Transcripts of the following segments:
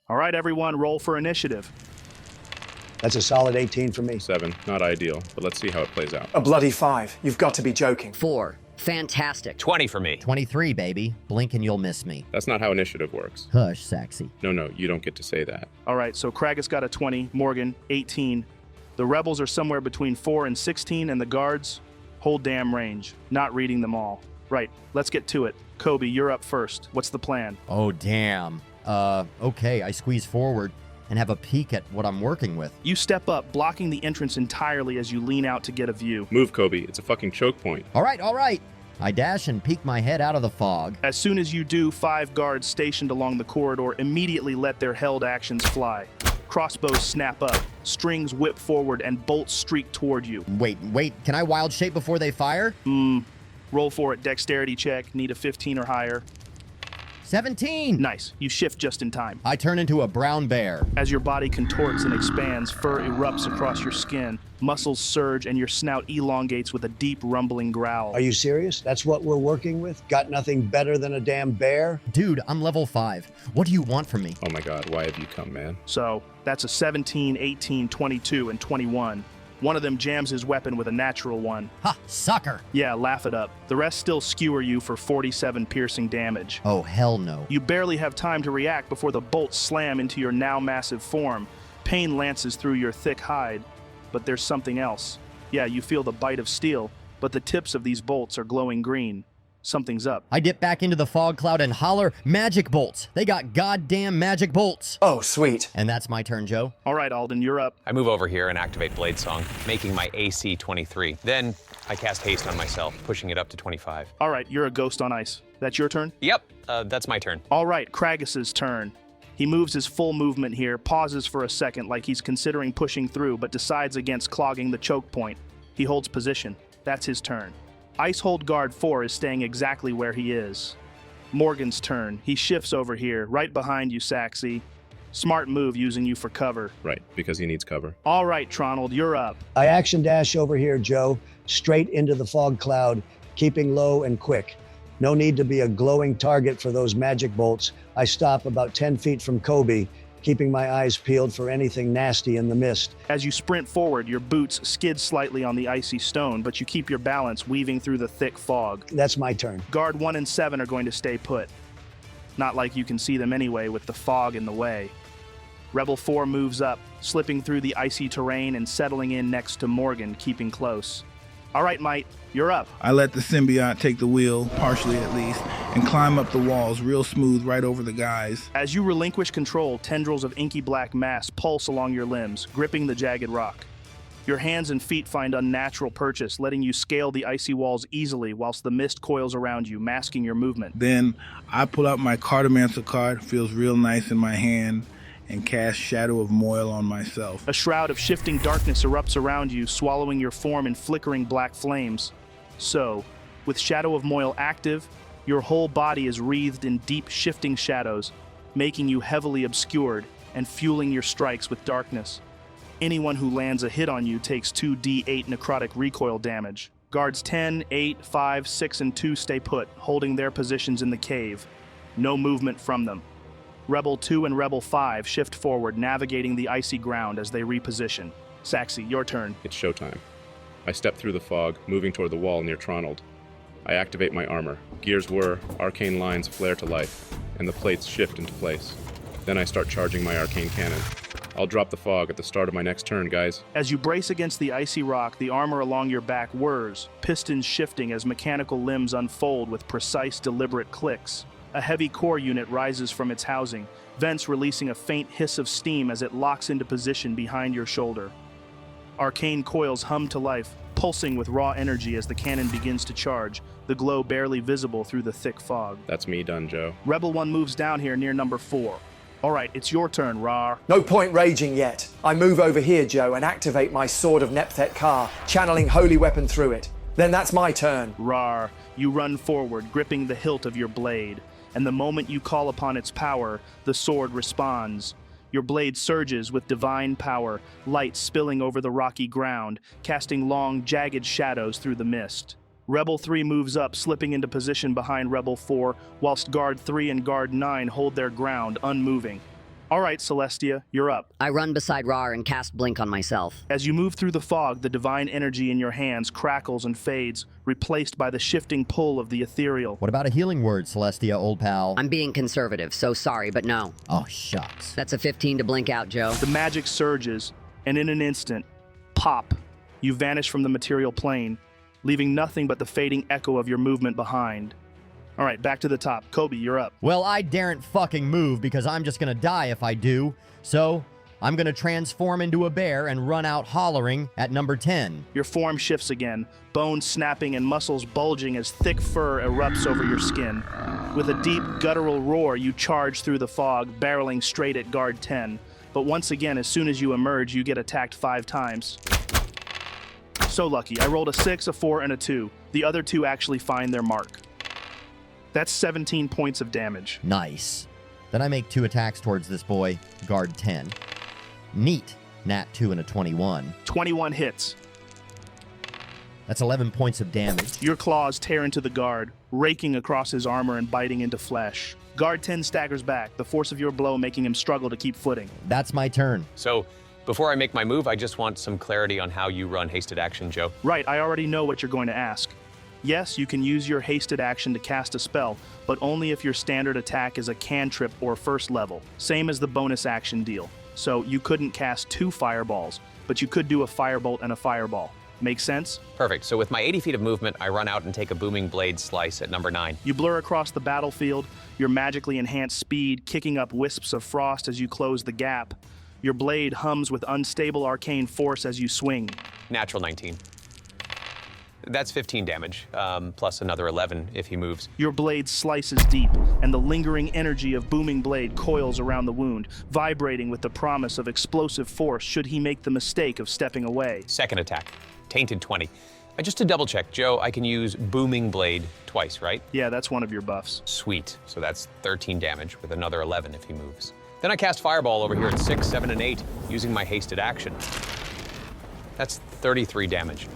All right, everyone, roll for initiative. That's a solid 18 for me. 7, not ideal, but let's see how it plays out. A bloody 5. You've got to be joking. 4. Fantastic. 20 for me. 23, baby. Blink and you'll miss me. That's not how initiative works. Hush, Saxy. No, you don't get to say that. All right, so Craggus got a 20, Morgan, 18. The rebels are somewhere between 4 and 16, and the guards hold damn range. Not reading them all. Right, let's get to it. Kobe, you're up first. What's the plan? Oh, damn. Okay, I squeeze forward and have a peek at what I'm working with. You step up, blocking the entrance entirely as you lean out to get a view. Move, Kobe. It's a fucking choke point. All right. I dash and peek my head out of the fog. As soon as you do, 5 guards stationed along the corridor immediately let their held actions fly. Crossbows snap up, strings whip forward, and bolts streak toward you. Wait, can I wild shape before they fire? Roll for it, dexterity check, need a 15 or higher. 17! Nice, you shift just in time. I turn into a brown bear. As your body contorts and expands, fur erupts across your skin, muscles surge, and your snout elongates with a deep rumbling growl. Are you serious? That's what we're working with? Got nothing better than a damn bear? Dude, I'm level 5. What do you want from me? Oh my god, why have you come, man? So, that's a 17, 18, 22, and 21. One of them jams his weapon with a natural one. Ha, sucker! Yeah, laugh it up. The rest still skewer you for 47 piercing damage. Oh, hell no. You barely have time to react before the bolts slam into your now massive form. Pain lances through your thick hide, but there's something else. Yeah, you feel the bite of steel, but the tips of these bolts are glowing green. Something's up. I dip back into the fog cloud and holler, magic bolts. They got goddamn magic bolts. Oh, sweet. And that's my turn, Joe. All right, Alden, you're up. I move over here and activate Blade Song, making my AC 23. Then I cast Haste on myself, pushing it up to 25. All right, you're a ghost on ice. That's your turn? Yep, that's my turn. All right, Cragus's turn. He moves his full movement here, pauses for a second like he's considering pushing through, but decides against clogging the choke point. He holds position. That's his turn. Icehold Guard 4 is staying exactly where he is. Morgan's turn. He shifts over here, right behind you, Saxy. Smart move using you for cover. Right, because he needs cover. All right, Tronald, you're up. I action dash over here, Joe, straight into the fog cloud, keeping low and quick. No need to be a glowing target for those magic bolts. I stop about 10 feet from Kobe, keeping my eyes peeled for anything nasty in the mist. As you sprint forward, your boots skid slightly on the icy stone, but you keep your balance weaving through the thick fog. That's my turn. Guard 1 and 7 are going to stay put. Not like you can see them anyway with the fog in the way. Rebel 4 moves up, slipping through the icy terrain and settling in next to Morgan, keeping close. All right, Mite, you're up. I let the symbiote take the wheel, partially at least, and climb up the walls real smooth right over the guys. As you relinquish control, tendrils of inky black mass pulse along your limbs, gripping the jagged rock. Your hands and feet find unnatural purchase, letting you scale the icy walls easily whilst the mist coils around you, masking your movement. Then I pull out my Cartomancer card, feels real nice in my hand, and cast Shadow of Moil on myself. A shroud of shifting darkness erupts around you, swallowing your form in flickering black flames. So, with Shadow of Moil active, your whole body is wreathed in deep shifting shadows, making you heavily obscured and fueling your strikes with darkness. Anyone who lands a hit on you takes 2d8 necrotic recoil damage. Guards 10, 8, 5, 6, and 2 stay put, holding their positions in the cave. No movement from them. Rebel 2 and Rebel 5 shift forward, navigating the icy ground as they reposition. Saxy, your turn. It's showtime. I step through the fog, moving toward the wall near Tronald. I activate my armor. Gears whir, arcane lines flare to life, and the plates shift into place. Then I start charging my arcane cannon. I'll drop the fog at the start of my next turn, guys. As you brace against the icy rock, the armor along your back whirs, pistons shifting as mechanical limbs unfold with precise, deliberate clicks. A heavy core unit rises from its housing, vents releasing a faint hiss of steam as it locks into position behind your shoulder. Arcane coils hum to life, pulsing with raw energy as the cannon begins to charge, the glow barely visible through the thick fog. That's me done, Joe. Rebel 1 moves down here near number 4. All right, it's your turn, Raarh. No point raging yet. I move over here, Joe, and activate my Sword of Nepthet Ka, channeling Holy Weapon through it. Then that's my turn. Raarh, you run forward, gripping the hilt of your blade, and the moment you call upon its power, the sword responds. Your blade surges with divine power, light spilling over the rocky ground, casting long, jagged shadows through the mist. Rebel 3 moves up, slipping into position behind Rebel 4, whilst Guard 3 and Guard 9 hold their ground, unmoving. All right, Celestia, you're up. I run beside Raarh and cast Blink on myself. As you move through the fog, the divine energy in your hands crackles and fades, replaced by the shifting pull of the ethereal. What about a healing word, Celestia, old pal? I'm being conservative, so sorry, but no. Oh, shucks. That's a 15 to blink out, Joe. The magic surges, and in an instant, pop, you vanish from the material plane, leaving nothing but the fading echo of your movement behind. All right, back to the top. Kobe, you're up. Well, I daren't fucking move because I'm just gonna die if I do. So, I'm gonna transform into a bear and run out hollering at number 10. Your form shifts again, bones snapping and muscles bulging as thick fur erupts over your skin. With a deep, guttural roar, you charge through the fog, barreling straight at guard 10. But once again, as soon as you emerge, you get attacked 5 times. So lucky. I rolled a 6, a 4, and a 2. The other 2 actually find their mark. That's 17 points of damage. Nice. Then I make 2 attacks towards this boy, guard 10. Neat. Nat 2 and a 21. 21 hits. That's 11 points of damage. Your claws tear into the guard, raking across his armor and biting into flesh. Guard 10 staggers back, the force of your blow making him struggle to keep footing. That's my turn. So, before I make my move, I just want some clarity on how you run hasted action, Joe. Right, I already know what you're going to ask. Yes, you can use your hasted action to cast a spell, but only if your standard attack is a cantrip or first level, same as the bonus action deal. So you couldn't cast 2 fireballs, but you could do a firebolt and a fireball. Make sense? Perfect. So with my 80 feet of movement, I run out and take a booming blade slice at number 9. You blur across the battlefield, your magically enhanced speed kicking up wisps of frost as you close the gap. Your blade hums with unstable arcane force as you swing. Natural 19. That's 15 damage, plus another 11 if he moves. Your blade slices deep, and the lingering energy of booming blade coils around the wound, vibrating with the promise of explosive force should he make the mistake of stepping away. Second attack, tainted 20. Just to double check, Joe, I can use booming blade twice, right? Yeah, that's one of your buffs. Sweet. So that's 13 damage with another 11 if he moves. Then I cast Fireball over here at 6, 7, and 8 using my hasted action. That's 33 damage.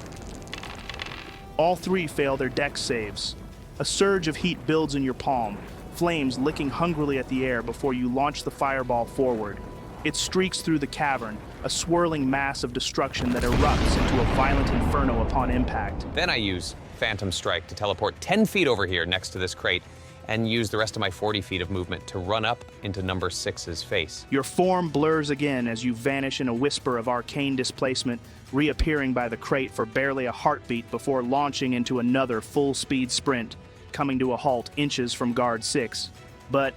All 3 fail their dex saves. A surge of heat builds in your palm, flames licking hungrily at the air before you launch the fireball forward. It streaks through the cavern, a swirling mass of destruction that erupts into a violent inferno upon impact. Then I use Phantom Strike to teleport 10 feet over here next to this crate and use the rest of my 40 feet of movement to run up into number 6's face. Your form blurs again as you vanish in a whisper of arcane displacement, reappearing by the crate for barely a heartbeat before launching into another full-speed sprint, coming to a halt inches from guard 6. But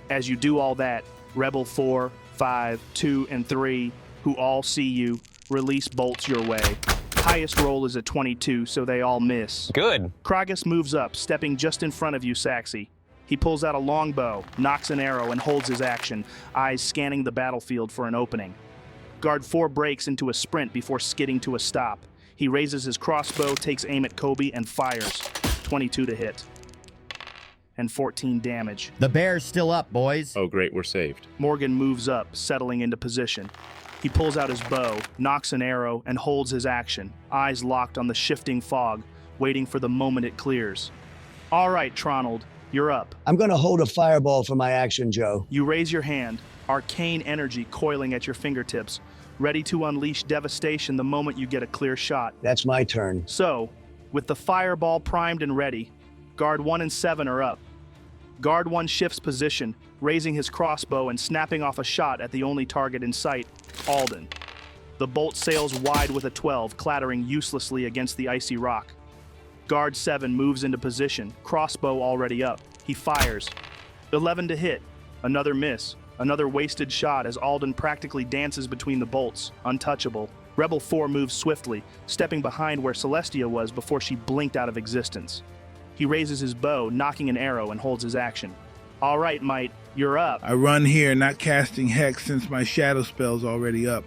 as you do all that, Rebel 4, 5, 2, and 3, who all see you, release bolts your way. Highest roll is a 22, so they all miss. Good. Kragus moves up, stepping just in front of you, Saxi. He pulls out a longbow, nocks an arrow, and holds his action, eyes scanning the battlefield for an opening. Guard 4 breaks into a sprint before skidding to a stop. He raises his crossbow, takes aim at Kobe, and fires. 22 to hit. And 14 damage. The bear's still up, boys. Oh, great, we're saved. Morgan moves up, settling into position. He pulls out his bow, nocks an arrow, and holds his action, eyes locked on the shifting fog, waiting for the moment it clears. All right, Tronald, you're up. I'm going to hold a fireball for my action, Joe. You raise your hand, arcane energy coiling at your fingertips, ready to unleash devastation the moment you get a clear shot. That's my turn. So, with the fireball primed and ready, Guard 1 and 7 are up. Guard 1 shifts position, raising his crossbow and snapping off a shot at the only target in sight, Alden. The bolt sails wide with a 12, clattering uselessly against the icy rock. Guard 7 moves into position, crossbow already up. He fires. 11 to hit. Another miss. Another wasted shot as Alden practically dances between the bolts, untouchable. Rebel 4 moves swiftly, stepping behind where Celestia was before she blinked out of existence. He raises his bow, knocking an arrow, and holds his action. All right, Mite, you're up. I run here, not casting Hex since my shadow spell's already up.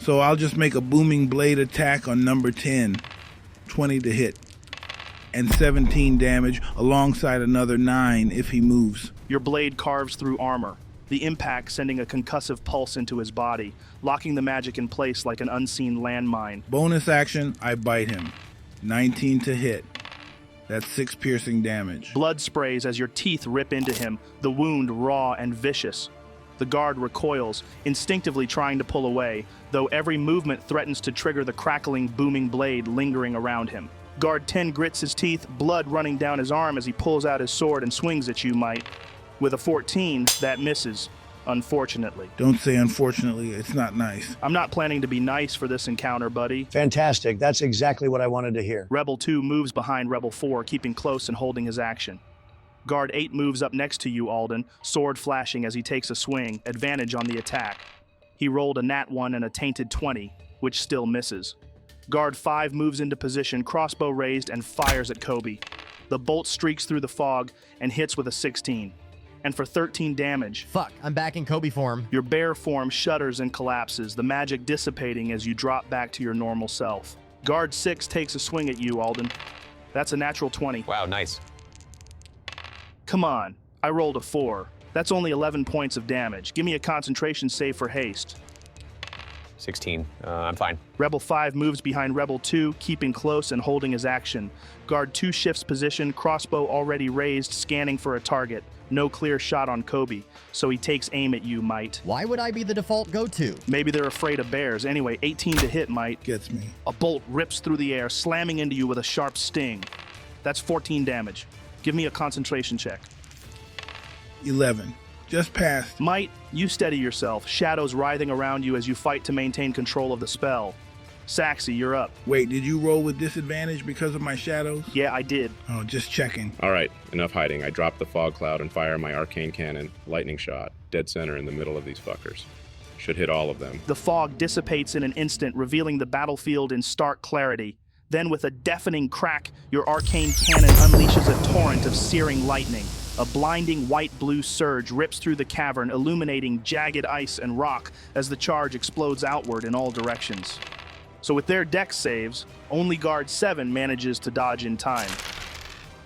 So I'll just make a booming blade attack on number 10. 20 to hit. And 17 damage alongside another 9 if he moves. Your blade carves through armor, the impact sending a concussive pulse into his body, locking the magic in place like an unseen landmine. Bonus action, I bite him. 19 to hit. That's 6 piercing damage. Blood sprays as your teeth rip into him, the wound raw and vicious. The guard recoils, instinctively trying to pull away, though every movement threatens to trigger the crackling, booming blade lingering around him. Guard 10 grits his teeth, blood running down his arm as he pulls out his sword and swings at you, Mite. With a 14, that misses, unfortunately. Don't say unfortunately, it's not nice. I'm not planning to be nice for this encounter, buddy. Fantastic. That's exactly what I wanted to hear. Rebel 2 moves behind Rebel 4, keeping close and holding his action. Guard 8 moves up next to you, Alden, sword flashing as he takes a swing, advantage on the attack. He rolled a nat 1 and a tainted 20, which still misses. Guard 5 moves into position, crossbow raised, and fires at Kobe. The bolt streaks through the fog and hits with a 16. And for 13 damage. Fuck, I'm back in Kobe form. Your bear form shudders and collapses, the magic dissipating as you drop back to your normal self. Guard 6 takes a swing at you, Alden. That's a natural 20. Wow, nice. Come on, I rolled a 4. That's only 11 points of damage. Give me a concentration save for haste. 16. I'm fine. Rebel 5 moves behind Rebel 2, keeping close and holding his action. Guard 2 shifts position, crossbow already raised, scanning for a target. No clear shot on Kobe, so he takes aim at you, Mite. Why would I be the default go-to? Maybe they're afraid of bears. Anyway, 18 to hit, Mite. Gets me. A bolt rips through the air, slamming into you with a sharp sting. That's 14 damage. Give me a concentration check. 11. Just passed. Mite, you steady yourself, shadows writhing around you as you fight to maintain control of the spell. Saxy, you're up. Wait, did you roll with disadvantage because of my shadows? Yeah, I did. Oh, just checking. All right, enough hiding. I drop the fog cloud and fire my arcane cannon, lightning shot, dead center in the middle of these fuckers. Should hit all of them. The fog dissipates in an instant, revealing the battlefield in stark clarity. Then with a deafening crack, your arcane cannon unleashes a torrent of searing lightning. A blinding white-blue surge rips through the cavern, illuminating jagged ice and rock as the charge explodes outward in all directions. So with their dex saves, only Guard 7 manages to dodge in time.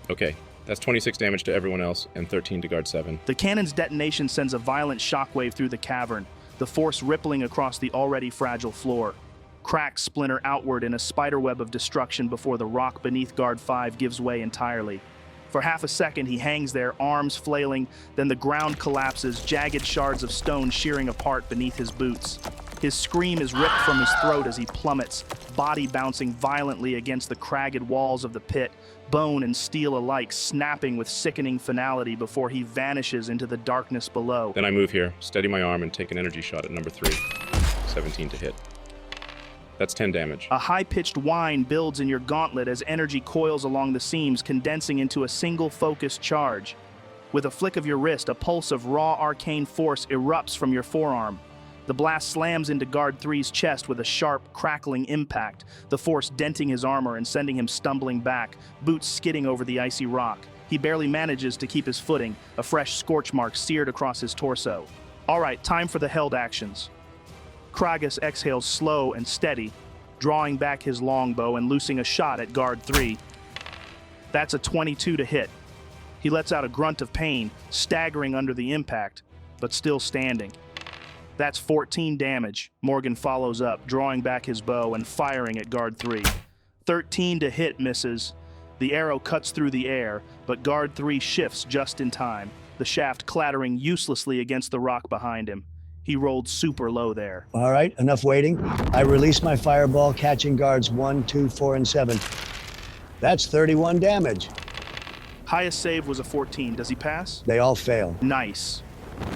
Okay, that's 26 damage to everyone else and 13 to Guard 7. The cannon's detonation sends a violent shockwave through the cavern, the force rippling across the already fragile floor. Cracks splinter outward in a spiderweb of destruction before the rock beneath Guard 5 gives way entirely. For half a second, he hangs there, arms flailing, then the ground collapses, jagged shards of stone shearing apart beneath his boots. His scream is ripped from his throat as he plummets, body bouncing violently against the cragged walls of the pit, bone and steel alike snapping with sickening finality before he vanishes into the darkness below. Then I move here, steady my arm, and take an energy shot at number 3. 17 to hit. That's 10 damage. A high-pitched whine builds in your gauntlet as energy coils along the seams, condensing into a single focused charge. With a flick of your wrist, a pulse of raw arcane force erupts from your forearm. The blast slams into Guard 3's chest with a sharp, crackling impact, the force denting his armor and sending him stumbling back, boots skidding over the icy rock. He barely manages to keep his footing, a fresh scorch mark seared across his torso. All right, time for the held actions. Kragus exhales slow and steady, drawing back his longbow and loosing a shot at Guard 3. That's a 22 to hit. He lets out a grunt of pain, staggering under the impact, but still standing. That's 14 damage. Morgan follows up, drawing back his bow and firing at Guard 3. 13 to hit misses. The arrow cuts through the air, but Guard 3 shifts just in time, the shaft clattering uselessly against the rock behind him. He rolled super low there. All right, enough waiting. I release my fireball, catching guards 1, 2, 4, and 7. That's 31 damage. Highest save was a 14. Does he pass? They all fail. Nice.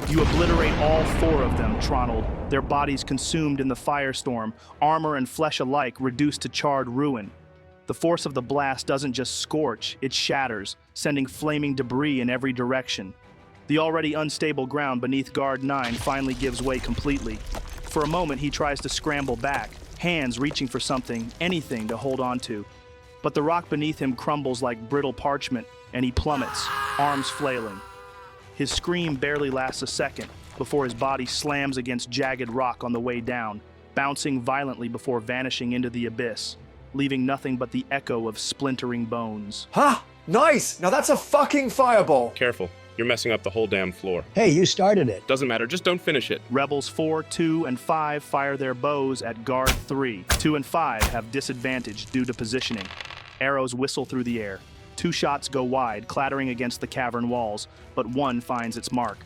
You obliterate all 4 of them, Tronald, their bodies consumed in the firestorm, armor and flesh alike reduced to charred ruin. The force of the blast doesn't just scorch, it shatters, sending flaming debris in every direction. The already unstable ground beneath Guard 9 finally gives way completely. For a moment, he tries to scramble back, hands reaching for something, anything to hold on to. But the rock beneath him crumbles like brittle parchment, and he plummets, arms flailing. His scream barely lasts a second before his body slams against jagged rock on the way down, bouncing violently before vanishing into the abyss, leaving nothing but the echo of splintering bones. Ha! Nice! Now that's a fucking fireball! Careful. You're messing up the whole damn floor. Hey, you started it. Doesn't matter, just don't finish it. Rebels 4, 2, and 5 fire their bows at Guard 3. 2 and 5 have disadvantage due to positioning. Arrows whistle through the air. 2 shots go wide, clattering against the cavern walls, but 1 finds its mark.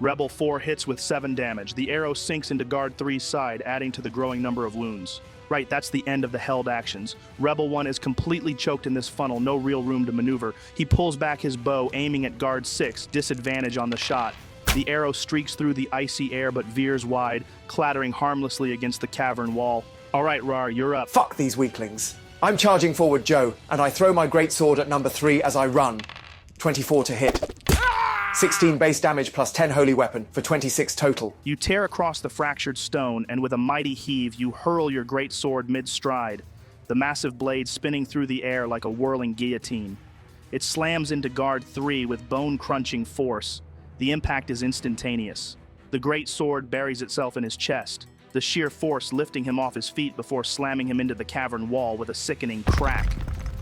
Rebel 4 hits with 7 damage. The arrow sinks into Guard 3's side, adding to the growing number of wounds. Right, that's the end of the held actions. Rebel 1 is completely choked in this funnel, no real room to maneuver. He pulls back his bow, aiming at Guard 6, disadvantage on the shot. The arrow streaks through the icy air but veers wide, clattering harmlessly against the cavern wall. All right, Raarh, you're up. Fuck these weaklings. I'm charging forward, Joe, and I throw my greatsword at number 3 as I run. 24 to hit. 16 base damage plus 10 holy weapon for 26 total. You tear across the fractured stone, and with a mighty heave, you hurl your great sword mid-stride, the massive blade spinning through the air like a whirling guillotine. It slams into Guard 3 with bone-crunching force. The impact is instantaneous. The great sword buries itself in his chest, the sheer force lifting him off his feet before slamming him into the cavern wall with a sickening crack.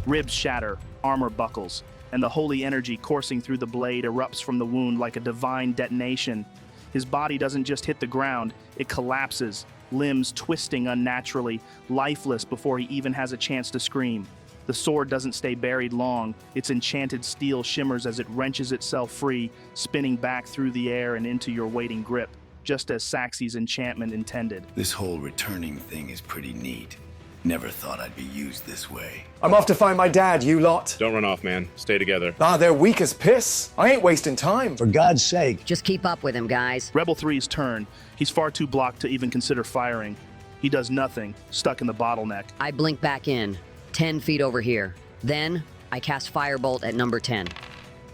Ribs shatter, armor buckles, and the holy energy coursing through the blade erupts from the wound like a divine detonation. His body doesn't just hit the ground, it collapses, limbs twisting unnaturally, lifeless before he even has a chance to scream. The sword doesn't stay buried long. Its enchanted steel shimmers as it wrenches itself free, spinning back through the air and into your waiting grip, just as Saxi's enchantment intended. This whole returning thing is pretty neat. Never thought I'd be used this way. I'm off to find my dad, you lot. Don't run off, man. Stay together. They're weak as piss. I ain't wasting time. For God's sake. Just keep up with him, guys. Rebel 3's turn. He's far too blocked to even consider firing. He does nothing, stuck in the bottleneck. I blink back in, 10 feet over here. Then, I cast Firebolt at number 10.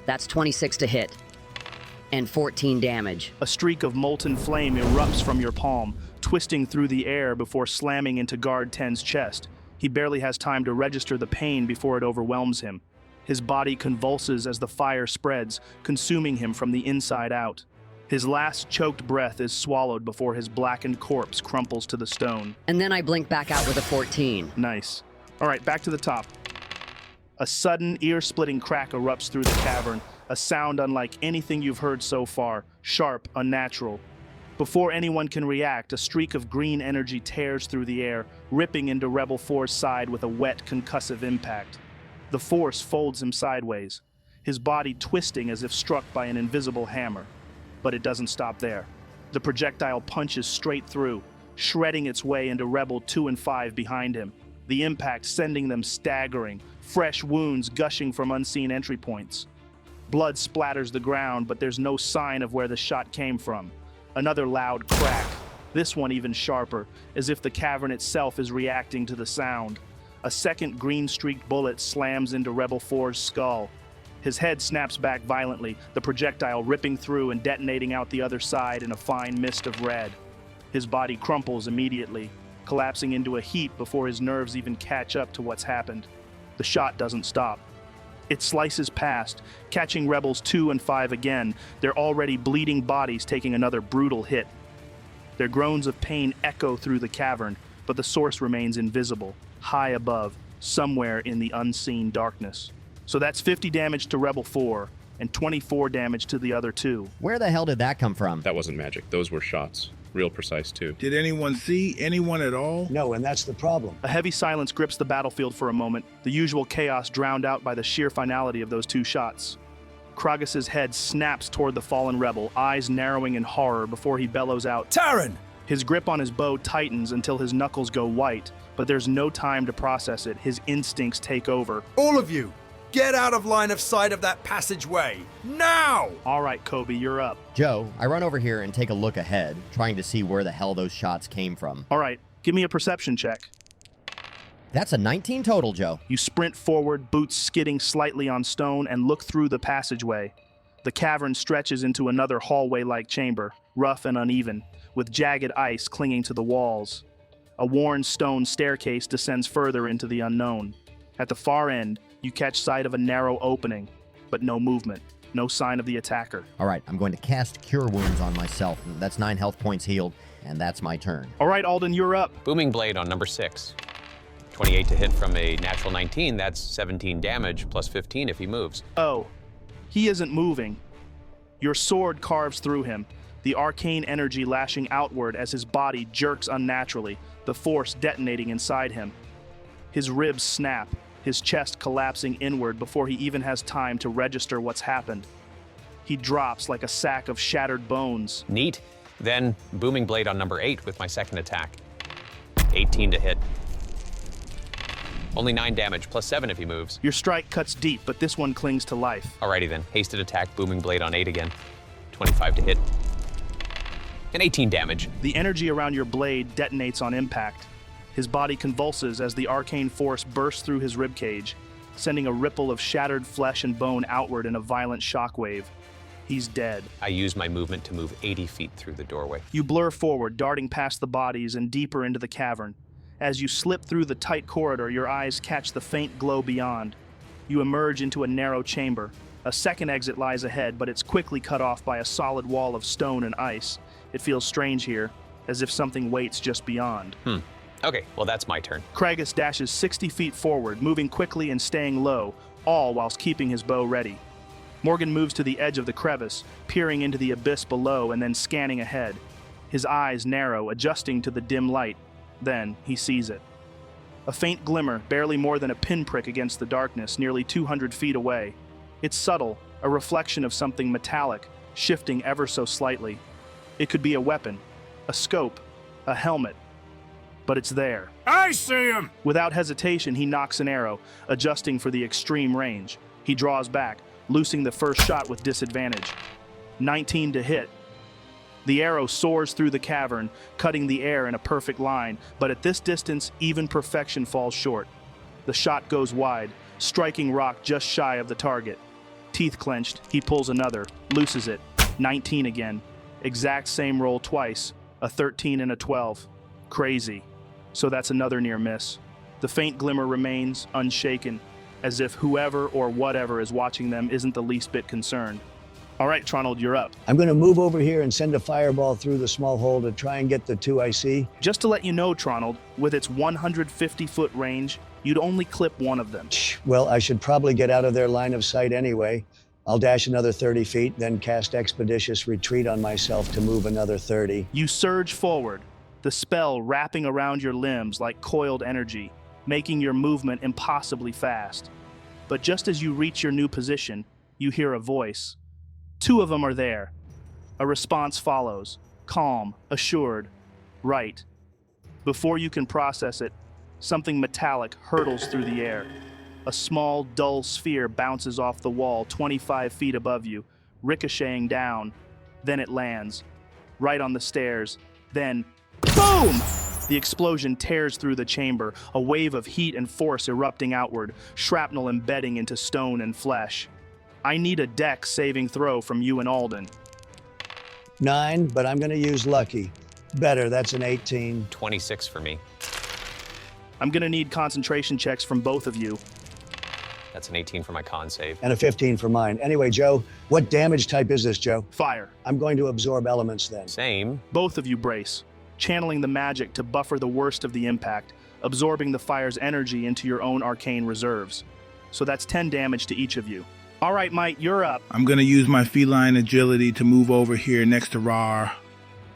That's 26 to hit, and 14 damage. A streak of molten flame erupts from your palm, twisting through the air before slamming into Guard 10's chest. He barely has time to register the pain before it overwhelms him. His body convulses as the fire spreads, consuming him from the inside out. His last choked breath is swallowed before his blackened corpse crumples to the stone. And then I blink back out with a 14. Nice. All right, back to the top. A sudden, ear-splitting crack erupts through the cavern, a sound unlike anything you've heard so far, sharp, unnatural. Before anyone can react, a streak of green energy tears through the air, ripping into Rebel 4's side with a wet, concussive impact. The force folds him sideways, his body twisting as if struck by an invisible hammer. But it doesn't stop there. The projectile punches straight through, shredding its way into Rebel 2 and 5 behind him, the impact sending them staggering, fresh wounds gushing from unseen entry points. Blood splatters the ground, but there's no sign of where the shot came from. Another loud crack, this one even sharper, as if the cavern itself is reacting to the sound. A second green-streaked bullet slams into Rebel 4's skull. His head snaps back violently, the projectile ripping through and detonating out the other side in a fine mist of red. His body crumples immediately, collapsing into a heap before his nerves even catch up to what's happened. The shot doesn't stop. It slices past, catching Rebels 2 and 5 again, their already bleeding bodies taking another brutal hit. Their groans of pain echo through the cavern, but the source remains invisible, high above, somewhere in the unseen darkness. So that's 50 damage to Rebel 4, and 24 damage to the other two. Where the hell did that come from? That wasn't magic. Those were shots. Real precise, too. Did anyone see anyone at all? No, and that's the problem. A heavy silence grips the battlefield for a moment, the usual chaos drowned out by the sheer finality of those two shots. Kragus's head snaps toward the fallen rebel, eyes narrowing in horror before he bellows out, Taran! His grip on his bow tightens until his knuckles go white, but there's no time to process it. His instincts take over. All of you, get out of line of sight of that passageway, now! All right, Kobe, you're up. Joe, I run over here and take a look ahead, trying to see where the hell those shots came from. All right, give me a perception check. That's a 19 total, Joe. You sprint forward, boots skidding slightly on stone, and look through the passageway. The cavern stretches into another hallway-like chamber, rough and uneven, with jagged ice clinging to the walls. A worn stone staircase descends further into the unknown. At the far end, you catch sight of a narrow opening, but no movement, no sign of the attacker. All right, I'm going to cast Cure Wounds on myself. That's 9 health points healed, and that's my turn. All right, Alden, you're up. Booming Blade on number 6. 28 to hit from a natural 19, that's 17 damage, plus 15 if he moves. Oh, he isn't moving. Your sword carves through him, the arcane energy lashing outward as his body jerks unnaturally, the force detonating inside him. His ribs snap, his chest collapsing inward before he even has time to register what's happened. He drops like a sack of shattered bones. Neat. Then booming blade on number 8 with my second attack. 18 to hit. Only 9 damage, plus 7 if he moves. Your strike cuts deep, but this one clings to life. Alrighty then. Hasted attack, booming blade on 8 again. 25 to hit. And 18 damage. The energy around your blade detonates on impact. His body convulses as the arcane force bursts through his ribcage, sending a ripple of shattered flesh and bone outward in a violent shockwave. He's dead. I use my movement to move 80 feet through the doorway. You blur forward, darting past the bodies and deeper into the cavern. As you slip through the tight corridor, your eyes catch the faint glow beyond. You emerge into a narrow chamber. A second exit lies ahead, but it's quickly cut off by a solid wall of stone and ice. It feels strange here, as if something waits just beyond. Okay, well that's my turn. Kragus dashes 60 feet forward, moving quickly and staying low, all whilst keeping his bow ready. Morgan moves to the edge of the crevice, peering into the abyss below and then scanning ahead. His eyes narrow, adjusting to the dim light. Then he sees it. A faint glimmer, barely more than a pinprick against the darkness, nearly 200 feet away. It's subtle, a reflection of something metallic, shifting ever so slightly. It could be a weapon, a scope, a helmet. But it's there. I see him! Without hesitation, he nocks an arrow, adjusting for the extreme range. He draws back, loosing the first shot with disadvantage. 19 to hit. The arrow soars through the cavern, cutting the air in a perfect line, but at this distance, even perfection falls short. The shot goes wide, striking rock just shy of the target. Teeth clenched, he pulls another, looses it. 19 again. Exact same roll twice, a 13 and a 12. Crazy. So that's another near miss. The faint glimmer remains, unshaken, as if whoever or whatever is watching them isn't the least bit concerned. All right, Tronald, you're up. I'm going to move over here and send a fireball through the small hole to try and get the 2 I see. Just to let you know, Tronald, with its 150-foot range, you'd only clip one of them. Well, I should probably get out of their line of sight anyway. I'll dash another 30 feet, then cast Expeditious Retreat on myself to move another 30. You surge forward, the spell wrapping around your limbs like coiled energy, making your movement impossibly fast. But just as you reach your new position, you hear a voice. 2 of them are there. A response follows, calm, assured, right. Before you can process it, something metallic hurtles through the air. A small, dull sphere bounces off the wall 25 feet above you, ricocheting down. Then it lands, right on the stairs. Then, boom! The explosion tears through the chamber, a wave of heat and force erupting outward, shrapnel embedding into stone and flesh. I need a dex saving throw from you and Alden. 9, but I'm going to use lucky. Better, that's an 18. 26 for me. I'm going to need concentration checks from both of you. That's an 18 for my con save. And a 15 for mine. Anyway, Joe, what damage type is this, Joe? Fire. I'm going to absorb elements then. Same. Both of you brace, channeling the magic to buffer the worst of the impact, absorbing the fire's energy into your own arcane reserves. So that's 10 damage to each of you. All right, Mite, you're up. I'm going to use my feline agility to move over here next to Raarh.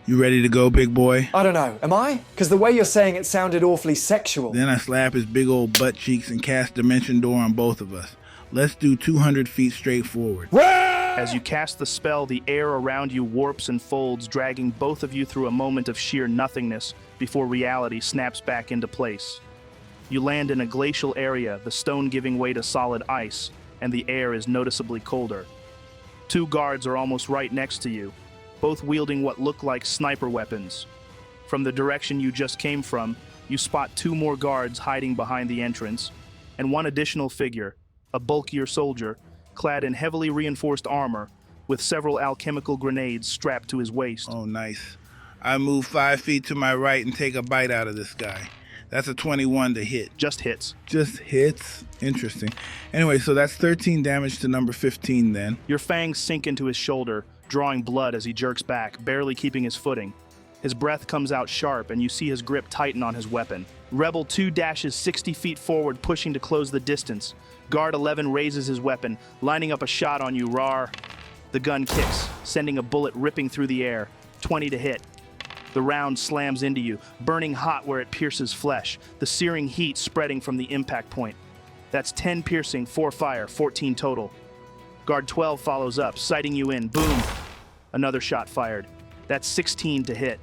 You ready to go, big boy? I don't know, am I? Because the way you're saying it sounded awfully sexual. Then I slap his big old butt cheeks and cast Dimension Door on both of us. Let's do 200 feet straight forward. As you cast the spell, the air around you warps and folds, dragging both of you through a moment of sheer nothingness before reality snaps back into place. You land in a glacial area, the stone giving way to solid ice, and the air is noticeably colder. 2 guards are almost right next to you, both wielding what look like sniper weapons. From the direction you just came from, you spot 2 more guards hiding behind the entrance, and 1 additional figure, a bulkier soldier, clad in heavily reinforced armor, with several alchemical grenades strapped to his waist. Oh, nice. I move 5 feet to my right and take a bite out of this guy. That's a 21 to hit. Just hits. Just hits? Interesting. Anyway, so that's 13 damage to number 15 then. Your fangs sink into his shoulder, drawing blood as he jerks back, barely keeping his footing. His breath comes out sharp, and you see his grip tighten on his weapon. Rebel 2 dashes 60 feet forward, pushing to close the distance. Guard 11 raises his weapon, lining up a shot on you, Raarh. The gun kicks, sending a bullet ripping through the air. 20 to hit. The round slams into you, burning hot where it pierces flesh, the searing heat spreading from the impact point. That's 10 piercing, 4 fire, 14 total. Guard 12 follows up, sighting you in. Boom! Another shot fired. That's 16 to hit.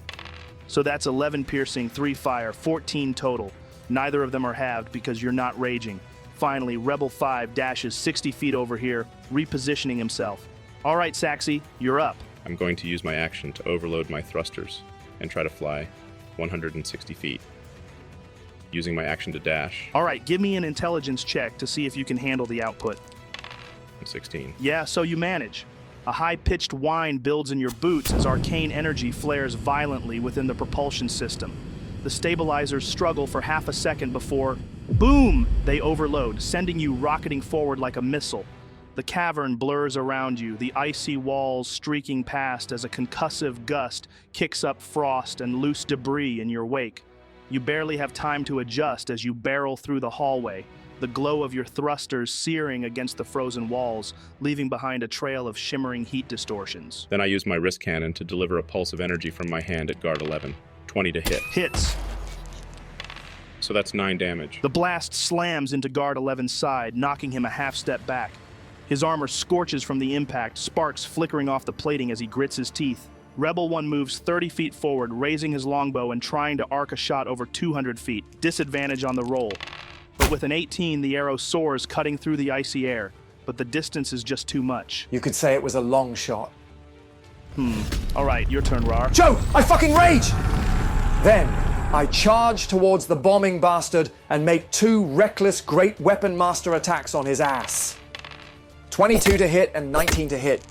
So that's 11 piercing, 3 fire, 14 total. Neither of them are halved because you're not raging. Finally, Rebel 5 dashes 60 feet over here, repositioning himself. All right, Saxy, you're up. I'm going to use my action to overload my thrusters and try to fly 160 feet. Using my action to dash. All right, give me an intelligence check to see if you can handle the output. 16. Yeah, so you manage. A high-pitched whine builds in your boots as arcane energy flares violently within the propulsion system. The stabilizers struggle for half a second before, boom, they overload, sending you rocketing forward like a missile. The cavern blurs around you, the icy walls streaking past as a concussive gust kicks up frost and loose debris in your wake. You barely have time to adjust as you barrel through the hallway, the glow of your thrusters searing against the frozen walls, leaving behind a trail of shimmering heat distortions. Then I use my wrist cannon to deliver a pulse of energy from my hand at guard 11. 20 to hit. Hits. So that's 9 damage. The blast slams into guard 11's side, knocking him a half step back. His armor scorches from the impact, sparks flickering off the plating as he grits his teeth. Rebel 1 moves 30 feet forward, raising his longbow and trying to arc a shot over 200 feet. Disadvantage on the roll. But with an 18, the arrow soars, cutting through the icy air. But the distance is just too much. You could say it was a long shot. All right, your turn, Raarh. Joe, I fucking rage! Then, I charge towards the bombing bastard and make 2 reckless great weapon master attacks on his ass. 22 to hit and 19 to hit.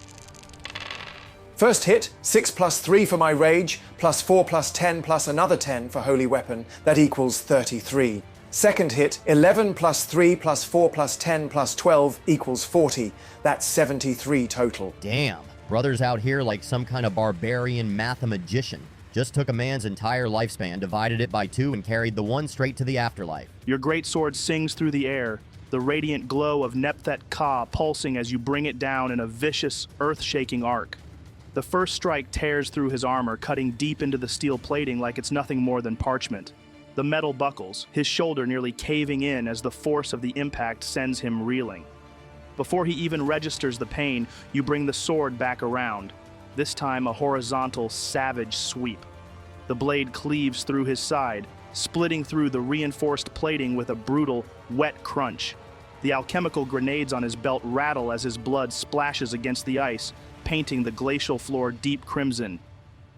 First hit, 6 plus 3 for my rage, plus 4 plus 10 plus another 10 for holy weapon. That equals 33. Second hit, 11 plus 3 plus 4 plus 10 plus 12 equals 40. That's 73 total. Damn. Brother's out here like some kind of barbarian mathemagician. Just took a man's entire lifespan, divided it by 2, and carried the one straight to the afterlife. Your greatsword sings through the air, the radiant glow of Nepthet Ka pulsing as you bring it down in a vicious, earth-shaking arc. The first strike tears through his armor, cutting deep into the steel plating like it's nothing more than parchment. The metal buckles, his shoulder nearly caving in as the force of the impact sends him reeling. Before he even registers the pain, you bring the sword back around, this time a horizontal, savage sweep. The blade cleaves through his side, splitting through the reinforced plating with a brutal, wet crunch. The alchemical grenades on his belt rattle as his blood splashes against the ice, painting the glacial floor deep crimson.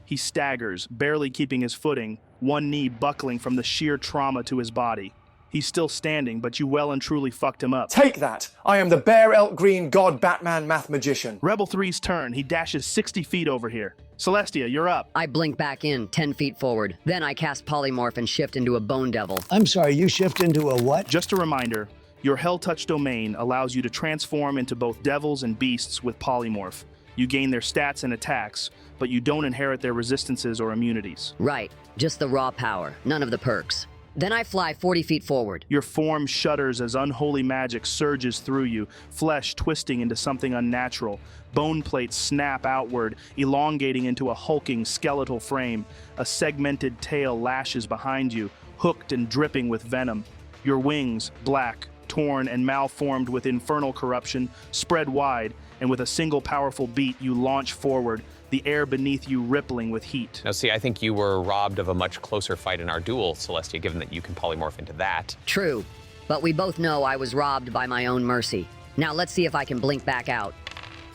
He staggers, barely keeping his footing, one knee buckling from the sheer trauma to his body. He's still standing, but you well and truly fucked him up. Take that! I am the Bear Elk Green God Batman Math Magician. Rebel 3's turn. He dashes 60 feet over here. Celestia, you're up. I blink back in 10 feet forward. Then I cast Polymorph and shift into a Bone Devil. I'm sorry, you shift into a what? Just a reminder, your Hell Touch domain allows you to transform into both devils and beasts with Polymorph. You gain their stats and attacks, but you don't inherit their resistances or immunities. Right, just the raw power, none of the perks. Then I fly 40 feet forward. Your form shudders as unholy magic surges through you, flesh twisting into something unnatural. Bone plates snap outward, elongating into a hulking skeletal frame. A segmented tail lashes behind you, hooked and dripping with venom. Your wings, black, torn and malformed with infernal corruption, spread wide, and with a single powerful beat you launch forward, the air beneath you rippling with heat. Now, see, I think you were robbed of a much closer fight in our duel, Celestia, given that you can polymorph into that. True, but we both know I was robbed by my own mercy. Now let's see if I can blink back out.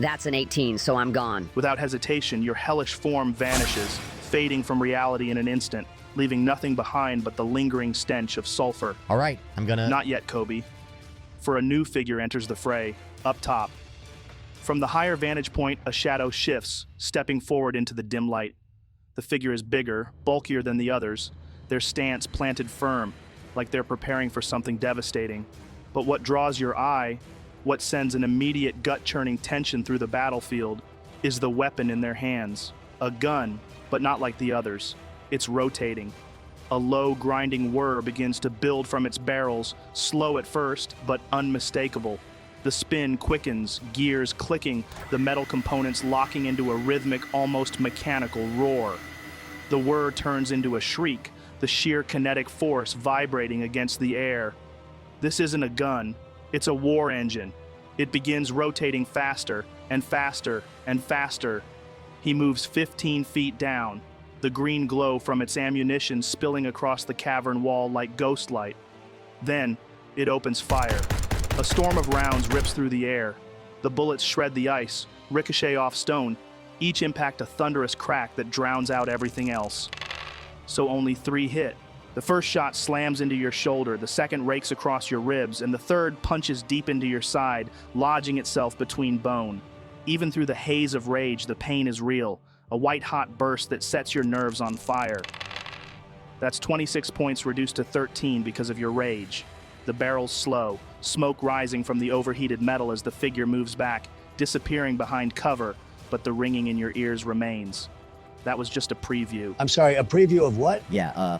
That's an 18, so I'm gone. Without hesitation, your hellish form vanishes, fading from reality in an instant, leaving nothing behind but the lingering stench of sulfur. All right, I'm gonna... Not yet, Kobe. For a new figure enters the fray, up top. From the higher vantage point, a shadow shifts, stepping forward into the dim light. The figure is bigger, bulkier than the others, their stance planted firm, like they're preparing for something devastating. But what draws your eye, what sends an immediate gut-churning tension through the battlefield, is the weapon in their hands. A gun, but not like the others. It's rotating. A low, grinding whir begins to build from its barrels, slow at first, but unmistakable. The spin quickens, gears clicking, the metal components locking into a rhythmic, almost mechanical roar. The whir turns into a shriek, the sheer kinetic force vibrating against the air. This isn't a gun, it's a war engine. It begins rotating faster and faster and faster. He moves 15 feet down, the green glow from its ammunition spilling across the cavern wall like ghost light. Then, it opens fire. A storm of rounds rips through the air. The bullets shred the ice, ricochet off stone. Each impact a thunderous crack that drowns out everything else. So only 3 hit. The first shot slams into your shoulder, the second rakes across your ribs, and the third punches deep into your side, lodging itself between bone. Even through the haze of rage, the pain is real, a white-hot burst that sets your nerves on fire. That's 26 points reduced to 13 because of your rage. The barrel's slow, smoke rising from the overheated metal as the figure moves back, disappearing behind cover, but the ringing in your ears remains. That was just a preview. I'm sorry, a preview of what? Yeah,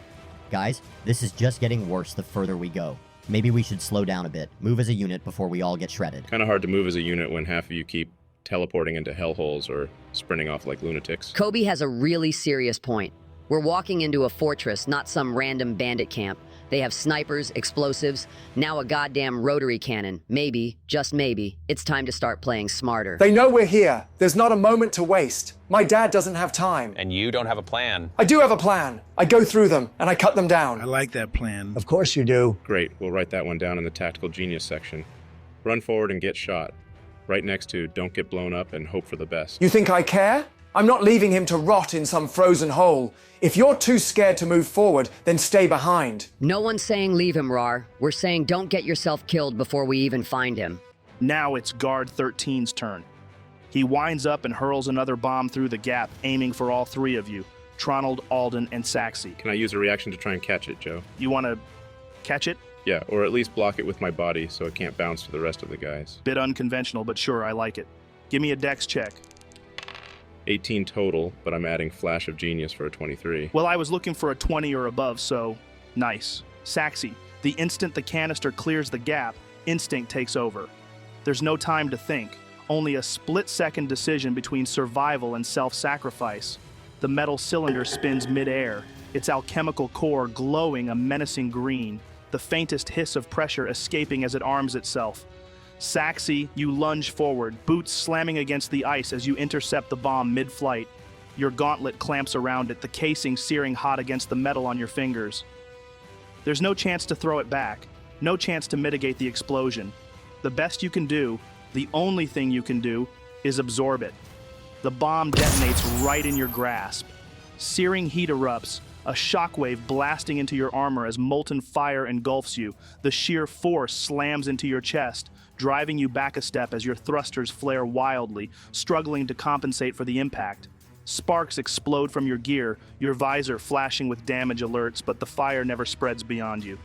guys, this is just getting worse the further we go. Maybe we should slow down a bit, move as a unit before we all get shredded. Kind of hard to move as a unit when half of you keep teleporting into hellholes or sprinting off like lunatics. Kobe has a really serious point. We're walking into a fortress, not some random bandit camp. They have snipers, explosives, now a goddamn rotary cannon. Maybe, just maybe, it's time to start playing smarter. They know we're here. There's not a moment to waste. My dad doesn't have time. And you don't have a plan. I do have a plan. I go through them, and I cut them I down. like that plan. Of course you do. Great, we'll write that one down in the tactical genius section. Run forward and get shot. Right next to don't get blown up and hope for the best. You think I care? I'm not leaving him to rot in some frozen hole. If you're too scared to move forward, then stay behind. No one's saying leave him, Raarh. We're saying don't get yourself killed before we even find him. Now it's Guard 13's turn. He winds up and hurls another bomb through the gap, aiming for all 3 of you, Tronald, Alden, and Saxy. Can I use a reaction to try and catch it, Joe? You want to catch it? Yeah, or at least block it with my body so it can't bounce to the rest of the guys. Bit unconventional, but sure, I like it. Give me a dex check. 18 total, but I'm adding Flash of Genius for a 23. Well, I was looking for a 20 or above, so nice. Saxy, the instant the canister clears the gap, instinct takes over. There's no time to think, only a split-second decision between survival and self-sacrifice. The metal cylinder spins mid-air, its alchemical core glowing a menacing green, the faintest hiss of pressure escaping as it arms itself. Saxy, you lunge forward, boots slamming against the ice as you intercept the bomb mid-flight. Your gauntlet clamps around it, the casing searing hot against the metal on your fingers. There's no chance to throw it back, no chance to mitigate the explosion. The best you can do, the only thing you can do, is absorb it. The bomb detonates right in your grasp. Searing heat erupts, a shockwave blasting into your armor as molten fire engulfs you. The sheer force slams into your chest, driving you back a step as your thrusters flare wildly, struggling to compensate for the impact. Sparks explode from your gear, your visor flashing with damage alerts, but the fire never spreads beyond you.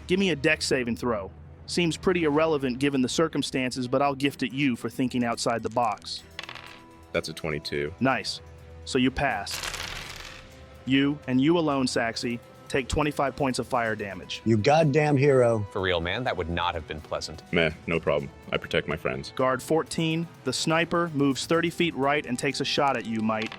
Give me a dex saving throw. Seems pretty irrelevant given the circumstances, but I'll gift it you for thinking outside the box. That's a 22. Nice. So you pass. You, and you alone, Saxy, take 25 points of fire damage. You goddamn hero. For real, man, that would not have been pleasant. Meh, no problem. I protect my friends. Guard 14, the sniper, moves 30 feet right and takes a shot at you, Mite.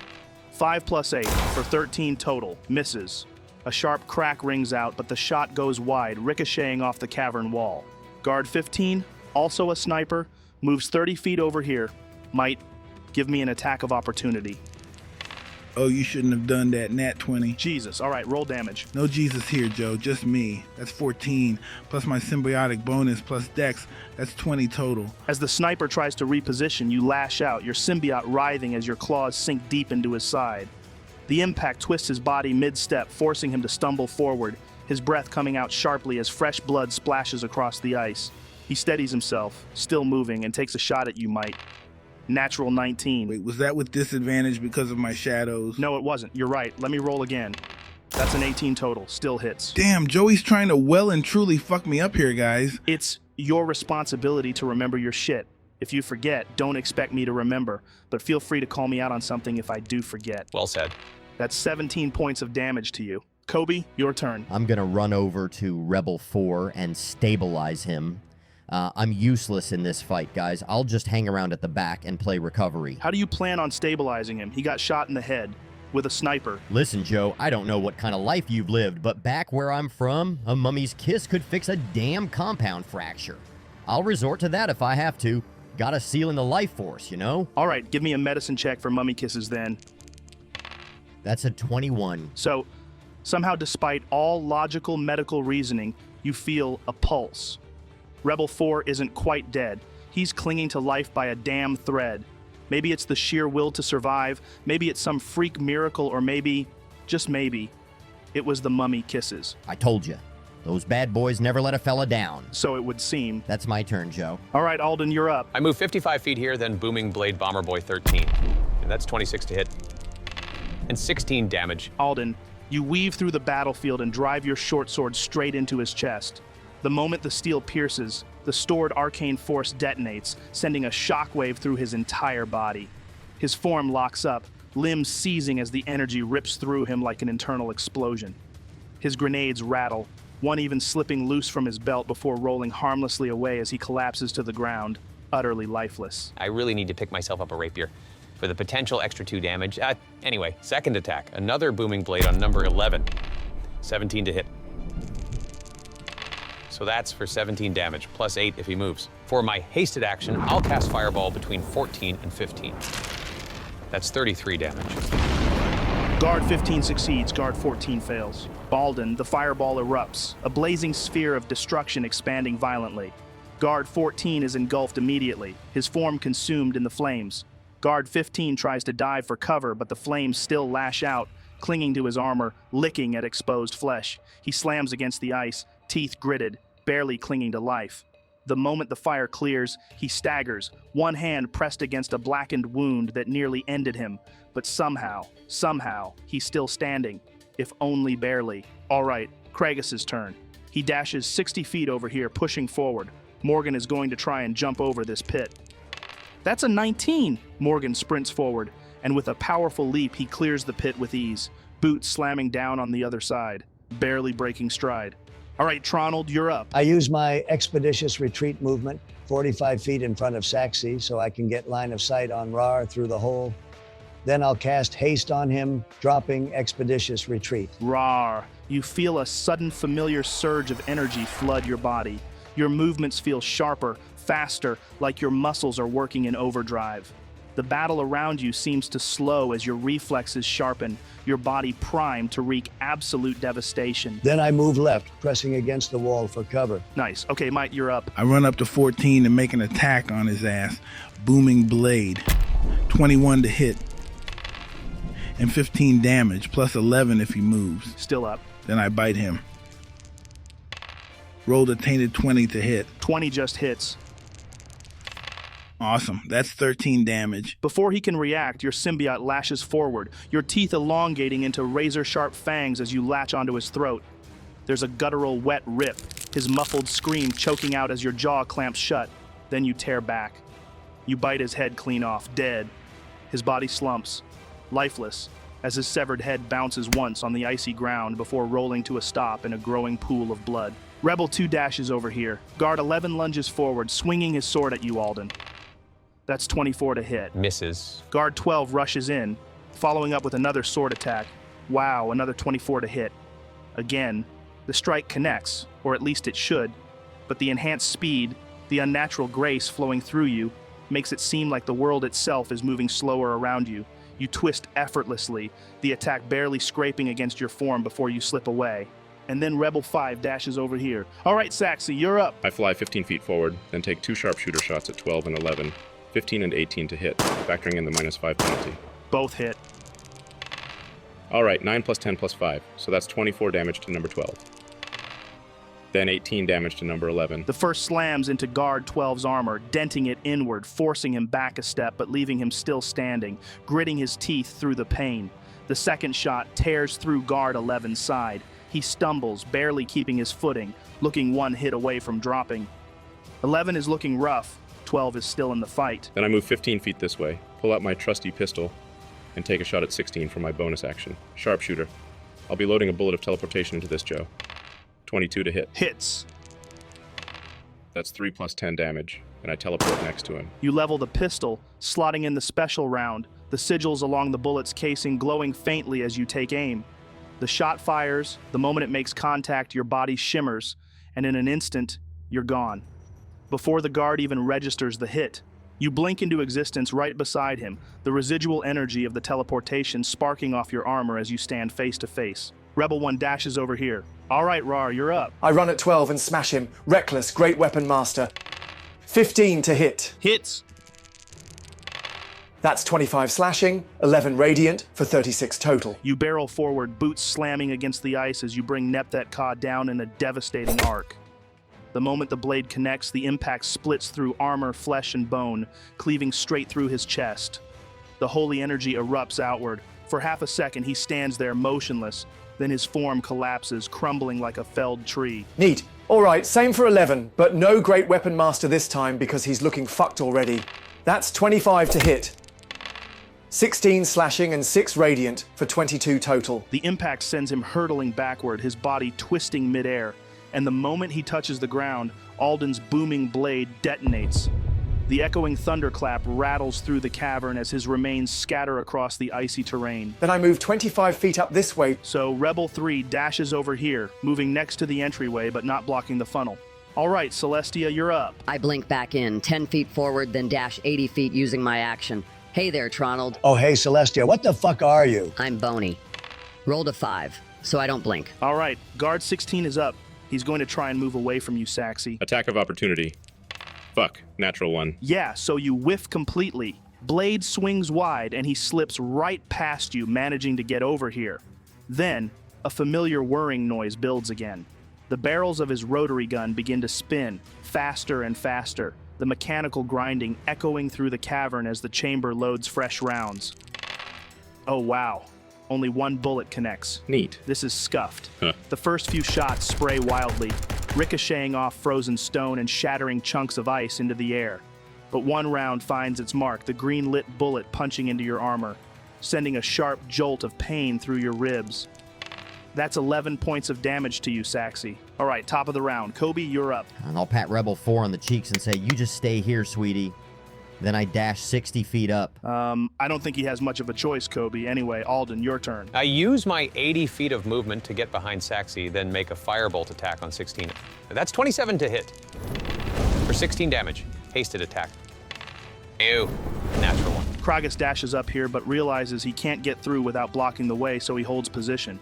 5 plus 8 for 13 total. Misses. A sharp crack rings out, but the shot goes wide, ricocheting off the cavern wall. Guard 15, also a sniper, moves 30 feet over here. Mite, give me an attack of opportunity. Oh, you shouldn't have done that, nat 20. Jesus, all right, roll damage. No Jesus here, Joe, just me. That's 14, plus my symbiotic bonus, plus dex. That's 20 total. As the sniper tries to reposition, you lash out, your symbiote writhing as your claws sink deep into his side. The impact twists his body mid-step, forcing him to stumble forward, his breath coming out sharply as fresh blood splashes across the ice. He steadies himself, still moving, and takes a shot at you, Mite. Natural 19. Wait, was that with disadvantage because of my shadows? No, it wasn't. You're right. Let me roll again. That's an 18 total. Still hits. Damn, Joey's trying to well and truly fuck me up here, guys. It's your responsibility to remember your shit. If you forget, don't expect me to remember, but feel free to call me out on something if I do forget. Well said. That's 17 points of damage to you. Kobe, your turn. I'm gonna run over to Rebel 4 and stabilize him. I'm useless in this fight, guys. I'll just hang around at the back and play recovery. How do you plan on stabilizing him? He got shot in the head with a sniper. Listen, Joe, I don't know what kind of life you've lived, but back where I'm from, a mummy's kiss could fix a damn compound fracture. I'll resort to that if I have to. Gotta seal in the life force, you know? All right, give me a medicine check for mummy kisses then. That's a 21. So, somehow despite all logical medical reasoning, you feel a pulse. Rebel 4 isn't quite dead. He's clinging to life by a damn thread. Maybe it's the sheer will to survive, maybe it's some freak miracle, or maybe, just maybe, it was the mummy kisses. I told you. Those bad boys never let a fella down. So it would seem. That's my turn, Joe. All right, Alden, you're up. I move 55 feet here, then booming blade bomber boy 13. And that's 26 to hit. And 16 damage. Alden, you weave through the battlefield and drive your short sword straight into his chest. The moment the steel pierces, the stored arcane force detonates, sending a shockwave through his entire body. His form locks up, limbs seizing as the energy rips through him like an internal explosion. His grenades rattle, one even slipping loose from his belt before rolling harmlessly away as he collapses to the ground, utterly lifeless. I really need to pick myself up a rapier for the potential extra 2 damage. Anyway, second attack, another booming blade on number 11. 17 to hit. So that's for 17 damage, plus 8 if he moves. For my hasted action, I'll cast Fireball between 14 and 15. That's 33 damage. Guard 15 succeeds, guard 14 fails. Alden, the fireball erupts, a blazing sphere of destruction expanding violently. Guard 14 is engulfed immediately, his form consumed in the flames. Guard 15 tries to dive for cover, but the flames still lash out, clinging to his armor, licking at exposed flesh. He slams against the ice, teeth gritted, barely clinging to life. The moment the fire clears, he staggers, one hand pressed against a blackened wound that nearly ended him. But somehow, he's still standing, if only barely. All right, Kragas's turn. He dashes 60 feet over here, pushing forward. Morgan is going to try and jump over this pit. That's a 19! Morgan sprints forward, and with a powerful leap, he clears the pit with ease, boots slamming down on the other side, barely breaking stride. All right, Tronald, you're up. I use my expeditious retreat movement 45 feet in front of Saxi so I can get line of sight on Raarh through the hole. Then I'll cast haste on him, dropping expeditious retreat. Raarh, you feel a sudden familiar surge of energy flood your body. Your movements feel sharper, faster, like your muscles are working in overdrive. The battle around you seems to slow as your reflexes sharpen, your body primed to wreak absolute devastation. Then I move left, pressing against the wall for cover. Nice. Okay, Mite, you're up. I run up to 14 and make an attack on his ass. Booming blade. 21 to hit. And 15 damage, plus 11 if he moves. Still up. Then I bite him. Rolled a tainted 20 to hit. 20 just hits. Awesome. That's 13 damage. Before he can react, your symbiote lashes forward, your teeth elongating into razor-sharp fangs as you latch onto his throat. There's a guttural wet rip, his muffled scream choking out as your jaw clamps shut. Then you tear back. You bite his head clean off, dead. His body slumps, lifeless, as his severed head bounces once on the icy ground before rolling to a stop in a growing pool of blood. Rebel 2 dashes over here. Guard 11 lunges forward, swinging his sword at you, Alden. That's 24 to hit. Misses. Guard 12 rushes in, following up with another sword attack. Wow, another 24 to hit. Again, the strike connects, or at least it should, but the enhanced speed, the unnatural grace flowing through you, makes it seem like the world itself is moving slower around you. You twist effortlessly, the attack barely scraping against your form before you slip away. And then Rebel 5 dashes over here. All right, Saxi, you're up. I fly 15 feet forward, then take 2 sharpshooter shots at 12 and 11. 15 and 18 to hit, factoring in the -5 penalty. Both hit. All right, 9 plus 10 plus 5, so that's 24 damage to number 12. Then 18 damage to number 11. The first slams into Guard 12's armor, denting it inward, forcing him back a step, but leaving him still standing, gritting his teeth through the pain. The second shot tears through Guard 11's side. He stumbles, barely keeping his footing, looking one hit away from dropping. 11 is looking rough. 12 is still in the fight. Then I move 15 feet this way, pull out my trusty pistol, and take a shot at 16 for my bonus action. Sharpshooter. I'll be loading a bullet of teleportation into this, Joe. 22 to hit. Hits. That's 3 plus 10 damage, and I teleport next to him. You level the pistol, slotting in the special round, the sigils along the bullet's casing glowing faintly as you take aim. The shot fires, the moment it makes contact, your body shimmers, and in an instant, you're gone. Before the guard even registers the hit, You blink into existence right beside him, the residual energy of the teleportation sparking off your armor as you stand face to face. Rebel 1 dashes over here. All right, Raarh, you're up. I run at 12 and smash him. Reckless, great weapon master. 15 to hit. Hits. That's 25 slashing, 11 radiant for 36 total. You barrel forward, boots slamming against the ice as you bring Nepthat-Ka down in a devastating arc. The moment the blade connects, the impact splits through armor, flesh, and bone, cleaving straight through his chest. The holy energy erupts outward. For half a second, he stands there motionless. Then his form collapses, crumbling like a felled tree. Neat. All right, same for 11, but no great weapon master this time because he's looking fucked already. That's 25 to hit. 16 slashing and 6 radiant for 22 total. The impact sends him hurtling backward, his body twisting midair. And the moment he touches the ground, Alden's booming blade detonates. The echoing thunderclap rattles through the cavern as his remains scatter across the icy terrain. Then I move 25 feet up this way. So Rebel 3 dashes over here, moving next to the entryway but not blocking the funnel. All right, Celestia, you're up. I blink back in, 10 feet forward, then dash 80 feet using my action. Hey there, Tronald. Oh, hey, Celestia, what the fuck are you? I'm bony. Rolled a 5, so I don't blink. All right, guard 16 is up. He's going to try and move away from you, Saxy. Attack of opportunity. Fuck. Natural 1. Yeah, so you whiff completely. Blade swings wide and he slips right past you, managing to get over here. Then, a familiar whirring noise builds again. The barrels of his rotary gun begin to spin, faster and faster, the mechanical grinding echoing through the cavern as the chamber loads fresh rounds. Oh wow. Only one bullet connects. Neat. This is scuffed. Huh. The first few shots spray wildly, ricocheting off frozen stone and shattering chunks of ice into the air. But one round finds its mark, the green-lit bullet punching into your armor, sending a sharp jolt of pain through your ribs. That's 11 points of damage to you, Saxy. All right, top of the round. Kobe, you're up. And I'll pat Rebel 4 on the cheeks and say, you just stay here, sweetie. Then I dash 60 feet up. I don't think he has much of a choice, Kobe. Anyway, Alden, your turn. I use my 80 feet of movement to get behind Saxy, then make a firebolt attack on 16. That's 27 to hit. For 16 damage. Hasted attack. Ew. Natural 1. Kragus dashes up here, but realizes he can't get through without blocking the way, so he holds position.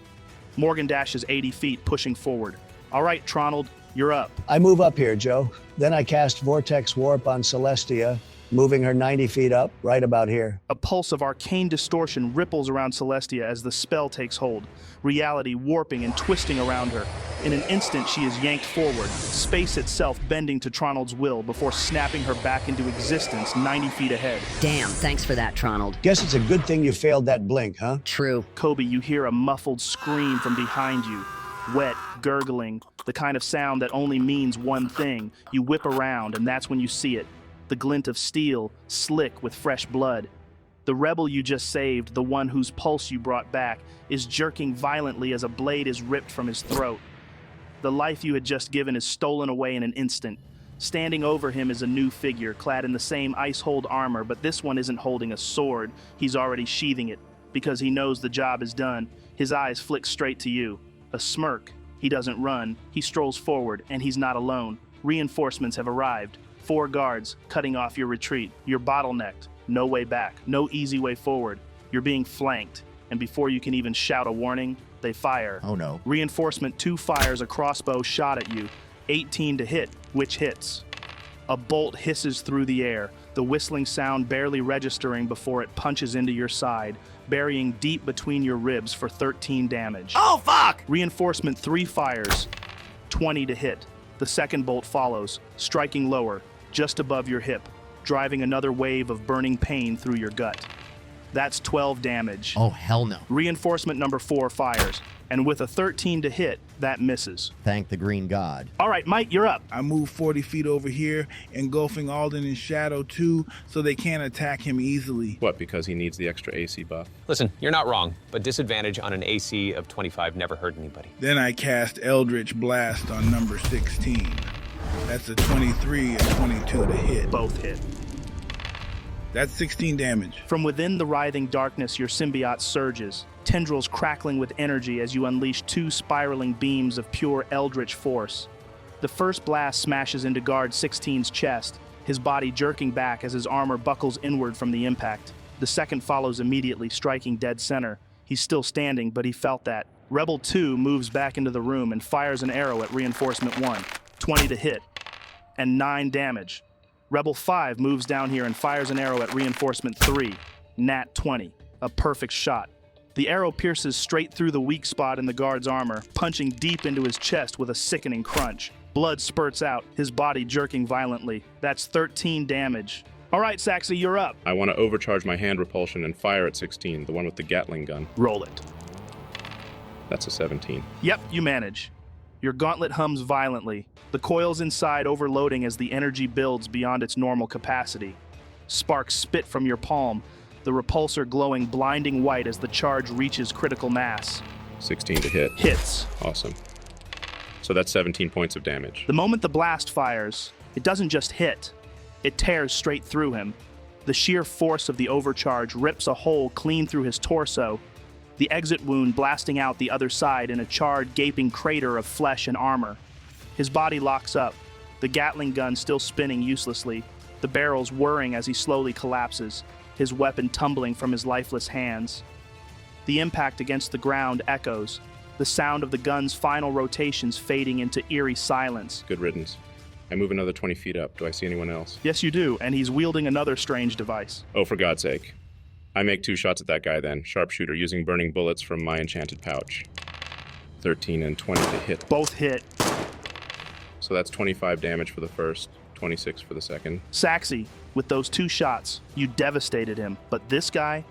Morgan dashes 80 feet, pushing forward. All right, Tronald, you're up. I move up here, Joe. Then I cast Vortex Warp on Celestia, moving her 90 feet up, right about here. A pulse of arcane distortion ripples around Celestia as the spell takes hold, reality warping and twisting around her. In an instant, she is yanked forward, space itself bending to Tronald's will before snapping her back into existence 90 feet ahead. Damn, thanks for that, Tronald. Guess it's a good thing you failed that blink, huh? True. Kobe, you hear a muffled scream from behind you. Wet, gurgling, the kind of sound that only means one thing. You whip around, and that's when you see it. The glint of steel, slick with fresh blood. The rebel you just saved, the one whose pulse you brought back, is jerking violently as a blade is ripped from his throat. The life you had just given is stolen away in an instant. Standing over him is a new figure, clad in the same ice-hold armor, but this one isn't holding a sword. He's already sheathing it, because he knows the job is done. His eyes flick straight to you. A smirk. He doesn't run. He strolls forward, and he's not alone. Reinforcements have arrived. 4 guards, cutting off your retreat. You're bottlenecked. No way back. No easy way forward. You're being flanked. And before you can even shout a warning, they fire. Oh no. Reinforcement 2 fires a crossbow shot at you. 18 to hit, which hits. A bolt hisses through the air, the whistling sound barely registering before it punches into your side, burying deep between your ribs for 13 damage. Oh, fuck! Reinforcement 3 fires, 20 to hit. The second bolt follows, striking lower, just above your hip, driving another wave of burning pain through your gut. That's 12 damage. Oh, hell no. Reinforcement number 4 fires, and with a 13 to hit, that misses. Thank the green god. All right, Mite, you're up. I move 40 feet over here, engulfing Alden in shadow too, so they can't attack him easily. What, because he needs the extra AC buff? Listen, you're not wrong, but disadvantage on an AC of 25 never hurt anybody. Then I cast Eldritch Blast on number 16. That's a 23 and 22 to hit. Both hit. That's 16 damage. From within the writhing darkness, your symbiote surges, tendrils crackling with energy as you unleash 2 spiraling beams of pure eldritch force. The first blast smashes into Guard 16's chest, his body jerking back as his armor buckles inward from the impact. The second follows immediately, striking dead center. He's still standing, but he felt that. Rebel 2 moves back into the room and fires an arrow at reinforcement 1. 20 to hit, and 9 damage. Rebel 5 moves down here and fires an arrow at reinforcement 3. Nat 20. A perfect shot. The arrow pierces straight through the weak spot in the guard's armor, punching deep into his chest with a sickening crunch. Blood spurts out, his body jerking violently. That's 13 damage. All right, Saxy, you're up. I want to overcharge my hand repulsion and fire at 16, the one with the Gatling gun. Roll it. That's a 17. Yep, you manage. Your gauntlet hums violently, the coils inside overloading as the energy builds beyond its normal capacity. Sparks spit from your palm, the repulsor glowing blinding white as the charge reaches critical mass. 16 to hit. Hits. Awesome. So that's 17 points of damage. The moment the blast fires, it doesn't just hit, it tears straight through him. The sheer force of the overcharge rips a hole clean through his torso, the exit wound blasting out the other side in a charred, gaping crater of flesh and armor. His body locks up, the Gatling gun still spinning uselessly, the barrels whirring as he slowly collapses, his weapon tumbling from his lifeless hands. The impact against the ground echoes, the sound of the gun's final rotations fading into eerie silence. Good riddance. I move another 20 feet up. Do I see anyone else? Yes, you do, and he's wielding another strange device. Oh, for God's sake. I make 2 shots at that guy then. Sharpshooter using burning bullets from my enchanted pouch. 13 and 20 to hit. Both hit. So that's 25 damage for the first, 26 for the second. Saxy, with those 2 shots, you devastated him. But this guy,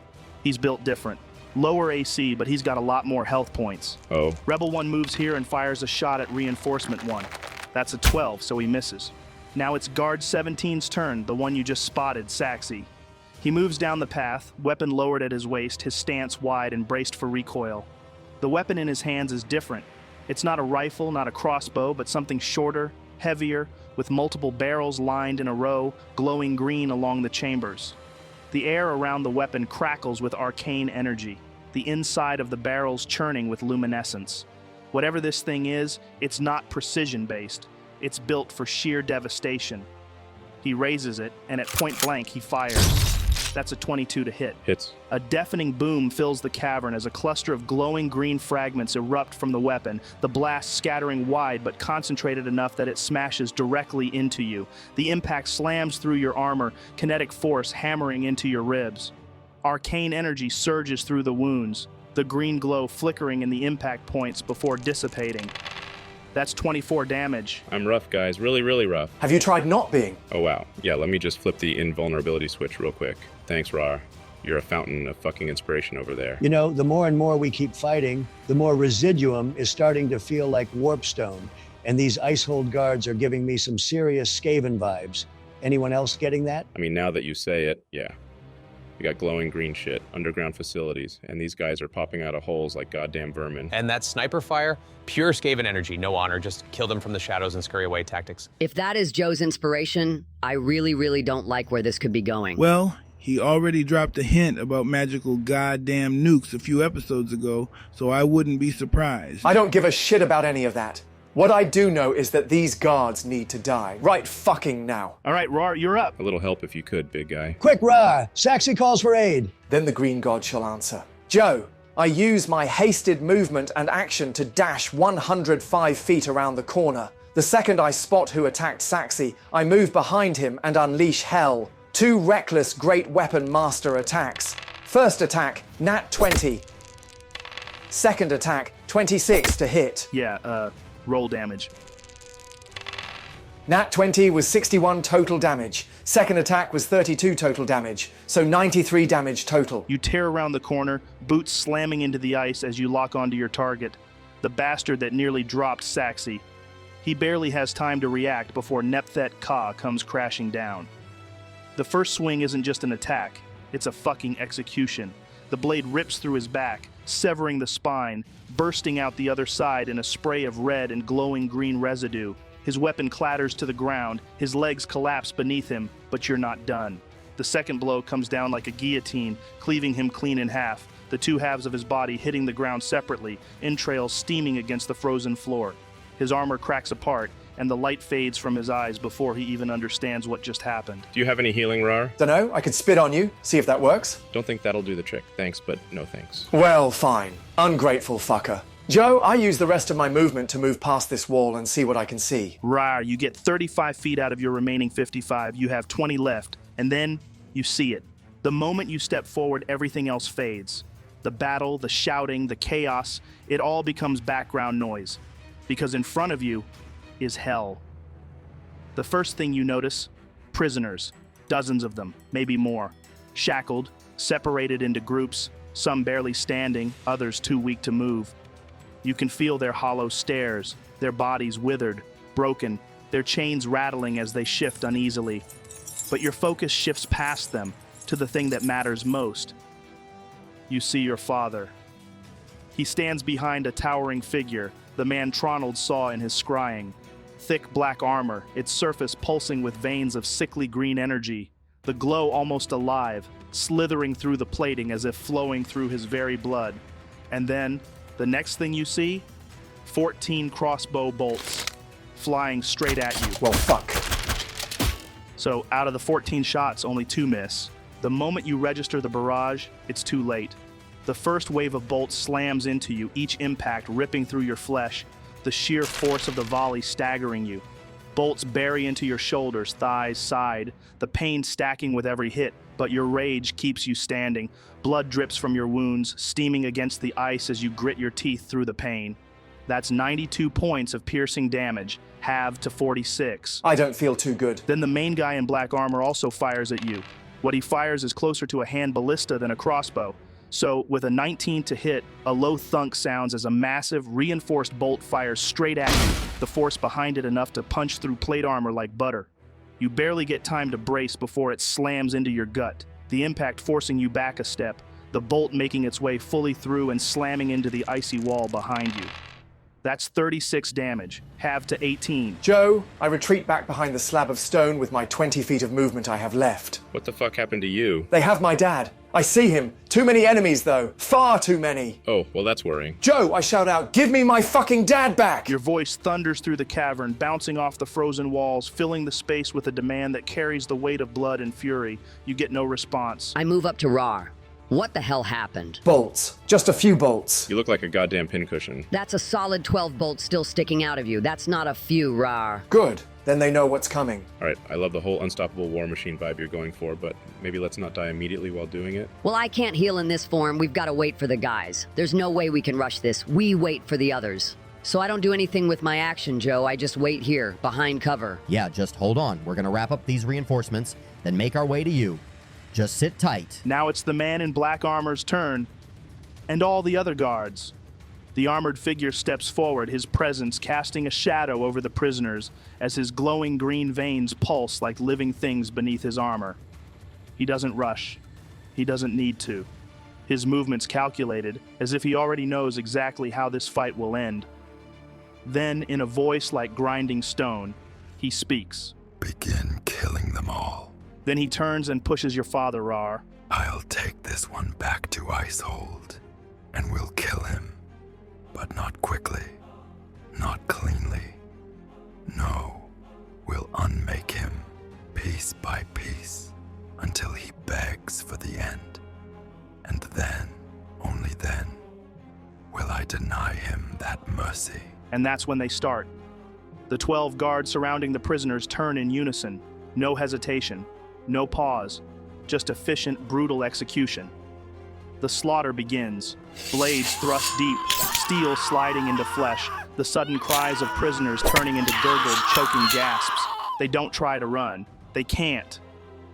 he's built different. Lower AC, but he's got a lot more health points. Oh. Rebel 1 moves here and fires a shot at reinforcement 1. That's a 12, so he misses. Now it's Guard 17's turn, the one you just spotted, Saxy. He moves down the path, weapon lowered at his waist, his stance wide and braced for recoil. The weapon in his hands is different. It's not a rifle, not a crossbow, but something shorter, heavier, with multiple barrels lined in a row, glowing green along the chambers. The air around the weapon crackles with arcane energy, the inside of the barrels churning with luminescence. Whatever this thing is, it's not precision-based. It's built for sheer devastation. He raises it, and at point blank, he fires. That's a 22 to hit. Hits. A deafening boom fills the cavern as a cluster of glowing green fragments erupt from the weapon, the blast scattering wide but concentrated enough that it smashes directly into you. The impact slams through your armor, kinetic force hammering into your ribs. Arcane energy surges through the wounds, the green glow flickering in the impact points before dissipating. That's 24 damage. I'm rough, guys. Really, really rough. Have you tried not being? Oh, wow. Yeah, let me just flip the invulnerability switch real quick. Thanks, Raarh. You're a fountain of fucking inspiration over there. You know, the more and more we keep fighting, the more residuum is starting to feel like warpstone. And these Icehold guards are giving me some serious Skaven vibes. Anyone else getting that? I mean, now that you say it, yeah. We got glowing green shit, underground facilities, and these guys are popping out of holes like goddamn vermin. And that sniper fire, pure Skaven energy, no honor, just kill them from the shadows and scurry away tactics. If that is Joe's inspiration, I really, really don't like where this could be going. Well, he already dropped a hint about magical goddamn nukes a few episodes ago, so I wouldn't be surprised. I don't give a shit about any of that. What I do know is that these guards need to die. Right fucking now. All right, Raarh, you're up. A little help if you could, big guy. Quick, Raarh! Saxy calls for aid. Then the green god shall answer. Joe, I use my hasted movement and action to dash 105 feet around the corner. The second I spot who attacked Saxy, I move behind him and unleash hell. 2 reckless great weapon master attacks. First attack, nat 20. Second attack, 26 to hit. Yeah, roll damage. Nat 20 was 61 total damage. Second attack was 32 total damage, so 93 damage total. You tear around the corner, boots slamming into the ice as you lock onto your target, the bastard that nearly dropped Saxy. He barely has time to react before Nepthet Ka comes crashing down. The first swing isn't just an attack, it's a fucking execution. The blade rips through his back, severing the spine, bursting out the other side in a spray of red and glowing green residue. His weapon clatters to the ground, his legs collapse beneath him, but you're not done. The second blow comes down like a guillotine, cleaving him clean in half, the 2 halves of his body hitting the ground separately, entrails steaming against the frozen floor. His armor cracks apart, and the light fades from his eyes before he even understands what just happened. Do you have any healing, Raarh? Dunno, I could spit on you, see if that works. Don't think that'll do the trick. Thanks, but no thanks. Well, fine. Ungrateful fucker. Joe, I use the rest of my movement to move past this wall and see what I can see. Raarh, you get 35 feet out of your remaining 55. You have 20 left, and then you see it. The moment you step forward, everything else fades. The battle, the shouting, the chaos, it all becomes background noise. Because in front of you is hell. The first thing you notice, prisoners. Dozens of them, maybe more. Shackled, separated into groups, some barely standing, others too weak to move. You can feel their hollow stares, their bodies withered, broken, their chains rattling as they shift uneasily. But your focus shifts past them to the thing that matters most. You see your father. He stands behind a towering figure, the man Tronald saw in his scrying. Thick black armor, its surface pulsing with veins of sickly green energy, the glow almost alive, slithering through the plating as if flowing through his very blood. And then, the next thing you see, 14 crossbow bolts flying straight at you. Well, fuck. So out of the 14 shots, only 2 miss. The moment you register the barrage, it's too late. The first wave of bolts slams into you, each impact ripping through your flesh, the sheer force of the volley staggering you. Bolts bury into your shoulders, thighs, side, the pain stacking with every hit, but your rage keeps you standing. Blood drips from your wounds, steaming against the ice as you grit your teeth through the pain. That's 92 points of piercing damage, halved to 46. I don't feel too good. Then the main guy in black armor also fires at you. What he fires is closer to a hand ballista than a crossbow. So, with a 19 to hit, a low thunk sounds as a massive, reinforced bolt fires straight at you, the force behind it enough to punch through plate armor like butter. You barely get time to brace before it slams into your gut, the impact forcing you back a step, the bolt making its way fully through and slamming into the icy wall behind you. That's 36 damage, halved to 18. Joe, I retreat back behind the slab of stone with my 20 feet of movement I have left. What the fuck happened to you? They have my dad. I see him. Too many enemies, though. Far too many. Oh, well, that's worrying. Joe, I shout out, give me my fucking dad back! Your voice thunders through the cavern, bouncing off the frozen walls, filling the space with a demand that carries the weight of blood and fury. You get no response. I move up to Raarh. What the hell happened? Bolts. Just a few bolts. You look like a goddamn pincushion. That's a solid 12 bolts still sticking out of you. That's not a few, Raarh. Good. Then they know what's coming. All right, I love the whole unstoppable war machine vibe you're going for, but maybe let's not die immediately while doing it. Well, I can't heal in this form. We've got to wait for the guys. There's no way we can rush this. We wait for the others. So I don't do anything with my action, Joe. I just wait here, behind cover. Yeah, just hold on. We're gonna wrap up these reinforcements, then make our way to you. Just sit tight. Now it's the man in black armor's turn, and all the other guards. The armored figure steps forward, his presence casting a shadow over the prisoners as his glowing green veins pulse like living things beneath his armor. He doesn't rush. He doesn't need to. His movement's calculated, as if he already knows exactly how this fight will end. Then, in a voice like grinding stone, he speaks. Begin killing them all. Then he turns and pushes your father, Raarh. I'll take this one back to Icehold, and we'll kill him. But not quickly, not cleanly. No, we'll unmake him, piece by piece, until he begs for the end. And then, only then, will I deny him that mercy. And that's when they start. The 12 guards surrounding the prisoners turn in unison. No hesitation, no pause, just efficient, brutal execution. The slaughter begins. Blades thrust deep, steel sliding into flesh, the sudden cries of prisoners turning into gurgled, choking gasps. They don't try to run. They can't.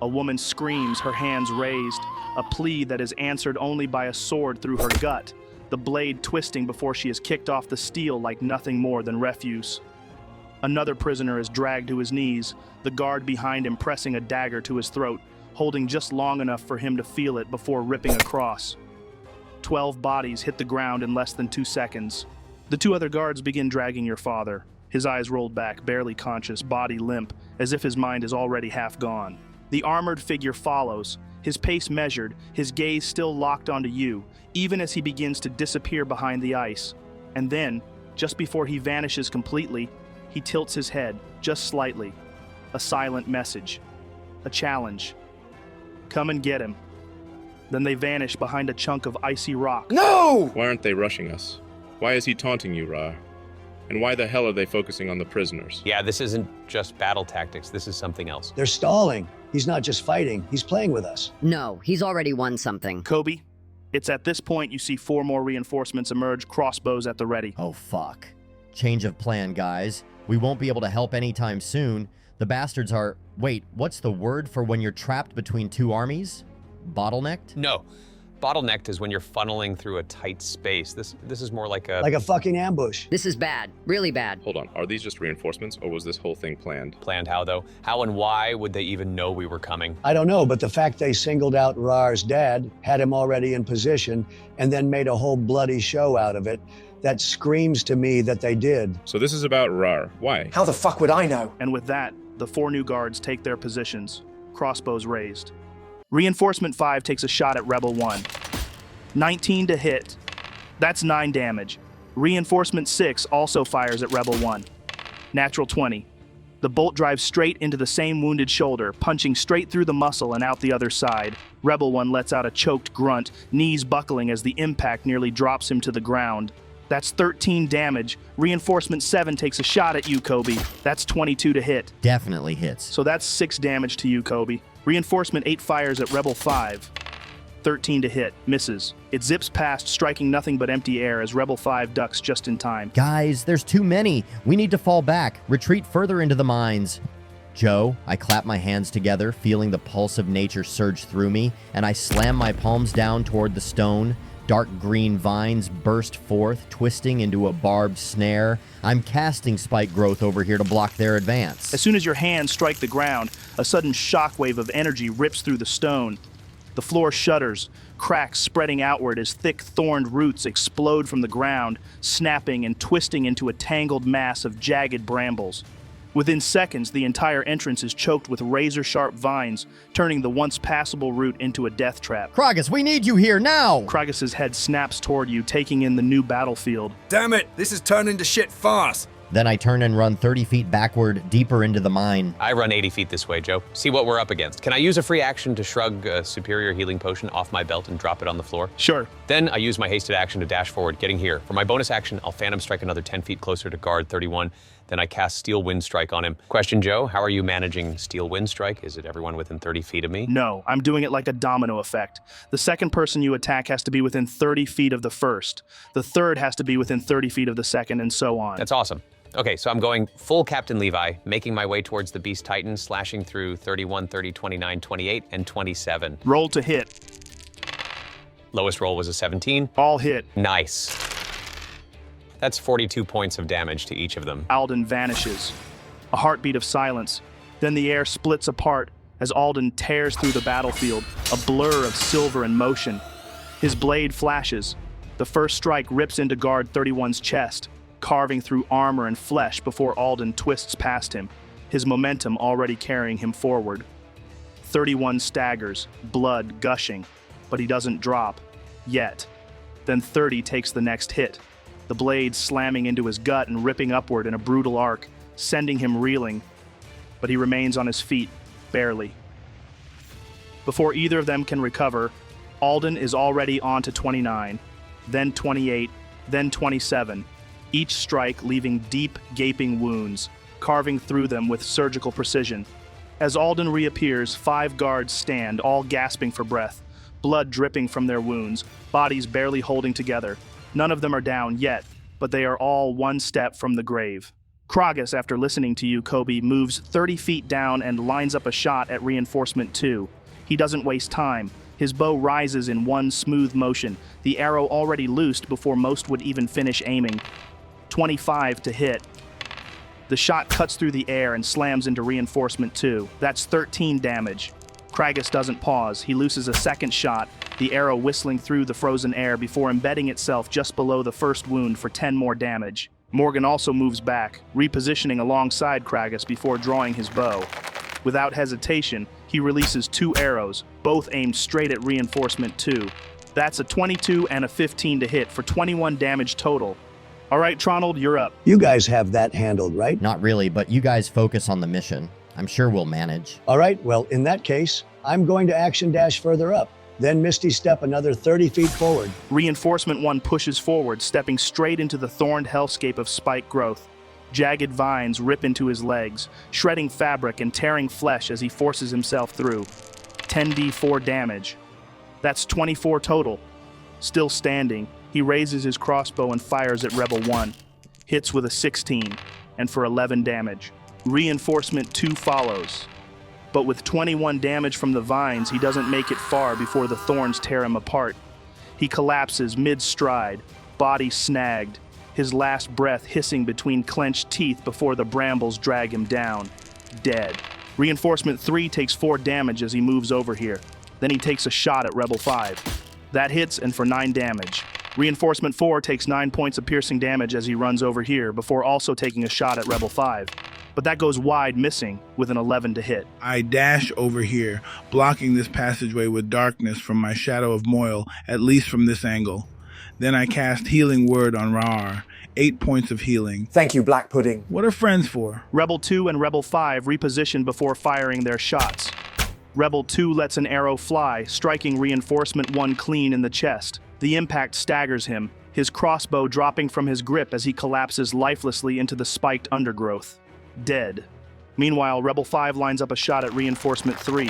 A woman screams, her hands raised, a plea that is answered only by a sword through her gut, the blade twisting before she is kicked off the steel like nothing more than refuse. Another prisoner is dragged to his knees, the guard behind him pressing a dagger to his throat, holding just long enough for him to feel it before ripping across. 12 bodies hit the ground in less than 2 seconds. The 2 other guards begin dragging your father, his eyes rolled back, barely conscious, body limp, as if his mind is already half gone. The armored figure follows, his pace measured, his gaze still locked onto you, even as he begins to disappear behind the ice. And then, just before he vanishes completely, He tilts his head, just slightly. A silent message. A challenge. Come and get him. Then they vanish behind a chunk of icy rock. No! Why aren't they rushing us? Why is he taunting you, Raarh? And why the hell are they focusing on the prisoners? Yeah, this isn't just battle tactics. This is something else. They're stalling. He's not just fighting, he's playing with us. No, he's already won something. Kobe, it's at this point you see 4 more reinforcements emerge, crossbows at the ready. Oh, fuck. Change of plan, guys. We won't be able to help anytime soon. The bastards are... Wait, what's the word for when you're trapped between 2 armies? Bottlenecked? No. Bottlenecked is when you're funneling through a tight space. This is more like a... Like a fucking ambush. This is bad. Really bad. Hold on, are these just reinforcements, or was this whole thing planned? Planned how, though? How and why would they even know we were coming? I don't know, but the fact they singled out Raarh's dad, had him already in position, and then made a whole bloody show out of it, that screams to me that they did. So this is about Raarh. Why? How the fuck would I know? And with that, the 4 new guards take their positions, crossbows raised. Reinforcement 5 takes a shot at Rebel 1. 19 to hit. That's 9 damage. Reinforcement 6 also fires at Rebel 1. Natural 20. The bolt drives straight into the same wounded shoulder, punching straight through the muscle and out the other side. Rebel 1 lets out a choked grunt, knees buckling as the impact nearly drops him to the ground. That's 13 damage. Reinforcement 7 takes a shot at you, Kobe. That's 22 to hit. Definitely hits. So that's 6 damage to you, Kobe. Reinforcement 8 fires at Rebel 5. 13 to hit. Misses. It zips past, striking nothing but empty air as Rebel 5 ducks just in time. Guys, there's too many. We need to fall back. Retreat further into the mines. Joe, I clap my hands together, feeling the pulse of nature surge through me, and I slam my palms down toward the stone. Dark green vines burst forth, twisting into a barbed snare. I'm casting spike growth over here to block their advance. As soon as your hands strike the ground, a sudden shockwave of energy rips through the stone. The floor shudders, cracks spreading outward as thick thorned roots explode from the ground, snapping and twisting into a tangled mass of jagged brambles. Within seconds, the entire entrance is choked with razor-sharp vines, turning the once passable route into a death trap. Kragus, we need you here now! Kragus's head snaps toward you, taking in the new battlefield. Damn it, this is turning to shit fast. Then I turn and run 30 feet backward, deeper into the mine. I run 80 feet this way, Joe. See what we're up against. Can I use a free action to shrug a superior healing potion off my belt and drop it on the floor? Sure. Then I use my hasted action to dash forward, getting here. For my bonus action, I'll Phantom Strike another 10 feet closer to guard 31. Then I cast Steel Wind Strike on him. Question, Joe, how are you managing Steel Wind Strike? Is it everyone within 30 feet of me? No, I'm doing it like a domino effect. The second person you attack has to be within 30 feet of the first. The third has to be within 30 feet of the second, and so on. That's awesome. Okay, so I'm going full Captain Levi, making my way towards the Beast Titan, slashing through 31, 30, 29, 28, and 27. Roll to hit. Lowest roll was a 17. All hit. Nice. That's 42 points of damage to each of them. Alden vanishes. A heartbeat of silence. Then the air splits apart as Alden tears through the battlefield, a blur of silver and motion. His blade flashes. The first strike rips into guard 31's chest, carving through armor and flesh before Alden twists past him, his momentum already carrying him forward. 31 staggers, blood gushing, but he doesn't drop, yet. Then 30 takes the next hit, the blade slamming into his gut and ripping upward in a brutal arc, sending him reeling, but he remains on his feet, barely. Before either of them can recover, Alden is already on to 29, then 28, then 27, each strike leaving deep, gaping wounds, carving through them with surgical precision. As Alden reappears, 5 guards stand, all gasping for breath, blood dripping from their wounds, bodies barely holding together. None of them are down yet, but they are all one step from the grave. Kragus, after listening to you, Kobe, moves 30 feet down and lines up a shot at reinforcement 2. He doesn't waste time. His bow rises in one smooth motion, the arrow already loosed before most would even finish aiming. 25 to hit. The shot cuts through the air and slams into reinforcement 2. That's 13 damage. Kragus doesn't pause. He looses a second shot, the arrow whistling through the frozen air before embedding itself just below the first wound for 10 more damage. Morgan also moves back, repositioning alongside Kragus before drawing his bow. Without hesitation, he releases 2 arrows, both aimed straight at reinforcement 2. That's a 22 and a 15 to hit for 21 damage total. All right, Tronald, you're up. You guys have that handled, right? Not really, but you guys focus on the mission. I'm sure we'll manage. All right, well, in that case, I'm going to action dash further up. Then Misty Step another 30 feet forward. Reinforcement 1 pushes forward, stepping straight into the thorned hellscape of spike growth. Jagged vines rip into his legs, shredding fabric and tearing flesh as he forces himself through. 10d4 damage. That's 24 total. Still standing, he raises his crossbow and fires at Rebel 1. Hits with a 16, and for 11 damage. Reinforcement 2 follows. But with 21 damage from the vines, he doesn't make it far before the thorns tear him apart. He collapses mid-stride, body snagged, his last breath hissing between clenched teeth before the brambles drag him down. Dead. Reinforcement 3 takes 4 damage as he moves over here. Then he takes a shot at Rebel 5. That hits, and for 9 damage. Reinforcement 4 takes 9 points of piercing damage as he runs over here, before also taking a shot at Rebel 5. But that goes wide, missing, with an 11 to hit. I dash over here, blocking this passageway with darkness from my shadow of Moyle, at least from this angle. Then I cast Healing Word on Raarh. 8 points of healing. Thank you, Black Pudding. What are friends for? Rebel 2 and Rebel 5 reposition before firing their shots. Rebel 2 lets an arrow fly, striking Reinforcement 1 clean in the chest. The impact staggers him, his crossbow dropping from his grip as he collapses lifelessly into the spiked undergrowth. Dead. Meanwhile, Rebel 5 lines up a shot at Reinforcement 3.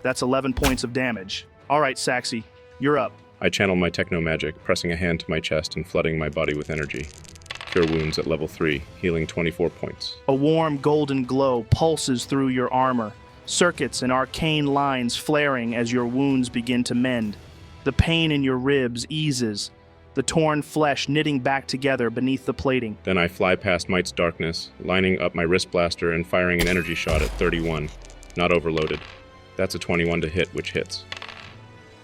That's 11 points of damage. All right, Saxy, you're up. I channel my techno-magic, pressing a hand to my chest and flooding my body with energy. Cure wounds at level 3, healing 24 points. A warm golden glow pulses through your armor, circuits and arcane lines flaring as your wounds begin to mend. The pain in your ribs eases, the torn flesh knitting back together beneath the plating. Then I fly past Mite's darkness, lining up my wrist blaster and firing an energy shot at 31, not overloaded. That's a 21 to hit, which hits.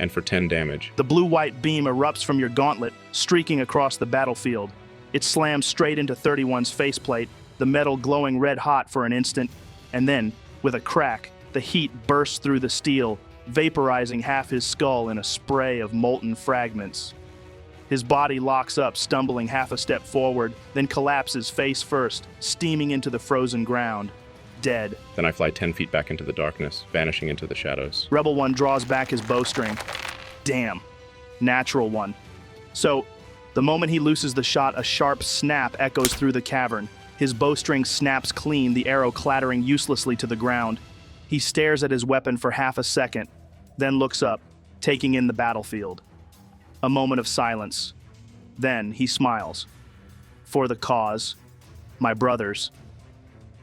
And for 10 damage. The blue-white beam erupts from your gauntlet, streaking across the battlefield. It slams straight into 31's faceplate, the metal glowing red-hot for an instant, and then, with a crack, the heat bursts through the steel, vaporizing half his skull in a spray of molten fragments. His body locks up, stumbling half a step forward, then collapses face first, steaming into the frozen ground. Dead. Then I fly 10 feet back into the darkness, vanishing into the shadows. Rebel 1 draws back his bowstring. Damn. Natural 1. So, the moment he looses the shot, a sharp snap echoes through the cavern. His bowstring snaps clean, the arrow clattering uselessly to the ground. He stares at his weapon for half a second, then looks up, taking in the battlefield. A moment of silence. Then he smiles. For the cause. My brothers.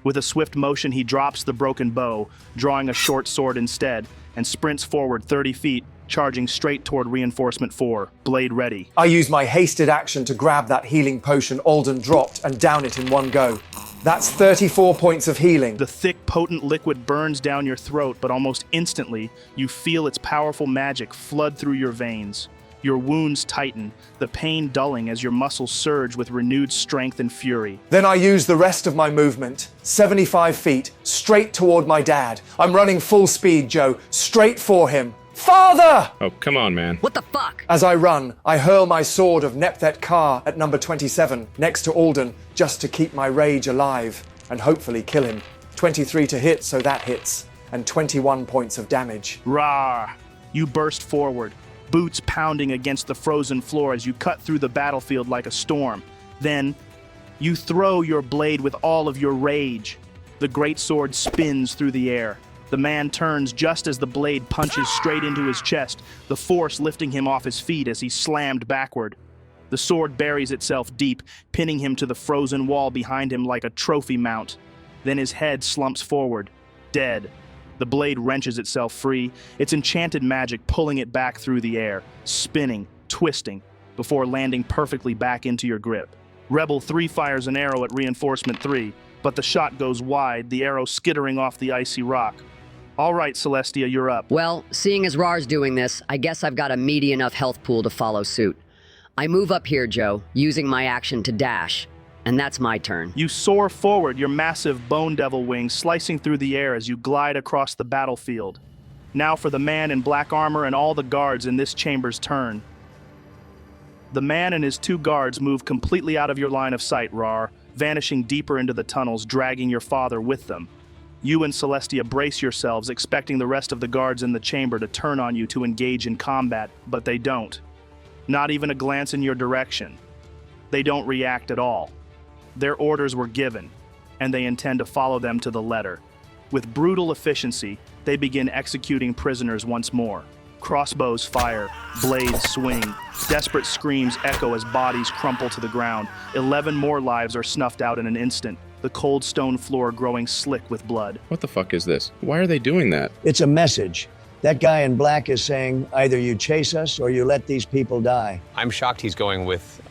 With a swift motion, he drops the broken bow, drawing a short sword instead, and sprints forward 30 feet, charging straight toward Reinforcement 4, blade ready. I use my hasted action to grab that healing potion Alden dropped and down it in one go. That's 34 points of healing. The thick, potent liquid burns down your throat, but almost instantly, you feel its powerful magic flood through your veins. Your wounds tighten, the pain dulling as your muscles surge with renewed strength and fury. Then I use the rest of my movement, 75 feet, straight toward my dad. I'm running full speed, Joe, straight for him. Father! Oh, come on, man. What the fuck? As I run, I hurl my sword of Nepthet Kar at number 27, next to Alden, just to keep my rage alive, and hopefully kill him. 23 to hit, so that hits, and 21 points of damage. Raarh! You burst forward, boots pounding against the frozen floor as you cut through the battlefield like a storm. Then, you throw your blade with all of your rage. The greatsword spins through the air. The man turns just as the blade punches straight into his chest, the force lifting him off his feet as he slammed backward. The sword buries itself deep, pinning him to the frozen wall behind him like a trophy mount. Then his head slumps forward, dead. The blade wrenches itself free, its enchanted magic pulling it back through the air, spinning, twisting, before landing perfectly back into your grip. Rebel 3 fires an arrow at Reinforcement 3, but the shot goes wide, the arrow skittering off the icy rock. All right, Celestia, you're up. Well, seeing as Raarh's doing this, I guess I've got a meaty enough health pool to follow suit. I move up here, Joe, using my action to dash, and that's my turn. You soar forward, your massive bone devil wings slicing through the air as you glide across the battlefield. Now for the man in black armor and all the guards in this chamber's turn. The man and his 2 guards move completely out of your line of sight, Raarh, vanishing deeper into the tunnels, dragging your father with them. You and Celestia brace yourselves, expecting the rest of the guards in the chamber to turn on you to engage in combat, but they don't. Not even a glance in your direction. They don't react at all. Their orders were given, and they intend to follow them to the letter. With brutal efficiency, they begin executing prisoners once more. Crossbows fire, blades swing, desperate screams echo as bodies crumple to the ground. 11 more lives are snuffed out in an instant, the cold stone floor growing slick with blood. What the fuck is this? Why are they doing that? It's a message. That guy in black is saying, either you chase us or you let these people die. I'm shocked he's going with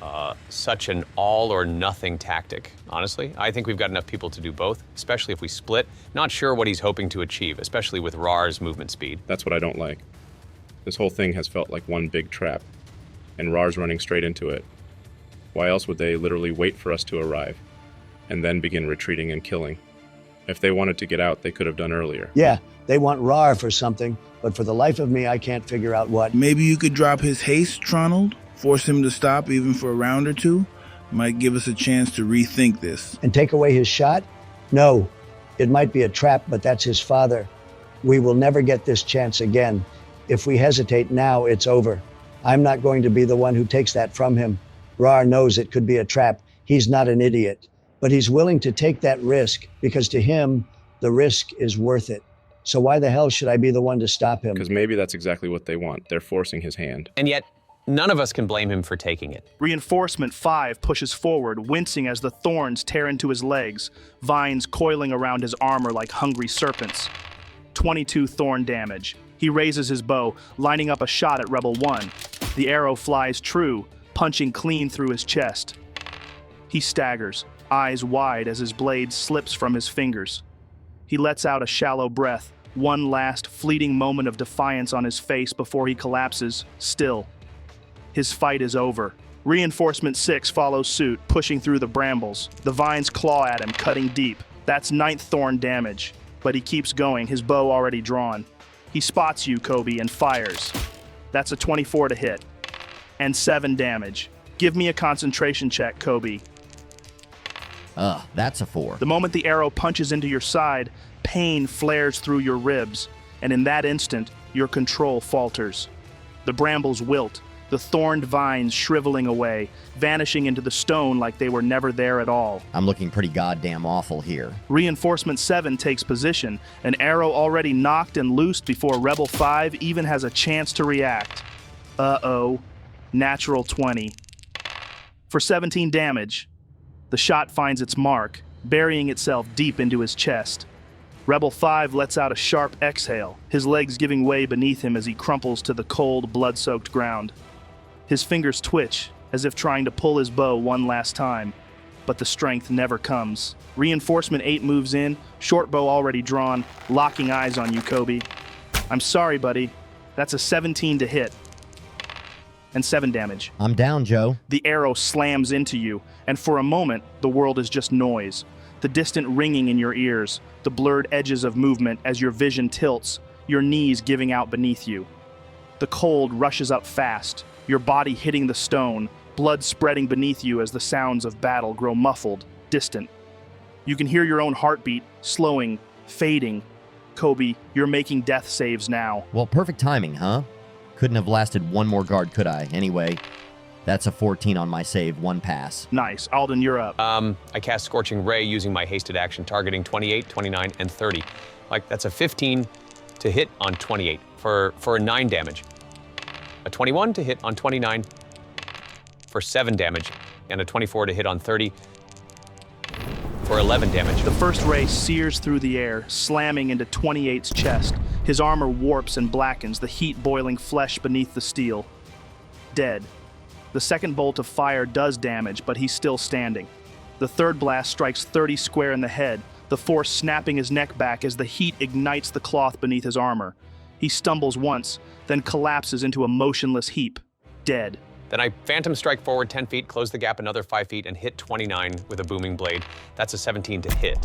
such an all-or-nothing tactic. Honestly, I think we've got enough people to do both, especially if we split. Not sure what he's hoping to achieve, especially with Raarh's movement speed. That's what I don't like. This whole thing has felt like one big trap, and Raarh's running straight into it. Why else would they literally wait for us to arrive, and then begin retreating and killing? If they wanted to get out, they could have done earlier. Yeah, they want Raarh for something, but for the life of me, I can't figure out what. Maybe you could drop his haste, Tronald? Force him to stop even for a round or 2? Might give us a chance to rethink this. And take away his shot? No, it might be a trap, but that's his father. We will never get this chance again. If we hesitate now, it's over. I'm not going to be the one who takes that from him. Raarh knows it could be a trap. He's not an idiot. But he's willing to take that risk because to him, the risk is worth it. So why the hell should I be the one to stop him? Because maybe that's exactly what they want. They're forcing his hand. And yet, none of us can blame him for taking it. Reinforcement 5 pushes forward, wincing as the thorns tear into his legs, vines coiling around his armor like hungry serpents. 22 thorn damage. He raises his bow, lining up a shot at Rebel 1. The arrow flies true, punching clean through his chest. He staggers, eyes wide as his blade slips from his fingers. He lets out a shallow breath, one last fleeting moment of defiance on his face before he collapses, still. His fight is over. Reinforcement 6 follows suit, pushing through the brambles. The vines claw at him, cutting deep. That's 9th thorn damage, but he keeps going, his bow already drawn. He spots you, Kobe, and fires. That's a 24 to hit. And 7 damage. Give me a concentration check, Kobe. That's a 4. The moment the arrow punches into your side, pain flares through your ribs, and in that instant, your control falters. The brambles wilt, the thorned vines shriveling away, vanishing into the stone like they were never there at all. I'm looking pretty goddamn awful here. Reinforcement 7 takes position, an arrow already knocked and loosed before Rebel 5 even has a chance to react. Uh-oh. Natural 20. For 17 damage. The shot finds its mark, burying itself deep into his chest. Rebel 5 lets out a sharp exhale, his legs giving way beneath him as he crumples to the cold, blood-soaked ground. His fingers twitch, as if trying to pull his bow one last time, but the strength never comes. Reinforcement 8 moves in, short bow already drawn, locking eyes on you, Kobe. I'm sorry, buddy. That's a 17 to hit. And 7 damage. I'm down, Joe. The arrow slams into you, and for a moment, the world is just noise. The distant ringing in your ears, the blurred edges of movement as your vision tilts, your knees giving out beneath you. The cold rushes up fast, your body hitting the stone, blood spreading beneath you as the sounds of battle grow muffled, distant. You can hear your own heartbeat, slowing, fading. Kobe, you're making death saves now. Well, perfect timing, huh? Couldn't have lasted one more guard, could I? Anyway, that's a 14 on my save, 1 pass. Nice. Alden, you're up. I cast Scorching Ray using my hasted action, targeting 28, 29, and 30. Like, that's a 15 to hit on 28 for 9 damage. A 21 to hit on 29 for 7 damage, and a 24 to hit on 30 for 11 damage. The first ray sears through the air, slamming into 28's chest. His armor warps and blackens, the heat boiling flesh beneath the steel. Dead. The second bolt of fire does damage, but he's still standing. The third blast strikes 30 square in the head, the force snapping his neck back as the heat ignites the cloth beneath his armor. He stumbles once, then collapses into a motionless heap, dead. Then I Phantom Strike forward 10 feet, close the gap another 5 feet, and hit 29 with a booming blade. That's a 17 to hit.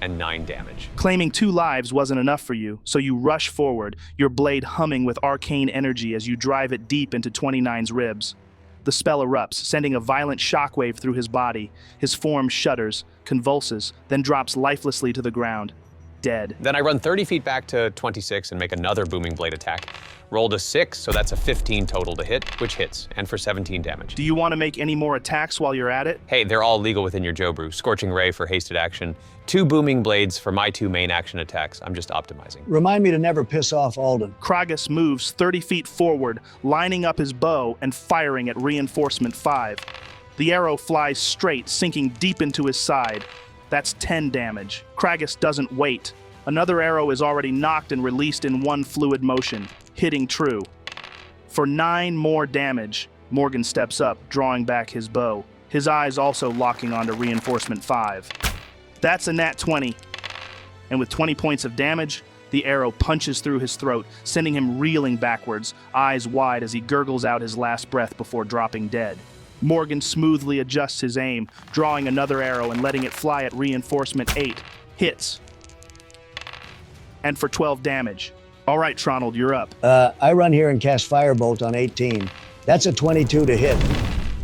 and 9 damage. Claiming 2 lives wasn't enough for you, so you rush forward, your blade humming with arcane energy as you drive it deep into 29's ribs. The spell erupts, sending a violent shockwave through his body. His form shudders, convulses, then drops lifelessly to the ground. Dead. Then I run 30 feet back to 26 and make another booming blade attack. Rolled a 6, so that's a 15 total to hit, which hits, and for 17 damage. Do you want to make any more attacks while you're at it? Hey, they're all legal within your Joe Brew. Scorching Ray for hasted action, 2 booming blades for my 2 main action attacks. I'm just optimizing. Remind me to never piss off Alden. Kragus moves 30 feet forward, lining up his bow and firing at reinforcement 5. The arrow flies straight, sinking deep into his side. That's 10 damage. Kragus doesn't wait. Another arrow is already knocked and released in one fluid motion, hitting true. For 9 more damage, Morgan steps up, drawing back his bow, his eyes also locking onto reinforcement 5. That's a nat 20. And with 20 points of damage, the arrow punches through his throat, sending him reeling backwards, eyes wide as he gurgles out his last breath before dropping dead. Morgan smoothly adjusts his aim, drawing another arrow and letting it fly at reinforcement 8. Hits. And for 12 damage. All right, Tronald, you're up. I run here and cast Firebolt on 18. That's a 22 to hit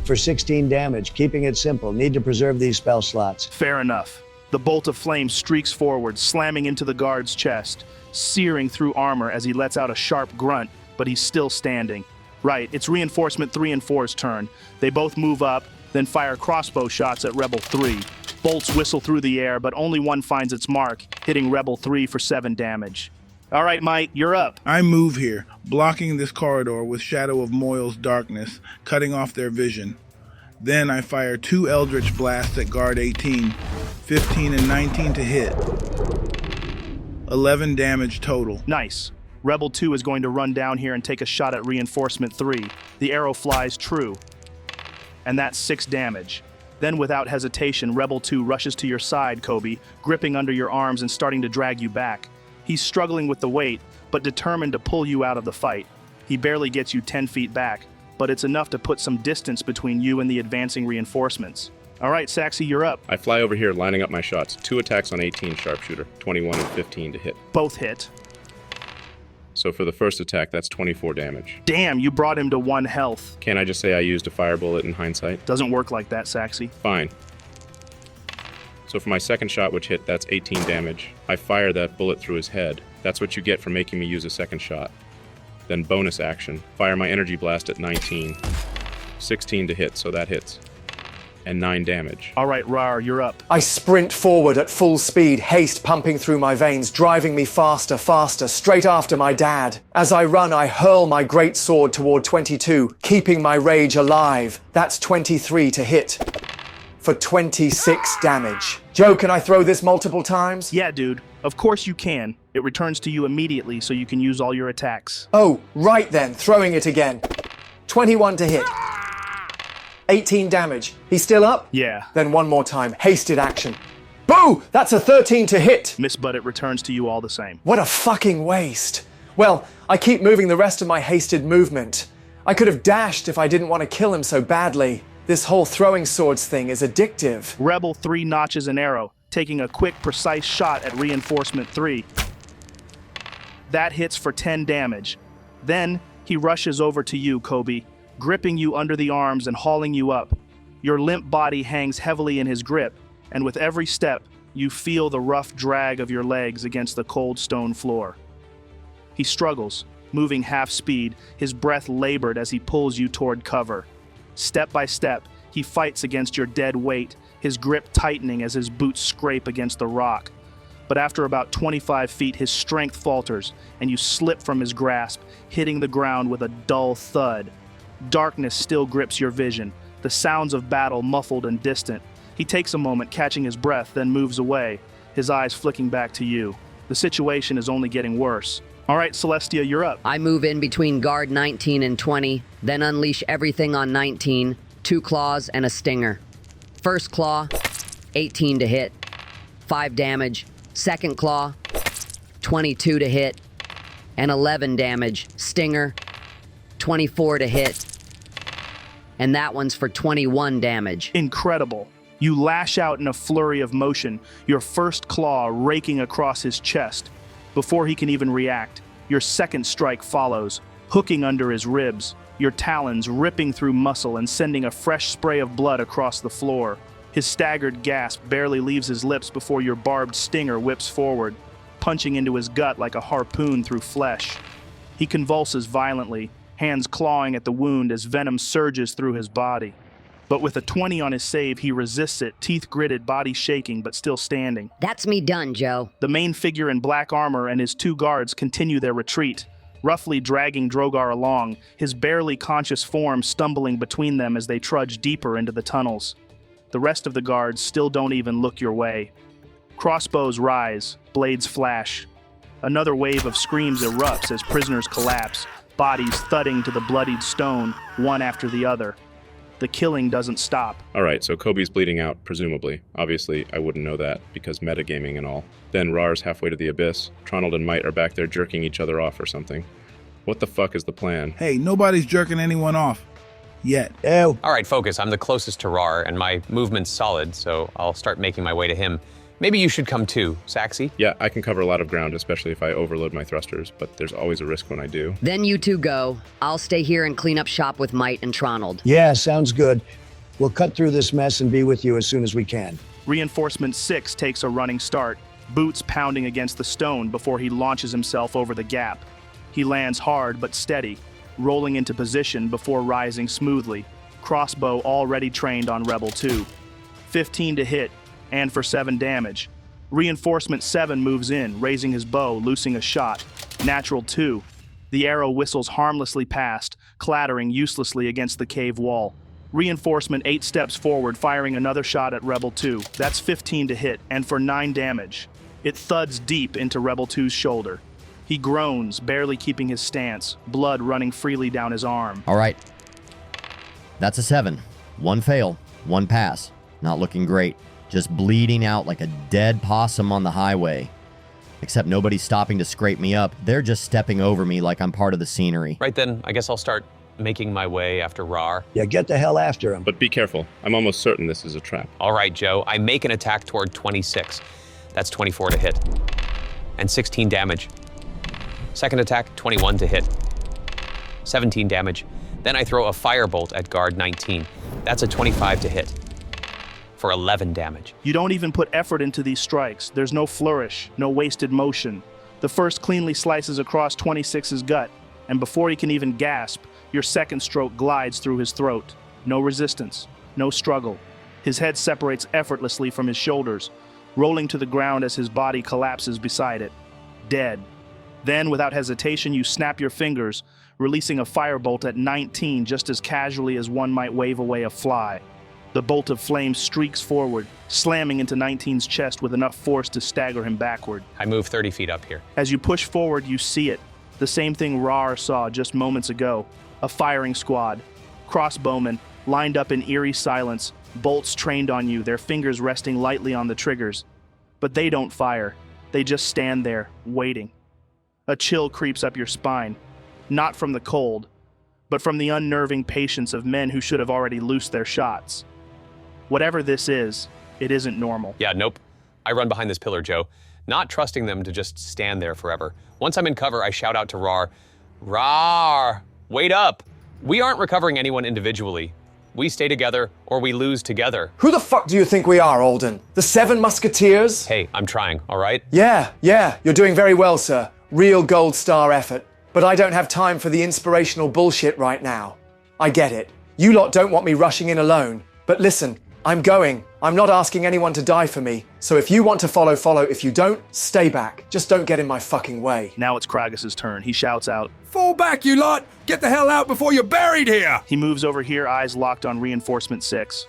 for 16 damage. Keeping it simple. Need to preserve these spell slots. Fair enough. The bolt of flame streaks forward, slamming into the guard's chest, searing through armor as he lets out a sharp grunt, but he's still standing. Right, it's reinforcement 3 and 4's turn. They both move up, then fire crossbow shots at Rebel 3. Bolts whistle through the air, but only one finds its mark, hitting Rebel 3 for 7 damage. All right, Mite, you're up. I move here, blocking this corridor with Shadow of Moyle's darkness, cutting off their vision. Then I fire 2 Eldritch Blasts at guard 18, 15 and 19 to hit. 11 damage total. Nice. Rebel 2 is going to run down here and take a shot at reinforcement 3. The arrow flies true. And that's 6 damage. Then without hesitation, Rebel 2 rushes to your side, Kobe, gripping under your arms and starting to drag you back. He's struggling with the weight, but determined to pull you out of the fight. He barely gets you 10 feet back, but it's enough to put some distance between you and the advancing reinforcements. All right, Saxy, you're up. I fly over here, lining up my shots. 2 attacks on 18 sharpshooter, 21 and 15 to hit. Both hit. So for the first attack, that's 24 damage. Damn, you brought him to 1 health. Can't I just say I used a fire bullet in hindsight? Doesn't work like that, Saxy. Fine. So for my second shot, which hit, that's 18 damage. I fire that bullet through his head. That's what you get for making me use a second shot. Then bonus action, fire my energy blast at 19. 16 to hit, so that hits. And 9 damage. All right, Raarh, you're up. I sprint forward at full speed, haste pumping through my veins, driving me faster, straight after my dad. As I run, I hurl my great sword toward 22, keeping my rage alive. That's 23 to hit for 26 damage. Joe, can I throw this multiple times? Yeah, dude. Of course you can. It returns to you immediately so you can use all your attacks. Oh, right then, throwing it again. 21 to hit. 18 damage. He's still up? Yeah. Then one more time. Hasted action. Boo! That's a 13 to hit. Miss, but it returns to you all the same. What a fucking waste. Well, I keep moving the rest of my hasted movement. I could have dashed if I didn't want to kill him so badly. This whole throwing swords thing is addictive. Rebel 3 notches an arrow, taking a quick, precise shot at reinforcement 3. That hits for 10 damage. Then he rushes over to you, Kobe, gripping you under the arms and hauling you up. Your limp body hangs heavily in his grip, and with every step, you feel the rough drag of your legs against the cold stone floor. He struggles, moving half speed, his breath labored as he pulls you toward cover. Step by step, he fights against your dead weight, his grip tightening as his boots scrape against the rock. But after about 25 feet, his strength falters, and you slip from his grasp, hitting the ground with a dull thud. Darkness still grips your vision, the sounds of battle muffled and distant. He takes a moment, catching his breath, then moves away, his eyes flicking back to you. The situation is only getting worse. All right, Celestia, you're up. I move in between guard 19 and 20, then unleash everything on 19, 2 claws and a stinger. First claw, 18 to hit, 5 damage. Second claw, 22 to hit, and 11 damage. Stinger, 24 to hit, and that one's for 21 damage. Incredible. You lash out in a flurry of motion, your first claw raking across his chest. Before he can even react, your second strike follows, hooking under his ribs, your talons ripping through muscle and sending a fresh spray of blood across the floor. His staggered gasp barely leaves his lips before your barbed stinger whips forward, punching into his gut like a harpoon through flesh. He convulses violently, hands clawing at the wound as venom surges through his body. But with a 20 on his save, he resists it, teeth gritted, body shaking, but still standing. That's me done, Joe. The main figure in black armor and his two guards continue their retreat, roughly dragging Drogar along, his barely conscious form stumbling between them as they trudge deeper into the tunnels. The rest of the guards still don't even look your way. Crossbows rise, blades flash. Another wave of screams erupts as prisoners collapse, bodies thudding to the bloodied stone, one after the other. The killing doesn't stop. All right, so Kobe's bleeding out, presumably. Obviously, I wouldn't know that, because metagaming and all. Then Raarh's halfway to the abyss. Tronald and Mite are back there jerking each other off or something. What the fuck is the plan? Hey, nobody's jerking anyone off. Yet. Ew. All right, focus. I'm the closest to Raarh, and my movement's solid, so I'll start making my way to him. Maybe you should come too, Saxy? Yeah, I can cover a lot of ground, especially if I overload my thrusters, but there's always a risk when I do. Then you two go. I'll stay here and clean up shop with Mite and Tronald. Yeah, sounds good. We'll cut through this mess and be with you as soon as we can. Reinforcement 6 takes a running start, boots pounding against the stone before he launches himself over the gap. He lands hard but steady, rolling into position before rising smoothly, crossbow already trained on Rebel 2. 15 to hit, and for 7 damage. Reinforcement 7 moves in, raising his bow, loosing a shot. Natural 2. The arrow whistles harmlessly past, clattering uselessly against the cave wall. Reinforcement 8 steps forward, firing another shot at Rebel 2. That's 15 to hit, and for 9 damage. It thuds deep into Rebel 2's shoulder. He groans, barely keeping his stance, blood running freely down his arm. All right. That's a 7. 1 fail, 1 pass. Not looking great. Just bleeding out like a dead possum on the highway. Except nobody's stopping to scrape me up. They're just stepping over me like I'm part of the scenery. Right then, I guess I'll start making my way after Raarh. Yeah, get the hell after him. But be careful. I'm almost certain this is a trap. All right, Joe. I make an attack toward 26. That's 24 to hit. And 16 damage. Second attack, 21 to hit. 17 damage. Then I throw a firebolt at guard 19. That's a 25 to hit. For 11 damage. You don't even put effort into these strikes. There's no flourish, no wasted motion. The first cleanly slices across 26's gut, and before he can even gasp, your second stroke glides through his throat. No resistance, no struggle. His head separates effortlessly from his shoulders, rolling to the ground as his body collapses beside it. Dead. Then, without hesitation, you snap your fingers, releasing a firebolt at 19 just as casually as one might wave away a fly. The bolt of flame streaks forward, slamming into 19's chest with enough force to stagger him backward. I move 30 feet up here. As you push forward, you see it. The same thing Raarh saw just moments ago. A firing squad. Crossbowmen, lined up in eerie silence, bolts trained on you, their fingers resting lightly on the triggers. But they don't fire. They just stand there, waiting. A chill creeps up your spine. Not from the cold, but from the unnerving patience of men who should have already loosed their shots. Whatever this is, it isn't normal. Yeah, nope. I run behind this pillar, Joe, not trusting them to just stand there forever. Once I'm in cover, I shout out to Raarh, "Raarh, wait up! We aren't recovering anyone individually. We stay together, or we lose together." Who the fuck do you think we are, Alden? The 7 Musketeers? Hey, I'm trying, all right? Yeah, you're doing very well, sir. Real gold star effort. But I don't have time for the inspirational bullshit right now. I get it. You lot don't want me rushing in alone. But listen, I'm going. I'm not asking anyone to die for me. So if you want to follow, follow. If you don't, stay back. Just don't get in my fucking way. Now it's Kragas's turn. He shouts out, Fall back, you lot! Get the hell out before you're buried here! He moves over here, eyes locked on Reinforcement 6.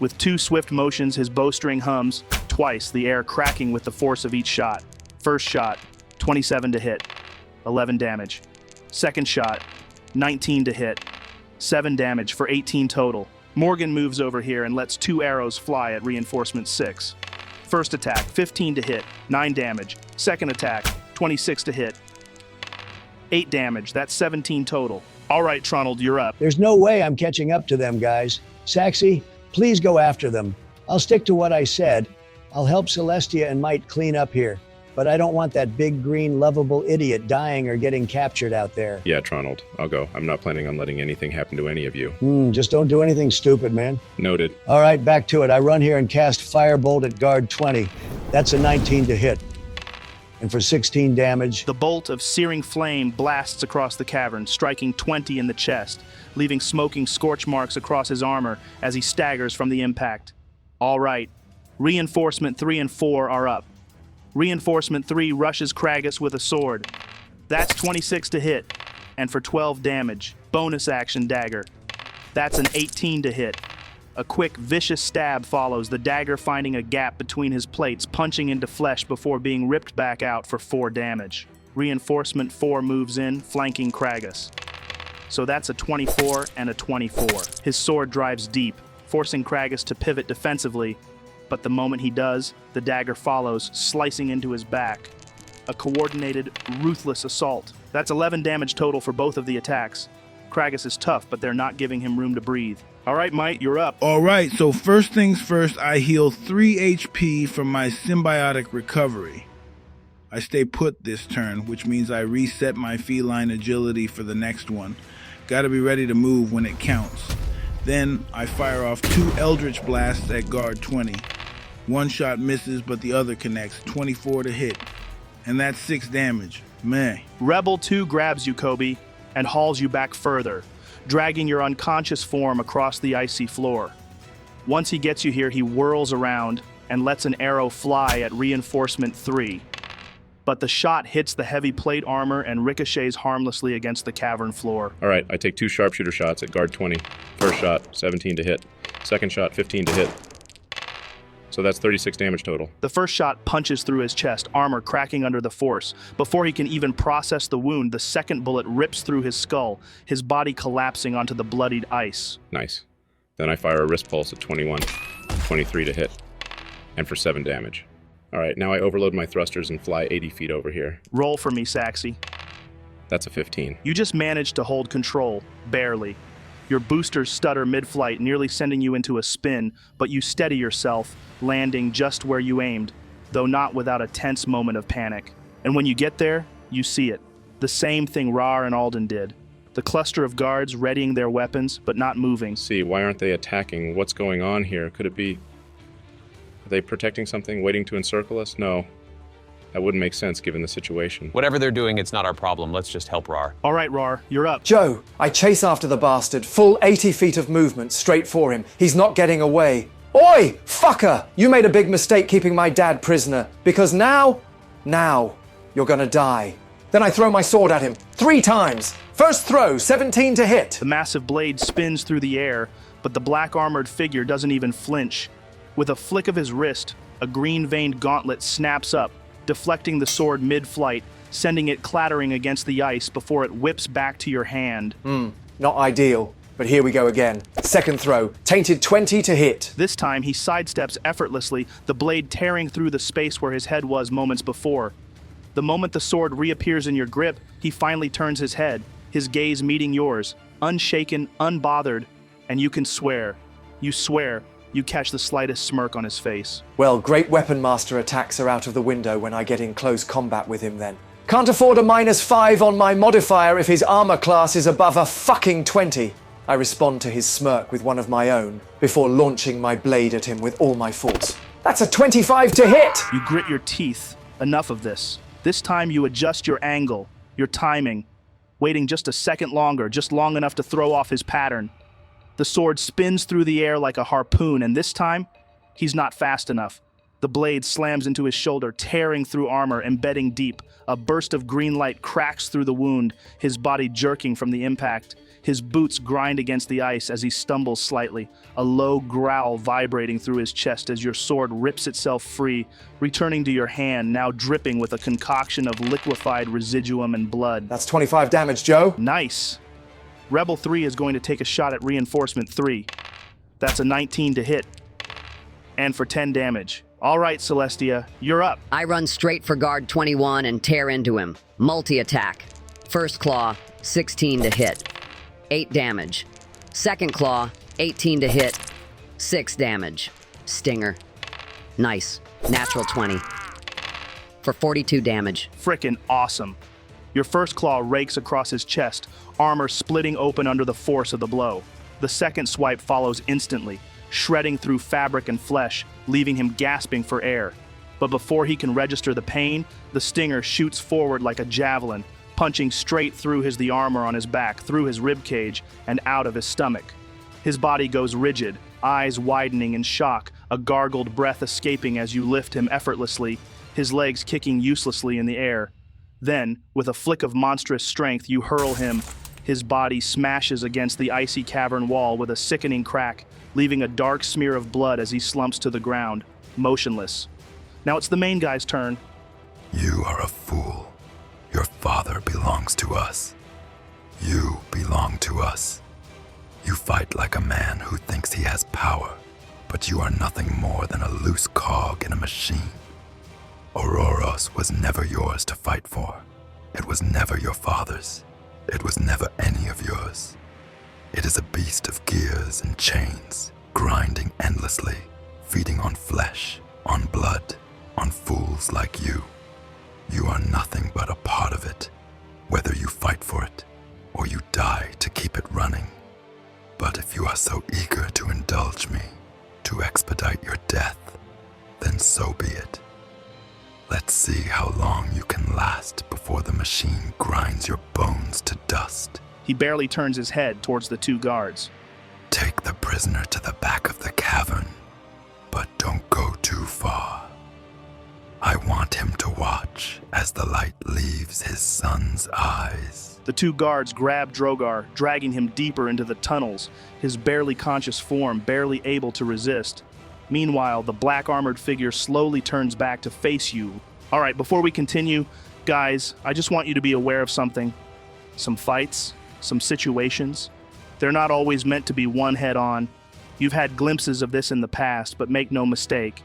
With 2 swift motions, his bowstring hums, twice, the air cracking with the force of each shot. First shot, 27 to hit, 11 damage. Second shot, 19 to hit, 7 damage for 18 total. Morgan moves over here and lets 2 arrows fly at Reinforcement 6. First attack, 15 to hit, 9 damage. Second attack, 26 to hit, 8 damage. That's 17 total. All right, Tronald, you're up. There's no way I'm catching up to them, guys. Saxy, please go after them. I'll stick to what I said. I'll help Celestia and Mite clean up here, but I don't want that big green lovable idiot dying or getting captured out there. Yeah, Tronald, I'll go. I'm not planning on letting anything happen to any of you. Just don't do anything stupid, man. Noted. All right, back to it. I run here and cast Firebolt at guard 20. That's a 19 to hit. And for 16 damage. The bolt of searing flame blasts across the cavern, striking 20 in the chest, leaving smoking scorch marks across his armor as he staggers from the impact. All right. Reinforcement 3 and 4 are up. Reinforcement 3 rushes Kragus with a sword. That's 26 to hit, and for 12 damage. Bonus action dagger. That's an 18 to hit. A quick, vicious stab follows, the dagger finding a gap between his plates, punching into flesh before being ripped back out for 4 damage. Reinforcement 4 moves in, flanking Kragus. So that's a 24 and a 24. His sword drives deep, forcing Kragus to pivot defensively, but the moment he does, the dagger follows, slicing into his back. A coordinated, ruthless assault. That's 11 damage total for both of the attacks. Kragus is tough, but they're not giving him room to breathe. All right, Mite, you're up. All right, so first things first, I heal 3 HP from my symbiotic recovery. I stay put this turn, which means I reset my feline agility for the next one. Gotta be ready to move when it counts. Then I fire off 2 Eldritch Blasts at guard 20. One shot misses, but the other connects, 24 to hit. And that's 6 damage. Meh. Rebel 2 grabs you, Kobe, and hauls you back further, dragging your unconscious form across the icy floor. Once he gets you here, he whirls around and lets an arrow fly at Reinforcement 3. But the shot hits the heavy plate armor and ricochets harmlessly against the cavern floor. All right, I take 2 sharpshooter shots at guard 20. First shot, 17 to hit. Second shot, 15 to hit. So that's 36 damage total. The first shot punches through his chest, armor cracking under the force. Before he can even process the wound, the second bullet rips through his skull, his body collapsing onto the bloodied ice. Nice. Then I fire a wrist pulse at 21, 23 to hit, and for 7 damage. All right, now I overload my thrusters and fly 80 feet over here. Roll for me, Saxy. That's a 15. You just managed to hold control, barely. Your boosters stutter mid-flight, nearly sending you into a spin, but you steady yourself, landing just where you aimed, though not without a tense moment of panic. And when you get there, you see it. The same thing Raarh and Alden did. The cluster of guards readying their weapons, but not moving. See, why aren't they attacking? What's going on here? Could it be... Are they protecting something, waiting to encircle us? No. That wouldn't make sense given the situation. Whatever they're doing, it's not our problem. Let's just help Raarh. All right, Raarh, you're up. Joe, I chase after the bastard, full 80 feet of movement, straight for him. He's not getting away. Oi, fucker! You made a big mistake keeping my dad prisoner, because now, you're gonna die. Then I throw my sword at him, 3 times. First throw, 17 to hit. The massive blade spins through the air, but the black-armored figure doesn't even flinch. With a flick of his wrist, a green-veined gauntlet snaps up, deflecting the sword mid-flight, sending it clattering against the ice before it whips back to your hand. Not ideal, but here we go again. Second throw, tainted 20 to hit. This time, he sidesteps effortlessly, the blade tearing through the space where his head was moments before. The moment the sword reappears in your grip, he finally turns his head, his gaze meeting yours, unshaken, unbothered, and you can swear. You swear. You catch the slightest smirk on his face. Well, great weapon master attacks are out of the window when I get in close combat with him then. Can't afford a -5 on my modifier if his armor class is above a fucking 20. I respond to his smirk with one of my own, before launching my blade at him with all my force. That's a 25 to hit! You grit your teeth. Enough of this. This time you adjust your angle, your timing, waiting just a second longer, just long enough to throw off his pattern. The sword spins through the air like a harpoon, and this time, he's not fast enough. The blade slams into his shoulder, tearing through armor, embedding deep. A burst of green light cracks through the wound, his body jerking from the impact. His boots grind against the ice as he stumbles slightly, a low growl vibrating through his chest as your sword rips itself free, returning to your hand, now dripping with a concoction of liquefied residuum and blood. That's 25 damage, Joe. Nice. Rebel 3 is going to take a shot at Reinforcement 3. That's a 19 to hit, and for 10 damage. All right, Celestia, you're up. I run straight for guard 21 and tear into him. Multi-attack. First claw, 16 to hit. 8 damage. Second claw, 18 to hit. 6 damage. Stinger. Nice. Natural 20. For 42 damage. Frickin' awesome. Your first claw rakes across his chest, armor splitting open under the force of the blow. The second swipe follows instantly, shredding through fabric and flesh, leaving him gasping for air. But before he can register the pain, the stinger shoots forward like a javelin, punching straight through the armor on his back, through his ribcage, and out of his stomach. His body goes rigid, eyes widening in shock, a gargled breath escaping as you lift him effortlessly, his legs kicking uselessly in the air. Then, with a flick of monstrous strength, you hurl him. His body smashes against the icy cavern wall with a sickening crack, leaving a dark smear of blood as he slumps to the ground, motionless. Now it's the main guy's turn. You are a fool. Your father belongs to us. You belong to us. You fight like a man who thinks he has power, but you are nothing more than a loose cog in a machine. Ouroros was never yours to fight for. It was never your father's. It was never any of yours. It is a beast of gears and chains, grinding endlessly, feeding on flesh, on blood, on fools like you. You are nothing but a part of it, whether you fight for it or you die to keep it running. But if you are so eager to indulge me, to expedite your death, then so be it. Let's see how long you can last before the machine grinds your bones to dust. He barely turns his head towards the two guards. Take the prisoner to the back of the cavern, but don't go too far. I want him to watch as the light leaves his son's eyes. The two guards grab Drogar, dragging him deeper into the tunnels, his barely conscious form barely able to resist. Meanwhile, the black-armored figure slowly turns back to face you. All right, before we continue, guys, I just want you to be aware of something. Some fights, some situations. They're not always meant to be one head-on. You've had glimpses of this in the past, but make no mistake.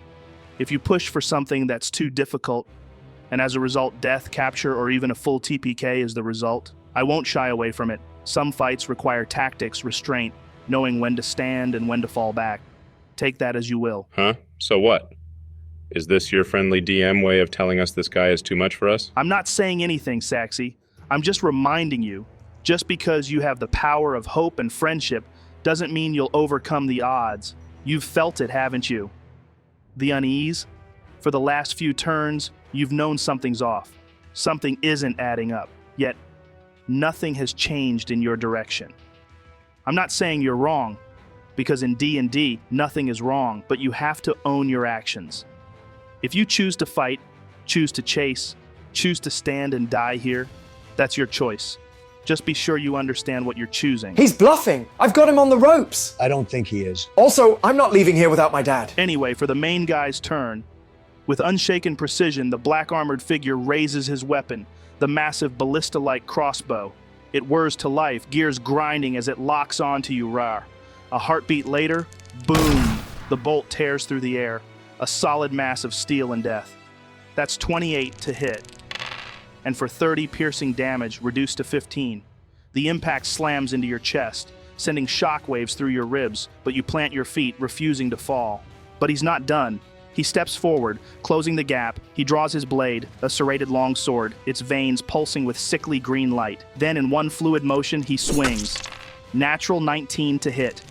If you push for something that's too difficult, and as a result, death, capture, or even a full TPK is the result, I won't shy away from it. Some fights require tactics, restraint, knowing when to stand and when to fall back. Take that as you will. Huh? So what? Is this your friendly DM way of telling us this guy is too much for us? I'm not saying anything, Saxy. I'm just reminding you, just because you have the power of hope and friendship doesn't mean you'll overcome the odds. You've felt it, haven't you? The unease? For the last few turns, you've known something's off. Something isn't adding up. Yet, nothing has changed in your direction. I'm not saying you're wrong, because in D&D, nothing is wrong, but you have to own your actions. If you choose to fight, choose to chase, choose to stand and die here, that's your choice. Just be sure you understand what you're choosing. He's bluffing. I've got him on the ropes. I don't think he is. Also, I'm not leaving here without my dad. Anyway, for the main guy's turn, with unshaken precision, the black-armored figure raises his weapon, the massive ballista-like crossbow. It whirs to life, gears grinding as it locks onto you, Raarh. A heartbeat later, boom, the bolt tears through the air, a solid mass of steel and death. That's 28 to hit. And for 30 piercing damage, reduced to 15. The impact slams into your chest, sending shockwaves through your ribs, but you plant your feet, refusing to fall. But he's not done. He steps forward, closing the gap. He draws his blade, a serrated longsword, its veins pulsing with sickly green light. Then, in one fluid motion, he swings. Natural 19 to hit.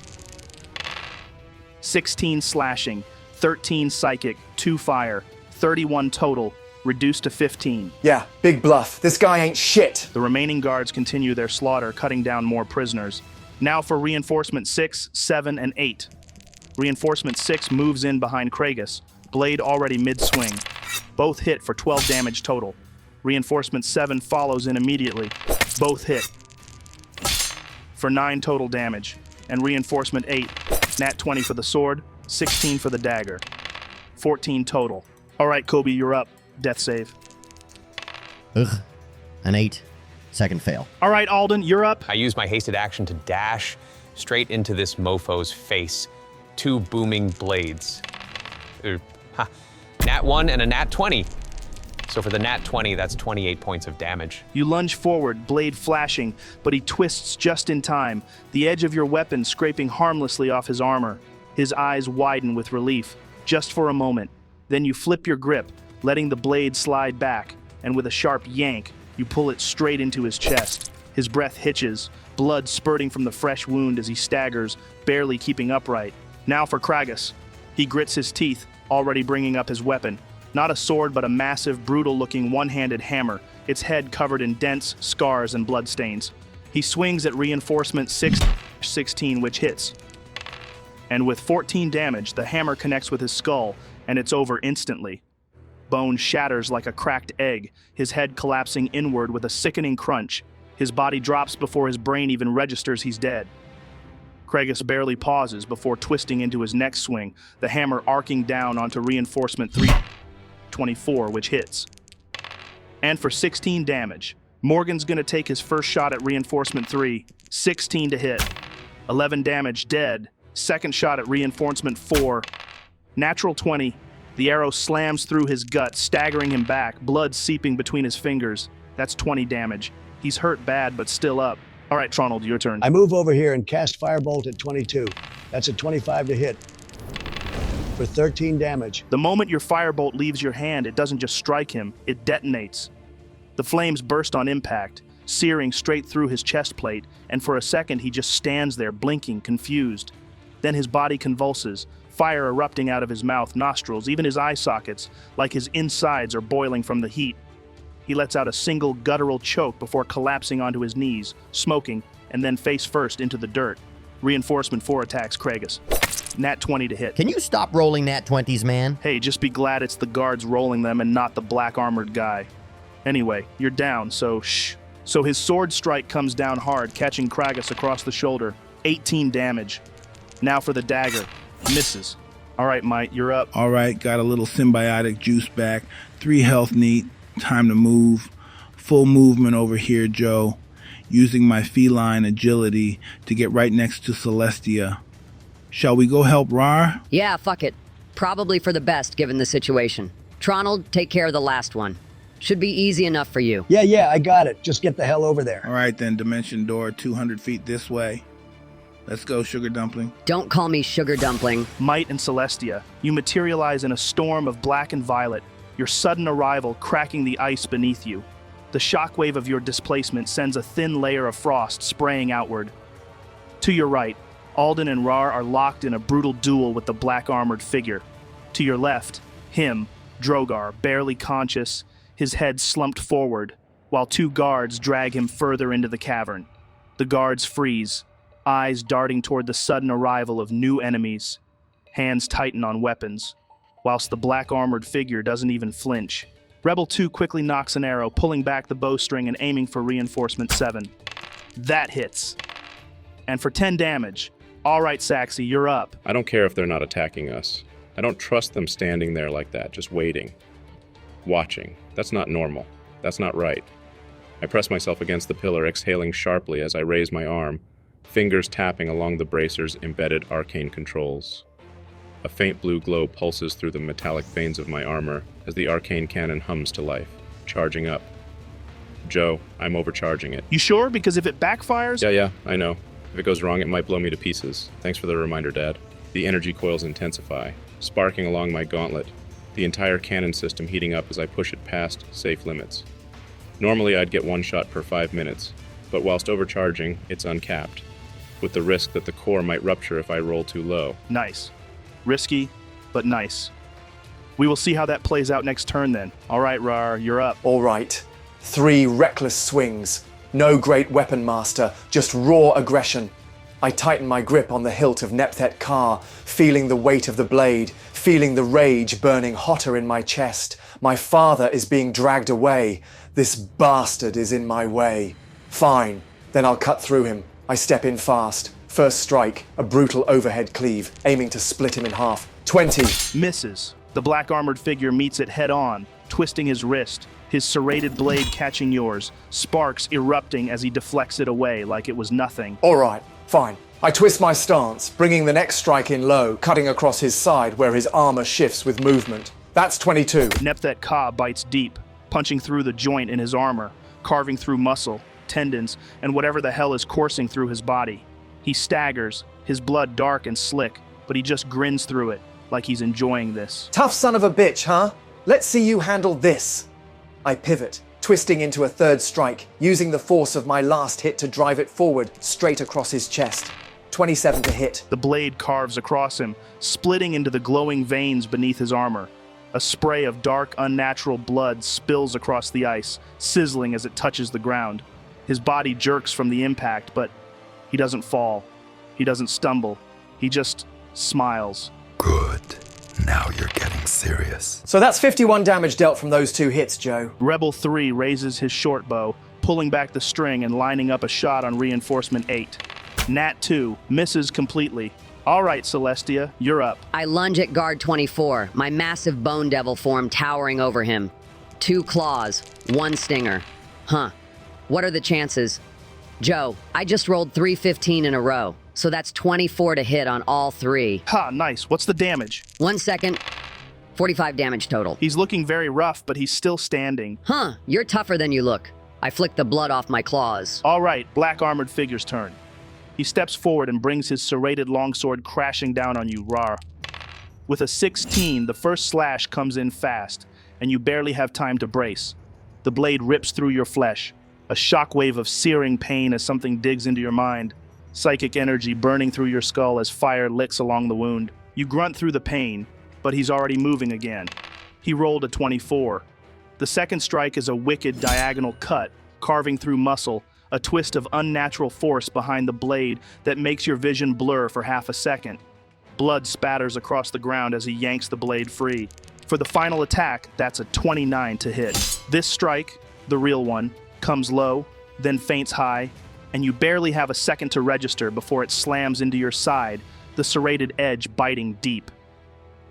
16 slashing, 13 psychic, 2 fire, 31 total, reduced to 15. Yeah, big bluff. This guy ain't shit. The remaining guards continue their slaughter, cutting down more prisoners. Now for reinforcement 6, 7, and 8. Reinforcement 6 moves in behind Kragus, blade already mid-swing. Both hit for 12 damage total. Reinforcement 7 follows in immediately. Both hit for 9 total damage. And reinforcement 8, nat 20 for the sword, 16 for the dagger. 14 total. All right, Kobe, you're up. Death save. Ugh. An 8. Second fail. All right, Alden, you're up. I use my hasted action to dash straight into this mofo's face. 2 booming blades. Nat 1 and a nat 20. So for the nat 20, that's 28 points of damage. You lunge forward, blade flashing, but he twists just in time, the edge of your weapon scraping harmlessly off his armor. His eyes widen with relief. just for a moment. Then you flip your grip, letting the blade slide back, and with a sharp yank, you pull it straight into his chest. His breath hitches, blood spurting from the fresh wound as he staggers, barely keeping upright. Now for Kragus. He grits his teeth, already bringing up his weapon. Not a sword, but a massive, brutal-looking one-handed hammer, its head covered in dents, scars, and bloodstains. He swings at reinforcement 6-16, which hits. And with 14 damage, the hammer connects with his skull, and it's over instantly. Bone shatters like a cracked egg, his head collapsing inward with a sickening crunch. His body drops before his brain even registers he's dead. Kragus barely pauses before twisting into his next swing, the hammer arcing down onto reinforcement 3-24, which hits. And for 16 damage, Morgan's gonna take his first shot at reinforcement 3, 16 to hit. 11 damage, dead. Second shot at reinforcement 4, natural 20. The arrow slams through his gut, staggering him back, blood seeping between his fingers. That's 20 damage. He's hurt bad, but still up. All right, Tronald, your turn. I move over here and cast Firebolt at 22. That's a 25 to hit for 13 damage. The moment your firebolt leaves your hand, it doesn't just strike him, it detonates. The flames burst on impact, searing straight through his chest plate, and for a second he just stands there, blinking, confused. Then his body convulses, fire erupting out of his mouth, nostrils, even his eye sockets, like his insides are boiling from the heat. He lets out a single guttural choke before collapsing onto his knees, smoking, and then face first into the dirt. Reinforcement 4 attacks Kragus. Nat 20 to hit. Can you stop rolling nat 20s, man? Hey, just be glad it's the guards rolling them and not the black armored guy. Anyway, you're down, so shh. So his sword strike comes down hard, catching Kragus across the shoulder. 18 damage. Now for the dagger. Misses. All right, Mite, you're up. All right, got a little symbiotic juice back. 3 health neat. Time to move. Full movement over here, Joe. Using my feline agility to get right next to Celestia. Shall we go help Raarh? Yeah, fuck it. Probably for the best, given the situation. Tronald, take care of the last one. Should be easy enough for you. Yeah, I got it. Just get the hell over there. All right, then. Dimension door 200 feet this way. Let's go, Sugar Dumpling. Don't call me Sugar Dumpling. Mite and Celestia, you materialize in a storm of black and violet, your sudden arrival cracking the ice beneath you. The shockwave of your displacement sends a thin layer of frost spraying outward. To your right, Alden and Raarh are locked in a brutal duel with the black-armored figure. To your left, him, Drogar, barely conscious, his head slumped forward, while 2 guards drag him further into the cavern. The guards freeze, eyes darting toward the sudden arrival of new enemies. Hands tighten on weapons, whilst the black-armored figure doesn't even flinch. Rebel 2 quickly nocks an arrow, pulling back the bowstring and aiming for reinforcement 7. That hits. And for 10 damage. All right, Saxy, you're up. I don't care if they're not attacking us. I don't trust them standing there like that, just waiting. Watching. That's not normal. That's not right. I press myself against the pillar, exhaling sharply as I raise my arm, fingers tapping along the bracer's embedded arcane controls. A faint blue glow pulses through the metallic veins of my armor as the arcane cannon hums to life, charging up. Joe, I'm overcharging it. You sure? Because if it backfires... Yeah, I know. If it goes wrong, it might blow me to pieces. Thanks for the reminder, Dad. The energy coils intensify, sparking along my gauntlet, the entire cannon system heating up as I push it past safe limits. Normally, I'd get 1 shot per 5 minutes, but whilst overcharging, it's uncapped, with the risk that the core might rupture if I roll too low. Nice. Risky, but nice. We will see how that plays out next turn then. All right, Raarh, you're up. All right. 3 reckless swings. No great weapon master, just raw aggression. I tighten my grip on the hilt of Nepthet Ka, feeling the weight of the blade, feeling the rage burning hotter in my chest. My father is being dragged away. This bastard is in my way. Fine, then I'll cut through him. I step in fast. First strike, a brutal overhead cleave, aiming to split him in half. 20. Misses. The black-armored figure meets it head-on, twisting his wrist, his serrated blade catching yours, sparks erupting as he deflects it away like it was nothing. All right, fine. I twist my stance, bringing the next strike in low, cutting across his side where his armor shifts with movement. That's 22. Nepthet Ka bites deep, punching through the joint in his armor, carving through muscle, tendons, and whatever the hell is coursing through his body. He staggers, his blood dark and slick, but he just grins through it, like he's enjoying this. Tough son of a bitch, huh? Let's see you handle this. I pivot, twisting into a third strike, using the force of my last hit to drive it forward, straight across his chest. 27 to hit. The blade carves across him, splitting into the glowing veins beneath his armor. A spray of dark, unnatural blood spills across the ice, sizzling as it touches the ground. His body jerks from the impact, but he doesn't fall. He doesn't stumble. He just smiles. Good. Now you're getting serious. So that's 51 damage dealt from those 2 hits, Joe. Rebel 3 raises his short bow, pulling back the string and lining up a shot on reinforcement 8. Nat 2 misses completely. All right, Celestia, you're up. I lunge at guard 24, my massive bone devil form towering over him. 2 claws, 1 stinger. Huh. What are the chances? Joe, I just rolled 315 in a row, so that's 24 to hit on all 3. Ha, nice. What's the damage? 1 second. 45 damage total. He's looking very rough, but he's still standing. Huh, you're tougher than you look. I flick the blood off my claws. All right, black armored figure's turn. He steps forward and brings his serrated longsword crashing down on you, Raarh. With a 16, the first slash comes in fast, and you barely have time to brace. The blade rips through your flesh, a shockwave of searing pain as something digs into your mind, psychic energy burning through your skull as fire licks along the wound. You grunt through the pain, but he's already moving again. He rolled a 24. The second strike is a wicked diagonal cut, carving through muscle, a twist of unnatural force behind the blade that makes your vision blur for half a second. Blood spatters across the ground as he yanks the blade free. For the final attack, that's a 29 to hit. This strike, the real one, comes low, then faints high, and you barely have a second to register before it slams into your side, the serrated edge biting deep.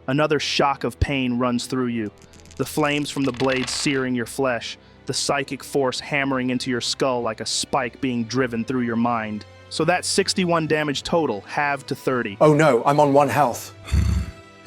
Another shock of pain runs through you, the flames from the blade searing your flesh, the psychic force hammering into your skull like a spike being driven through your mind. So that's 61 damage total, halved to 30. Oh no, I'm on 1 health.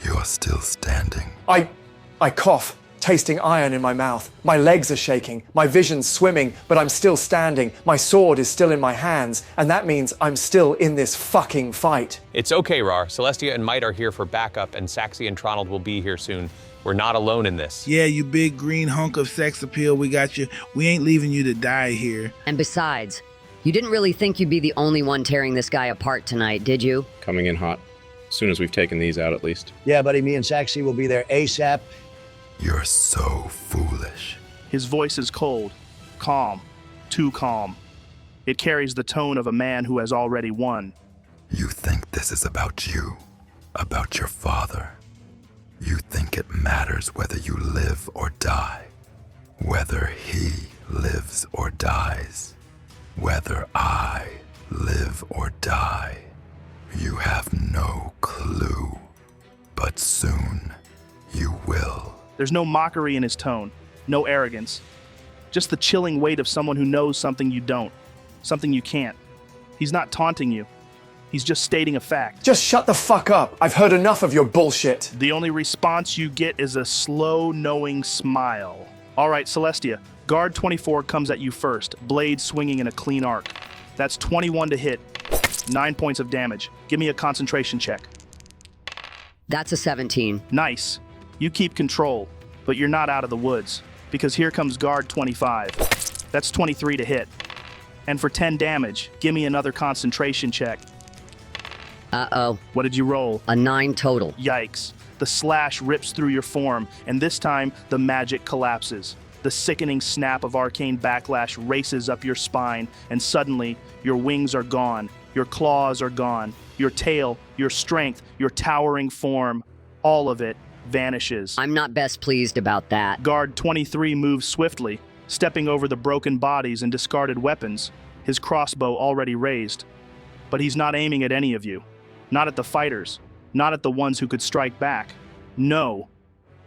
You're still standing. I cough, tasting iron in my mouth. My legs are shaking, my vision's swimming, but I'm still standing. My sword is still in my hands, and that means I'm still in this fucking fight. It's okay, Raarh. Celestia and Mite are here for backup, and Saxy and Tronald will be here soon. We're not alone in this. Yeah, you big green hunk of sex appeal, we got you. We ain't leaving you to die here. And besides, you didn't really think you'd be the only one tearing this guy apart tonight, did you? Coming in hot. As soon as we've taken these out, at least. Yeah, buddy, me and Saxy will be there ASAP. You're so foolish. His voice is cold, calm, too calm. It carries the tone of a man who has already won. You think this is about you, about your father. You think it matters whether you live or die, whether he lives or dies, whether I live or die. You have no clue, but soon you will. There's no mockery in his tone, no arrogance. Just the chilling weight of someone who knows something you don't, something you can't. He's not taunting you. He's just stating a fact. Just shut the fuck up. I've heard enough of your bullshit. The only response you get is a slow, knowing smile. All right, Celestia, guard 24 comes at you first, blade swinging in a clean arc. That's 21 to hit, 9 points of damage. Give me a concentration check. That's a 17. Nice. You keep control, but you're not out of the woods, because here comes guard 25. That's 23 to hit. And for 10 damage, give me another concentration check. Uh-oh. What did you roll? A 9 total. Yikes. The slash rips through your form, and this time, the magic collapses. The sickening snap of arcane backlash races up your spine, and suddenly, your wings are gone. Your claws are gone. Your tail, your strength, your towering form, all of it vanishes. I'm not best pleased about that. Guard 23 moves swiftly, stepping over the broken bodies and discarded weapons, his crossbow already raised. But he's not aiming at any of you. Not at the fighters. Not at the ones who could strike back. No.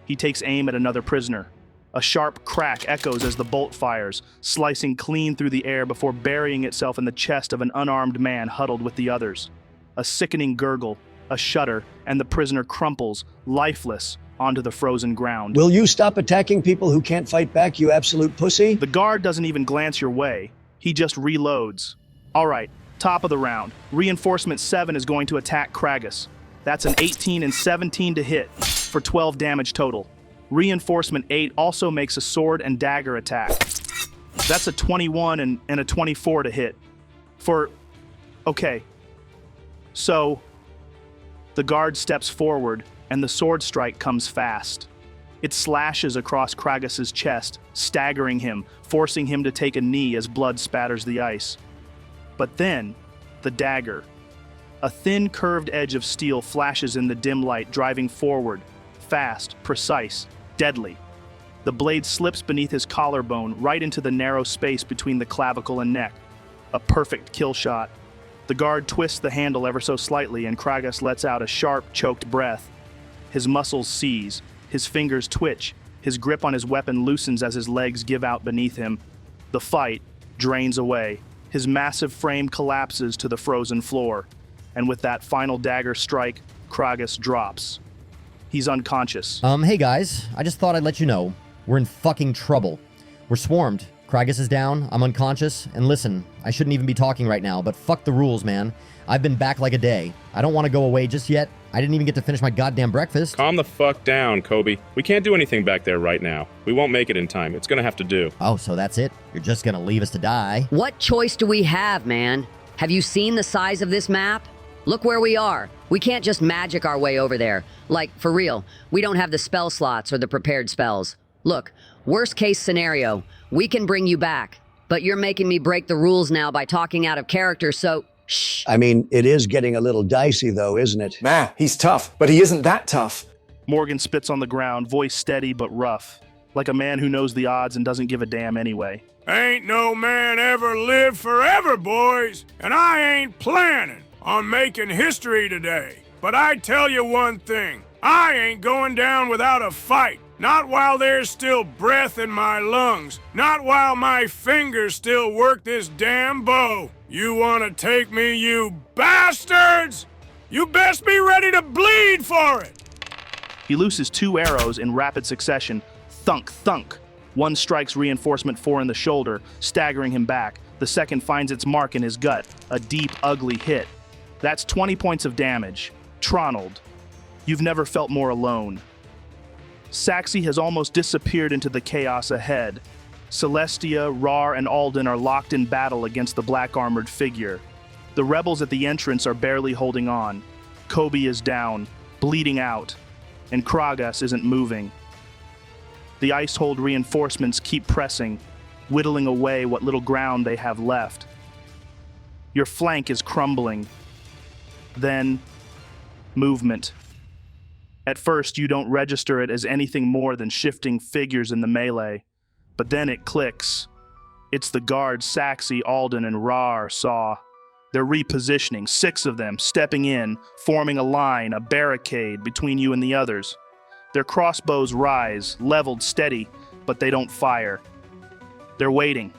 He takes aim at another prisoner. A sharp crack echoes as the bolt fires, slicing clean through the air before burying itself in the chest of an unarmed man huddled with the others. A sickening gurgle, a shudder, and the prisoner crumples, lifeless, onto the frozen ground. Will you stop attacking people who can't fight back, you absolute pussy? The guard doesn't even glance your way. He just reloads. All right, top of the round. Reinforcement 7 is going to attack Kragus. That's an 18 and 17 to hit for 12 damage total. Reinforcement 8 also makes a sword and dagger attack. That's a 21 and a 24 to hit for... Okay. So, the guard steps forward and the sword strike comes fast. It slashes across Kragus's chest, staggering him, forcing him to take a knee as blood spatters the ice. But then, the dagger. A thin, curved edge of steel flashes in the dim light, driving forward, fast, precise, deadly. The blade slips beneath his collarbone, right into the narrow space between the clavicle and neck. A perfect kill shot. The guard twists the handle ever so slightly, and Kragus lets out a sharp, choked breath. His muscles seize, his fingers twitch, his grip on his weapon loosens as his legs give out beneath him. The fight drains away. His massive frame collapses to the frozen floor. And with that final dagger strike, Kragus drops. He's unconscious. Hey guys, I just thought I'd let you know. We're in fucking trouble. We're swarmed. Kragus is down, I'm unconscious, and listen, I shouldn't even be talking right now, but fuck the rules, man. I've been back like a day. I don't want to go away just yet. I didn't even get to finish my goddamn breakfast. Calm the fuck down, Kobe. We can't do anything back there right now. We won't make it in time. It's gonna have to do. Oh, so that's it? You're just gonna leave us to die? What choice do we have, man? Have you seen the size of this map? Look where we are. We can't just magic our way over there. Like, for real, we don't have the spell slots or the prepared spells. Look, worst case scenario, we can bring you back. But you're making me break the rules now by talking out of character, so shh. I mean, it is getting a little dicey though, isn't it? Nah, he's tough, but he isn't that tough. Morgan spits on the ground, voice steady but rough. Like a man who knows the odds and doesn't give a damn anyway. Ain't no man ever lived forever, boys, and I ain't planning on making history today. But I tell you one thing, I ain't going down without a fight. Not while there's still breath in my lungs. Not while my fingers still work this damn bow. You want to take me, you bastards? You best be ready to bleed for it! He looses 2 arrows in rapid succession. Thunk, thunk. One strikes reinforcement 4 in the shoulder, staggering him back. The second finds its mark in his gut. A deep, ugly hit. That's 20 points of damage. Tronald, you've never felt more alone. Saxi has almost disappeared into the chaos ahead. Celestia, Raarh, and Alden are locked in battle against the black-armored figure. The rebels at the entrance are barely holding on. Kobe is down, bleeding out, and Kragus isn't moving. The ice-hold reinforcements keep pressing, whittling away what little ground they have left. Your flank is crumbling. Then, movement. At first, you don't register it as anything more than shifting figures in the melee, but then it clicks. It's the guards Saxi, Alden, and Raarh saw. They're repositioning, 6 of them, stepping in, forming a line, a barricade between you and the others. Their crossbows rise, leveled steady, but they don't fire. They're waiting.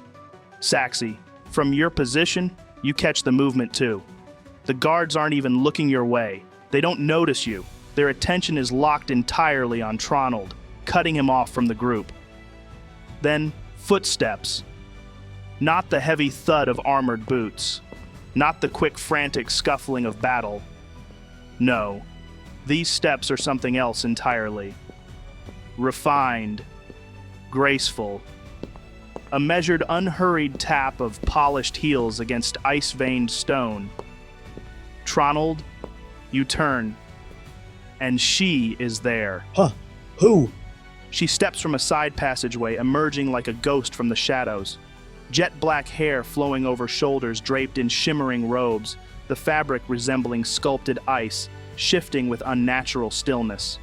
Saxi, from your position, you catch the movement too. The guards aren't even looking your way. They don't notice you. Their attention is locked entirely on Tronald, cutting him off from the group. Then, footsteps. Not the heavy thud of armored boots. Not the quick, frantic scuffling of battle. No, these steps are something else entirely. Refined, graceful. A measured, unhurried tap of polished heels against ice-veined stone. Tronald, you turn. And she is there. Huh? Who? She steps from a side passageway, emerging like a ghost from the shadows. Jet black hair flowing over shoulders draped in shimmering robes, the fabric resembling sculpted ice, shifting with unnatural stillness.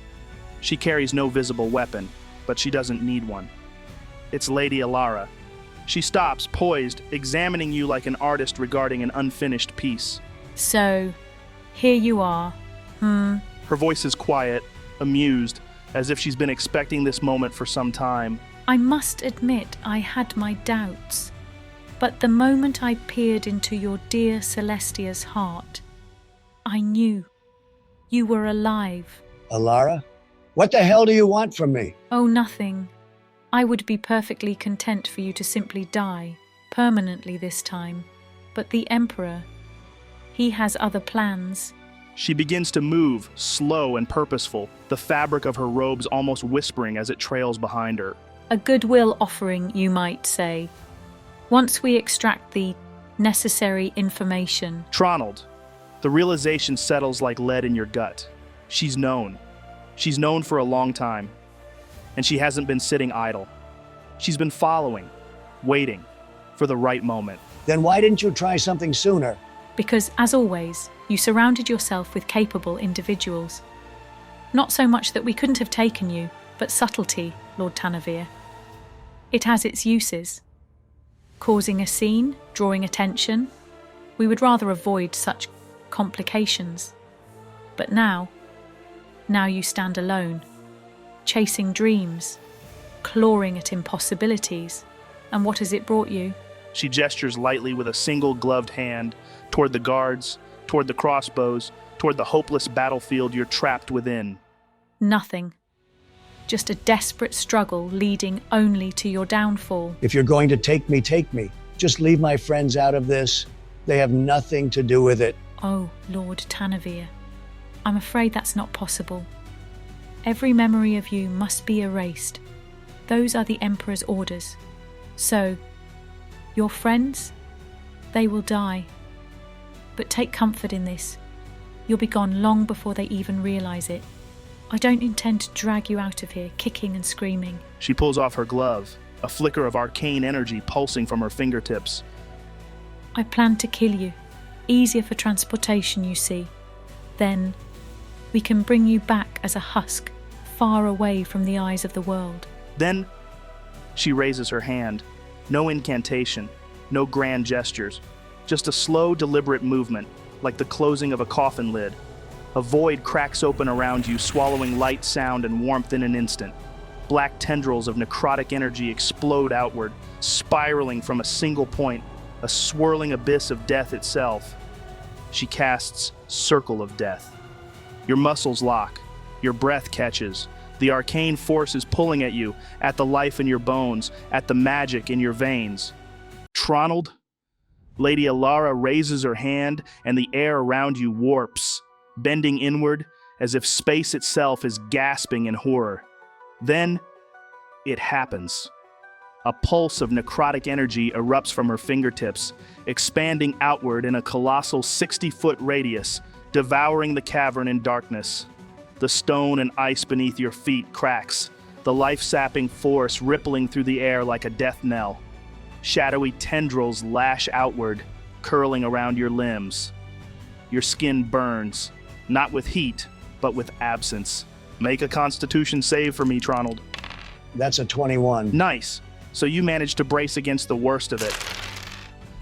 She carries no visible weapon, but she doesn't need one. It's Lady Alara. She stops, poised, examining you like an artist regarding an unfinished piece. So, here you are. Her voice is quiet, amused, as if she's been expecting this moment for some time. I must admit I had my doubts. But the moment I peered into your dear Celestia's heart, I knew you were alive. Alara? What the hell do you want from me? Oh, nothing. I would be perfectly content for you to simply die, permanently this time. But the Emperor, he has other plans. She begins to move, slow and purposeful, the fabric of her robes almost whispering as it trails behind her. A goodwill offering, you might say. Once we extract the necessary information. Tronald, the realization settles like lead in your gut. She's known. She's known for a long time. And she hasn't been sitting idle. She's been following, waiting for the right moment. Then why didn't you try something sooner? Because, as always, you surrounded yourself with capable individuals. Not so much that we couldn't have taken you, but subtlety, Lord Tanavir. It has its uses. Causing a scene, drawing attention. We would rather avoid such complications. But now you stand alone, chasing dreams, clawing at impossibilities. And what has it brought you? She gestures lightly with a single gloved hand toward the guards, toward the crossbows, toward the hopeless battlefield you're trapped within. Nothing. Just a desperate struggle leading only to your downfall. If you're going to take me, take me. Just leave my friends out of this. They have nothing to do with it. Oh, Lord Tanavir, I'm afraid that's not possible. Every memory of you must be erased. Those are the Emperor's orders. So, your friends, they will die. But take comfort in this. You'll be gone long before they even realize it. I don't intend to drag you out of here, kicking and screaming. She pulls off her glove, a flicker of arcane energy pulsing from her fingertips. I plan to kill you. Easier for transportation, you see. Then, we can bring you back as a husk, far away from the eyes of the world. Then, she raises her hand. No incantation, no grand gestures. Just a slow, deliberate movement, like the closing of a coffin lid. A void cracks open around you, swallowing light, sound, and warmth in an instant. Black tendrils of necrotic energy explode outward, spiraling from a single point, a swirling abyss of death itself. She casts Circle of Death. Your muscles lock, your breath catches. The arcane force is pulling at you, at the life in your bones, at the magic in your veins. Tronald? Lady Alara raises her hand, and the air around you warps, bending inward as if space itself is gasping in horror. Then, it happens. A pulse of necrotic energy erupts from her fingertips, expanding outward in a colossal 60-foot radius, devouring the cavern in darkness. The stone and ice beneath your feet cracks, the life-sapping force rippling through the air like a death knell. Shadowy tendrils lash outward, curling around your limbs. Your skin burns, not with heat, but with absence. Make a Constitution save for me, Tronald. That's a 21. Nice. So you managed to brace against the worst of it.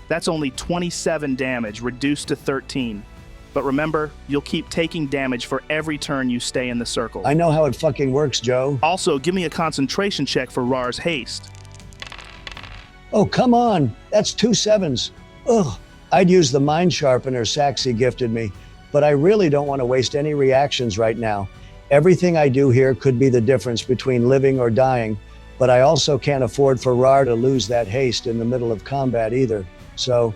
That's only 27 damage, reduced to 13. But remember, you'll keep taking damage for every turn you stay in the circle. I know how it fucking works, Joe. Also, give me a concentration check for Raarh's haste. Oh, come on. That's 2 7s. Ugh. I'd use the mind sharpener Saxi gifted me, but I really don't want to waste any reactions right now. Everything I do here could be the difference between living or dying, but I also can't afford for Raarh to lose that haste in the middle of combat either. So,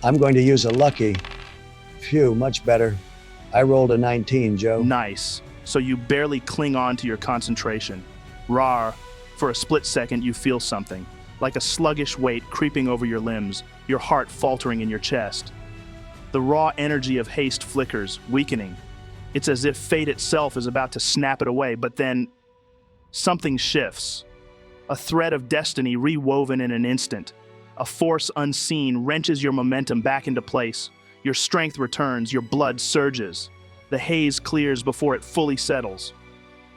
I'm going to use a lucky. Phew, much better. I rolled a 19, Joe. Nice. So you barely cling on to your concentration. Raarh, for a split second you feel something, like a sluggish weight creeping over your limbs, your heart faltering in your chest. The raw energy of haste flickers, weakening. It's as if fate itself is about to snap it away, but then something shifts. A thread of destiny rewoven in an instant. A force unseen wrenches your momentum back into place. Your strength returns, your blood surges. The haze clears before it fully settles.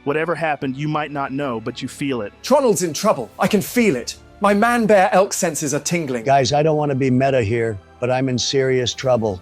Whatever happened, you might not know, but you feel it. Tronald's in trouble. I can feel it. My man-bear elk senses are tingling. Guys, I don't want to be meta here, but I'm in serious trouble.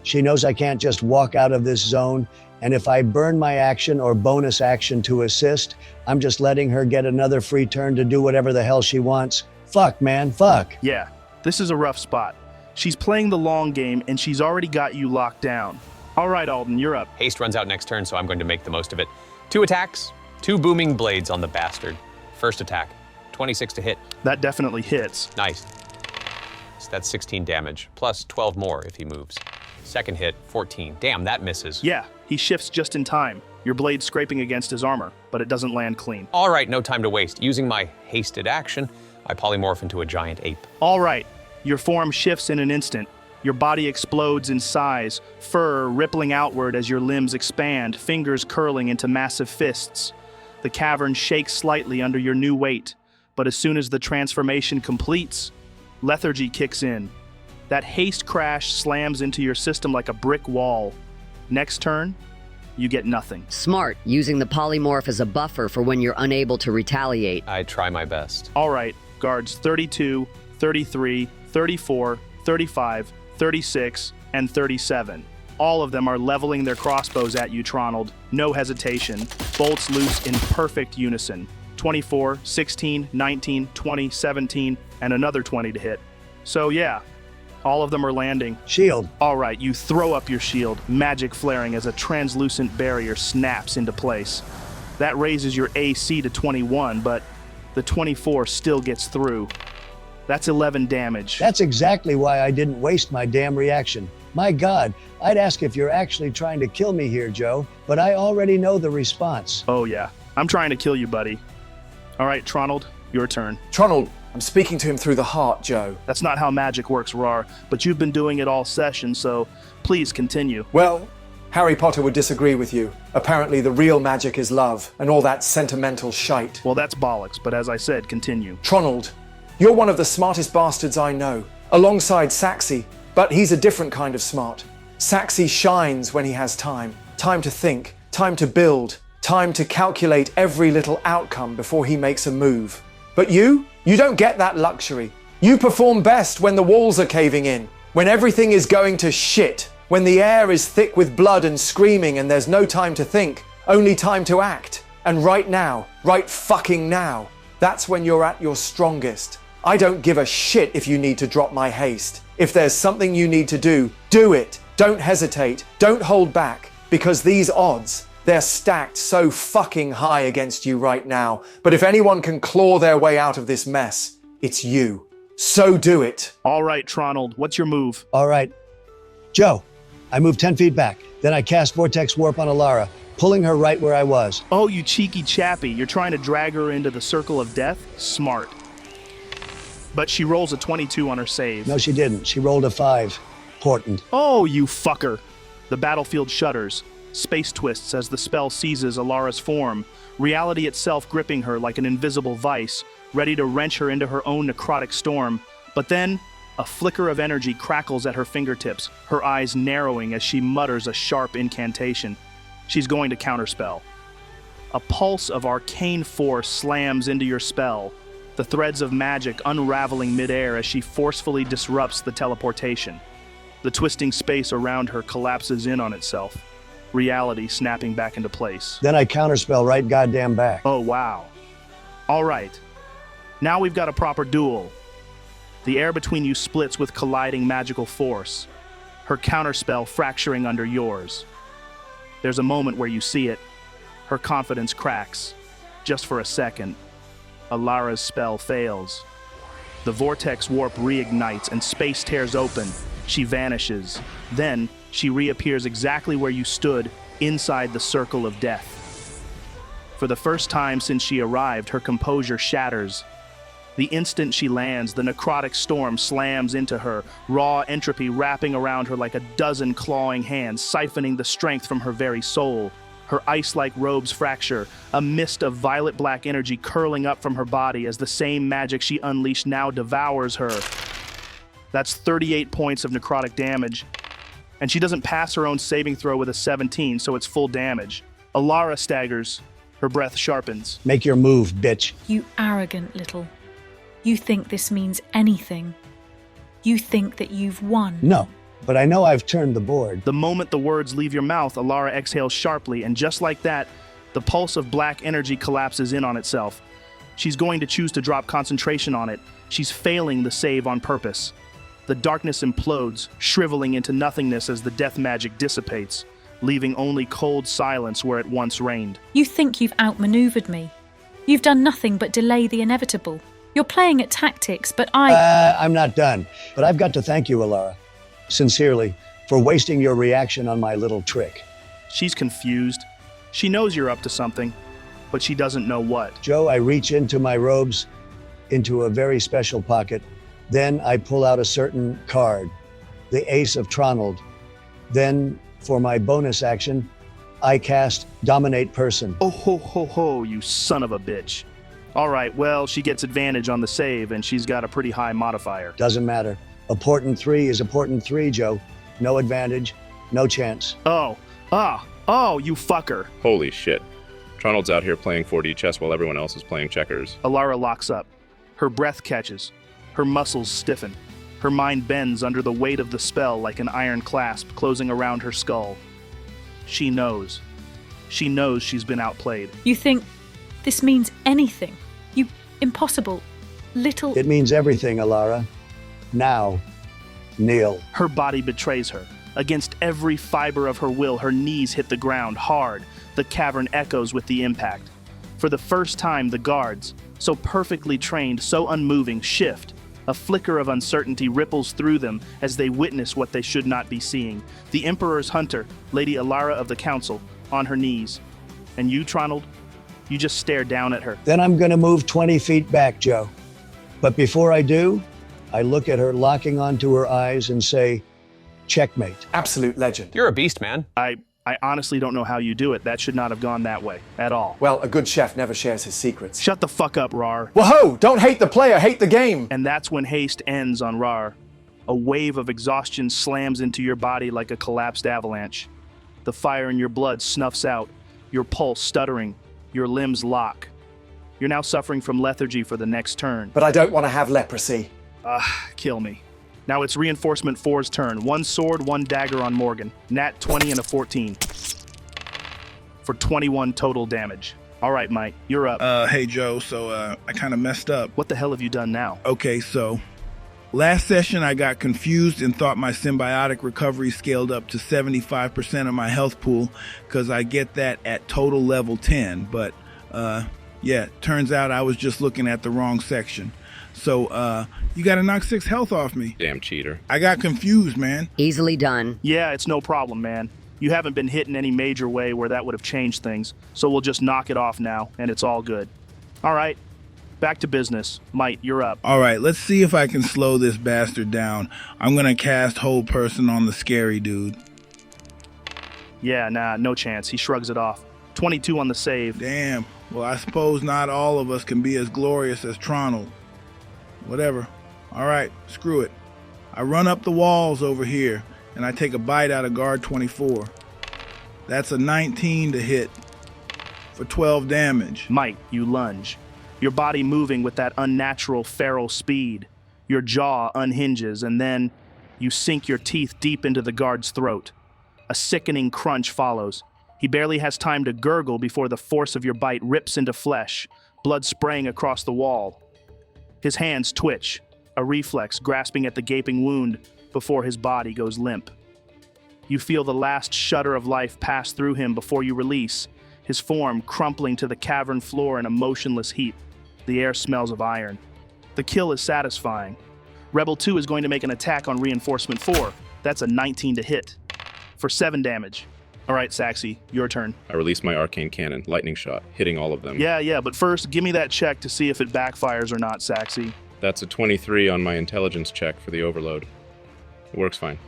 She knows I can't just walk out of this zone, and if I burn my action or bonus action to assist, I'm just letting her get another free turn to do whatever the hell she wants. Fuck, man, fuck. Yeah, this is a rough spot. She's playing the long game, and she's already got you locked down. All right, Alden, you're up. Haste runs out next turn, so I'm going to make the most of it. 2 attacks, 2 booming blades on the bastard. First attack, 26 to hit. That definitely hits. Nice. So that's 16 damage, plus 12 more if he moves. Second hit, 14. Damn, that misses. Yeah, he shifts just in time, your blade scraping against his armor, but it doesn't land clean. All right, no time to waste. Using my hasted action, I polymorph into a giant ape. All right, your form shifts in an instant. Your body explodes in size, fur rippling outward as your limbs expand, fingers curling into massive fists. The cavern shakes slightly under your new weight, but as soon as the transformation completes, lethargy kicks in. That haste crash slams into your system like a brick wall. Next turn, you get nothing. Smart, using the polymorph as a buffer for when you're unable to retaliate. I try my best. All right, guards 32, 33, 34, 35, 36, and 37. All of them are leveling their crossbows at you, Tronald. No hesitation. Bolts loose in perfect unison. 24, 16, 19, 20, 17, and another 20 to hit. So yeah, all of them are landing. Shield. All right, you throw up your shield, magic flaring as a translucent barrier snaps into place. That raises your AC to 21, but the 24 still gets through. That's 11 damage. That's exactly why I didn't waste my damn reaction. My God, I'd ask if you're actually trying to kill me here, Joe, but I already know the response. Oh yeah, I'm trying to kill you, buddy. All right, Tronald, your turn. Tronald, I'm speaking to him through the heart, Joe. That's not how magic works, Raarh, but you've been doing it all session, so please continue. Well, Harry Potter would disagree with you. Apparently the real magic is love, and all that sentimental shite. Well, that's bollocks, but as I said, continue. Tronald, you're one of the smartest bastards I know, alongside Saxy, but he's a different kind of smart. Saxy shines when he has time. Time to think, time to build, time to calculate every little outcome before he makes a move. But you don't get that luxury. You perform best when the walls are caving in, when everything is going to shit, when the air is thick with blood and screaming and there's no time to think, only time to act. And right now, right fucking now, that's when you're at your strongest. I don't give a shit if you need to drop my haste. If there's something you need to do it. Don't hesitate, don't hold back, because these odds, they're stacked so fucking high against you right now. But if anyone can claw their way out of this mess, it's you. So do it. All right, Tronald, what's your move? All right. Joe, I move 10 feet back. Then I cast Vortex Warp on Alara, pulling her right where I was. Oh, you cheeky chappy. You're trying to drag her into the circle of death? Smart. But she rolls a 22 on her save. No, she didn't. She rolled a 5. Important. Oh, you fucker. The battlefield shudders. Space twists as the spell seizes Alara's form, reality itself gripping her like an invisible vice, ready to wrench her into her own necrotic storm. But then, a flicker of energy crackles at her fingertips, her eyes narrowing as she mutters a sharp incantation. She's going to counterspell. A pulse of arcane force slams into your spell, the threads of magic unraveling midair as she forcefully disrupts the teleportation. The twisting space around her collapses in on itself, reality snapping back into place. Then I counterspell right goddamn back. Oh, wow. All right. Now we've got a proper duel. The air between you splits with colliding magical force, her counterspell fracturing under yours. There's a moment where you see it. Her confidence cracks. Just for a second, Alara's spell fails. The vortex warp reignites and space tears open. She vanishes. Then, she reappears exactly where you stood, inside the circle of death. For the first time since she arrived, her composure shatters. The instant she lands, the necrotic storm slams into her, raw entropy wrapping around her like a dozen clawing hands, siphoning the strength from her very soul. Her ice-like robes fracture, a mist of violet-black energy curling up from her body as the same magic she unleashed now devours her. That's 38 points of necrotic damage. And she doesn't pass her own saving throw with a 17, so it's full damage. Alara staggers. Her breath sharpens. Make your move, bitch. You arrogant little. You think this means anything. You think that you've won. No, but I know I've turned the board. The moment the words leave your mouth, Alara exhales sharply, and just like that, the pulse of black energy collapses in on itself. She's going to choose to drop concentration on it. She's failing the save on purpose. The darkness implodes, shriveling into nothingness as the death magic dissipates, leaving only cold silence where it once reigned. You think you've outmaneuvered me. You've done nothing but delay the inevitable. You're playing at tactics, but I'm not done. But I've got to thank you, Alara. Sincerely, for wasting your reaction on my little trick. She's confused. She knows you're up to something, but she doesn't know what. Joe, I reach into my robes, into a very special pocket. Then I pull out a certain card, the Ace of Tronald. Then, for my bonus action, I cast Dominate Person. Oh ho ho ho, you son of a bitch. All right, well, she gets advantage on the save, and she's got a pretty high modifier. Doesn't matter. A portent 3 is a portent 3, Joe. No advantage, no chance. Oh, you fucker. Holy shit. Tronald's out here playing 4D chess while everyone else is playing checkers. Alara locks up. Her breath catches. Her muscles stiffen. Her mind bends under the weight of the spell like an iron clasp closing around her skull. She knows. She knows she's been outplayed. You think this means anything? You impossible little... It means everything, Alara. Now, kneel. Her body betrays her. Against every fiber of her will, her knees hit the ground hard. The cavern echoes with the impact. For the first time, the guards, so perfectly trained, so unmoving, shift. A flicker of uncertainty ripples through them as they witness what they should not be seeing. The Emperor's hunter, Lady Alara of the Council, on her knees. And you, Tronald, you just stare down at her. Then I'm gonna move 20 feet back, Joe. But before I do, I look at her, locking onto her eyes, and say, checkmate. Absolute legend. You're a beast, man. I honestly don't know how you do it. That should not have gone that way, at all. Well, a good chef never shares his secrets. Shut the fuck up, Raarh. Whoa! Don't hate the player, hate the game! And that's when haste ends on Raarh. A wave of exhaustion slams into your body like a collapsed avalanche. The fire in your blood snuffs out, your pulse stuttering, your limbs lock. You're now suffering from lethargy for the next turn. But I don't want to have leprosy. Kill me. Now it's Reinforcement 4's turn. 1 sword, 1 dagger on Morgan. Nat 20 and a 14. For 21 total damage. All right, Mite, you're up. Hey, Joe, so I kind of messed up. What the hell have you done now? Okay, so last session I got confused and thought my symbiotic recovery scaled up to 75% of my health pool because I get that at total level 10. But yeah, turns out I was just looking at the wrong section. So you got to knock 6 health off me. Damn cheater. I got confused, man. Easily done. Yeah, it's no problem, man. You haven't been hit in any major way where that would have changed things, so we'll just knock it off now, and it's all good. All right, back to business. Mite, you're up. All right, let's see if I can slow this bastard down. I'm going to cast Hold Person on the scary dude. Yeah, nah, no chance. He shrugs it off. 22 on the save. Damn. Well, I suppose not all of us can be as glorious as Tronald. Whatever. All right, screw it. I run up the walls over here, and I take a bite out of guard 24. That's a 19 to hit for 12 damage. Mite, you lunge. Your body moving with that unnatural feral speed. Your jaw unhinges, and then you sink your teeth deep into the guard's throat. A sickening crunch follows. He barely has time to gurgle before the force of your bite rips into flesh, blood spraying across the wall. His hands twitch, a reflex grasping at the gaping wound before his body goes limp. You feel the last shudder of life pass through him before you release, his form crumpling to the cavern floor in a motionless heap. The air smells of iron. The kill is satisfying. Rebel 2 is going to make an attack on Reinforcement 4. That's a 19 to hit. For 7 damage. All right, Saxy, your turn. I release my arcane cannon, lightning shot, hitting all of them. Yeah, but first, give me that check to see if it backfires or not, Saxy. That's a 23 on my intelligence check for the overload. It works fine.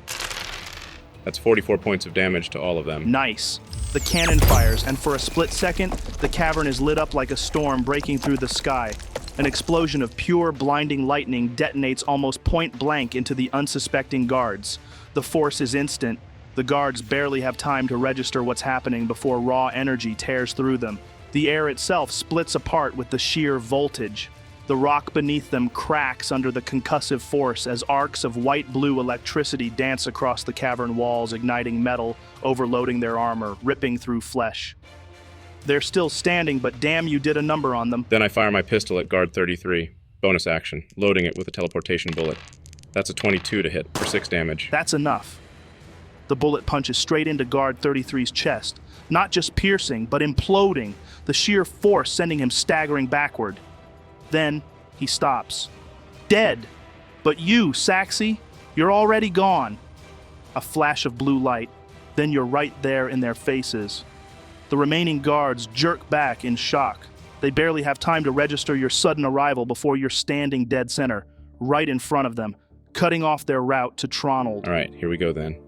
That's 44 points of damage to all of them. Nice. The cannon fires, and for a split second, the cavern is lit up like a storm breaking through the sky. An explosion of pure, blinding lightning detonates almost point blank into the unsuspecting guards. The force is instant. The guards barely have time to register what's happening before raw energy tears through them. The air itself splits apart with the sheer voltage. The rock beneath them cracks under the concussive force as arcs of white-blue electricity dance across the cavern walls, igniting metal, overloading their armor, ripping through flesh. They're still standing, but damn, you did a number on them. Then I fire my pistol at guard 33. Bonus action, loading it with a teleportation bullet. That's a 22 to hit for 6 damage. That's enough. The bullet punches straight into guard 33's chest, not just piercing, but imploding, the sheer force sending him staggering backward. Then he stops. Dead. But you, Saxy, you're already gone. a flash of blue light, then you're right there in their faces. The remaining guards jerk back in shock. They barely have time to register your sudden arrival before you're standing dead center, right in front of them, cutting off their route to Tronald. All right, here we go then.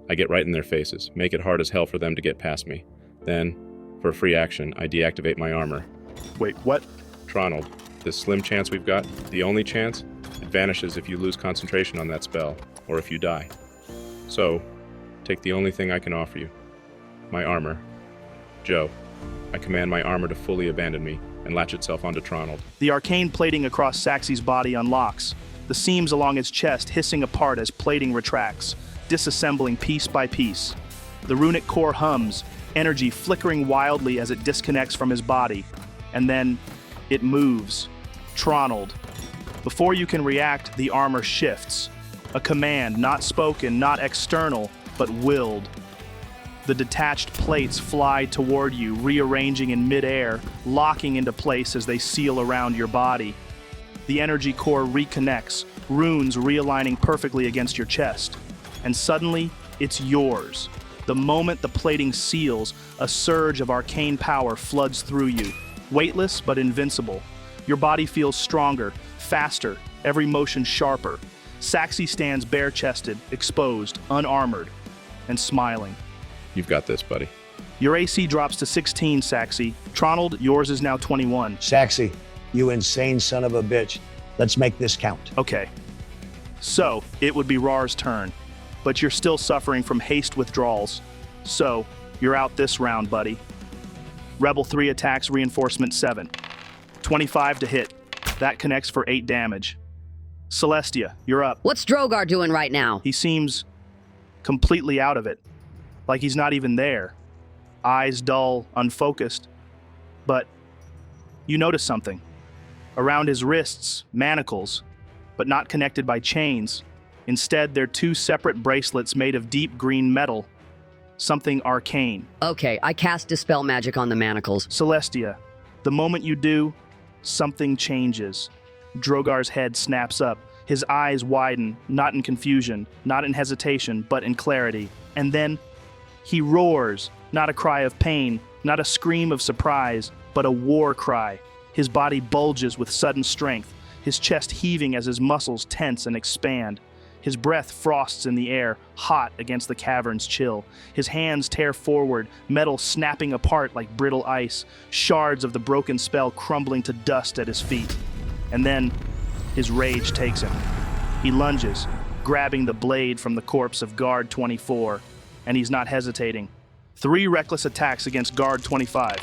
I get right in their faces, make it hard as hell for them to get past me. Then, for a free action, I deactivate my armor. Wait, what? Tronald, this slim chance we've got, the only chance, it vanishes if you lose concentration on that spell, or if you die. So, take the only thing I can offer you. My armor. Joe, I command my armor to fully abandon me and latch itself onto Tronald. The arcane plating across Saxi's body unlocks, the seams along his chest hissing apart as plating retracts, disassembling piece by piece. The runic core hums, energy flickering wildly as it disconnects from his body, and then it moves. Tronald. Before you can react, the armor shifts. A command, not spoken, not external, but willed. The detached plates fly toward you, rearranging in midair, locking into place as they seal around your body. The energy core reconnects, runes realigning perfectly against your chest. And suddenly, it's yours. The moment the plating seals, a surge of arcane power floods through you. Weightless but invincible. Your body feels stronger, faster, every motion sharper. Saxi stands bare-chested, exposed, unarmored, and smiling. You've got this, buddy. Your AC drops to 16, Saxi. Tronald, yours is now 21. Saxi, you insane son of a bitch. Let's make this count. Okay. So, it would be Raarh's turn, but you're still suffering from haste withdrawals. So, you're out this round, buddy. Rebel 3 attacks reinforcement 7. 25 to hit. That connects for 8 damage. Celestia, you're up. What's Drogar doing right now? He seems completely out of it. Like he's not even there. Eyes dull, unfocused. But you notice something. Around his wrists, manacles, but not connected by chains. Instead, they're 2 separate bracelets made of deep green metal. Something arcane. Okay, I cast Dispel Magic on the manacles. Celestia, the moment you do, something changes. Drogar's head snaps up. His eyes widen, not in confusion, not in hesitation, but in clarity. And then he roars, not a cry of pain, not a scream of surprise, but a war cry. His body bulges with sudden strength, his chest heaving as his muscles tense and expand. His breath frosts in the air, hot against the cavern's chill. His hands tear forward, metal snapping apart like brittle ice, shards of the broken spell crumbling to dust at his feet. And then his rage takes him. He lunges, grabbing the blade from the corpse of Guard 24. And he's not hesitating. 3 reckless attacks against Guard 25.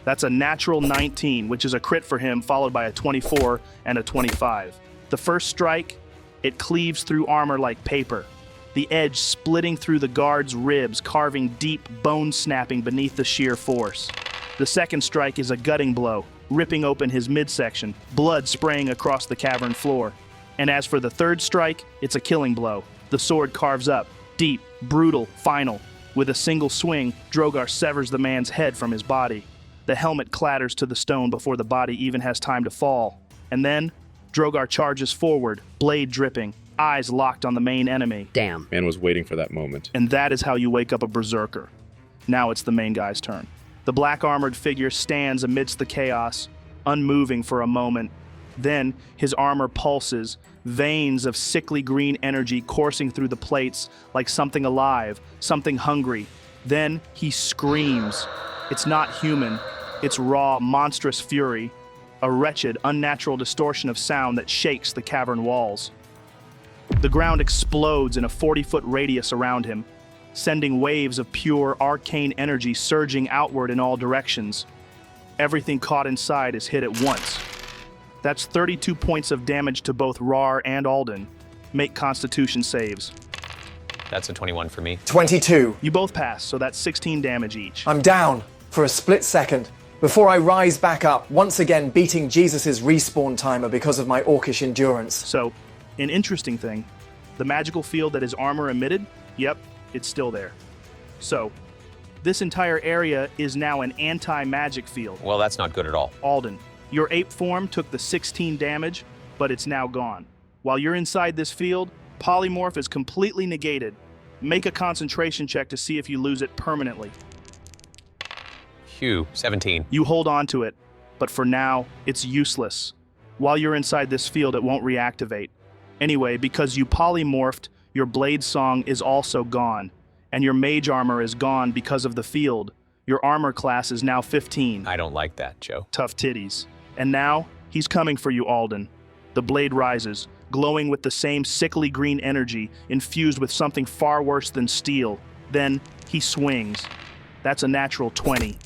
That's a natural 19, which is a crit for him, followed by a 24 and a 25. The first strike, it cleaves through armor like paper, the edge splitting through the guard's ribs, carving deep bone snapping beneath the sheer force. The second strike is a gutting blow, ripping open his midsection, blood spraying across the cavern floor. And as for the third strike, it's a killing blow. The sword carves up, deep, brutal, final. With a single swing, Drogar severs the man's head from his body. The helmet clatters to the stone before the body even has time to fall. And then, Drogar charges forward, blade dripping, eyes locked on the main enemy. Damn. Man was waiting for that moment. And that is how you wake up a berserker. Now it's the main guy's turn. The black-armored figure stands amidst the chaos, unmoving for a moment. Then, his armor pulses, veins of sickly green energy coursing through the plates like something alive, something hungry. Then, he screams. It's not human. It's raw, monstrous fury, a wretched, unnatural distortion of sound that shakes the cavern walls. The ground explodes in a 40-foot radius around him, sending waves of pure, arcane energy surging outward in all directions. Everything caught inside is hit at once. That's 32 points of damage to both Raarh and Alden. Make Constitution saves. That's a 21 for me. 22. You both pass, so that's 16 damage each. I'm down for a split second before I rise back up, once again beating Jesus' respawn timer because of my orcish endurance. So, an interesting thing, the magical field that his armor emitted, yep, it's still there. So, this entire area is now an anti-magic field. Well, that's not good at all. Alden, your ape form took the 16 damage, but it's now gone. While you're inside this field, polymorph is completely negated. Make a concentration check to see if you lose it permanently. Phew, 17. You hold on to it, but for now, it's useless. While you're inside this field, it won't reactivate. Anyway, because you polymorphed, your blade song is also gone, and your mage armor is gone because of the field. Your armor class is now 15. I don't like that, Joe. Tough titties. And now, he's coming for you, Alden. The blade rises, glowing with the same sickly green energy, infused with something far worse than steel. Then, he swings. That's a natural 20.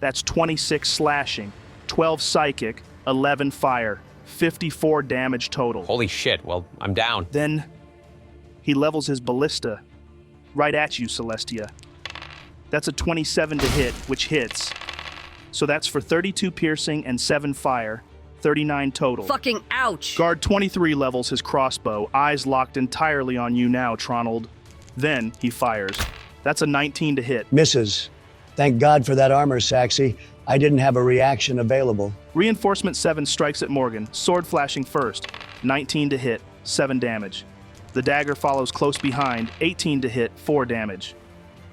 That's 26 slashing, 12 psychic, 11 fire, 54 damage total. Holy shit, well, I'm down. Then, he levels his ballista right at you, Celestia. That's a 27 to hit, which hits. So that's for 32 piercing and 7 fire, 39 total. Fucking ouch! Guard 23 levels his crossbow, eyes locked entirely on you now, Tronald. Then he fires. That's a 19 to hit. Misses. Thank God for that armor, Saxy. I didn't have a reaction available. Reinforcement 7 strikes at Morgan, sword flashing first, 19 to hit, 7 damage. The dagger follows close behind, 18 to hit, 4 damage.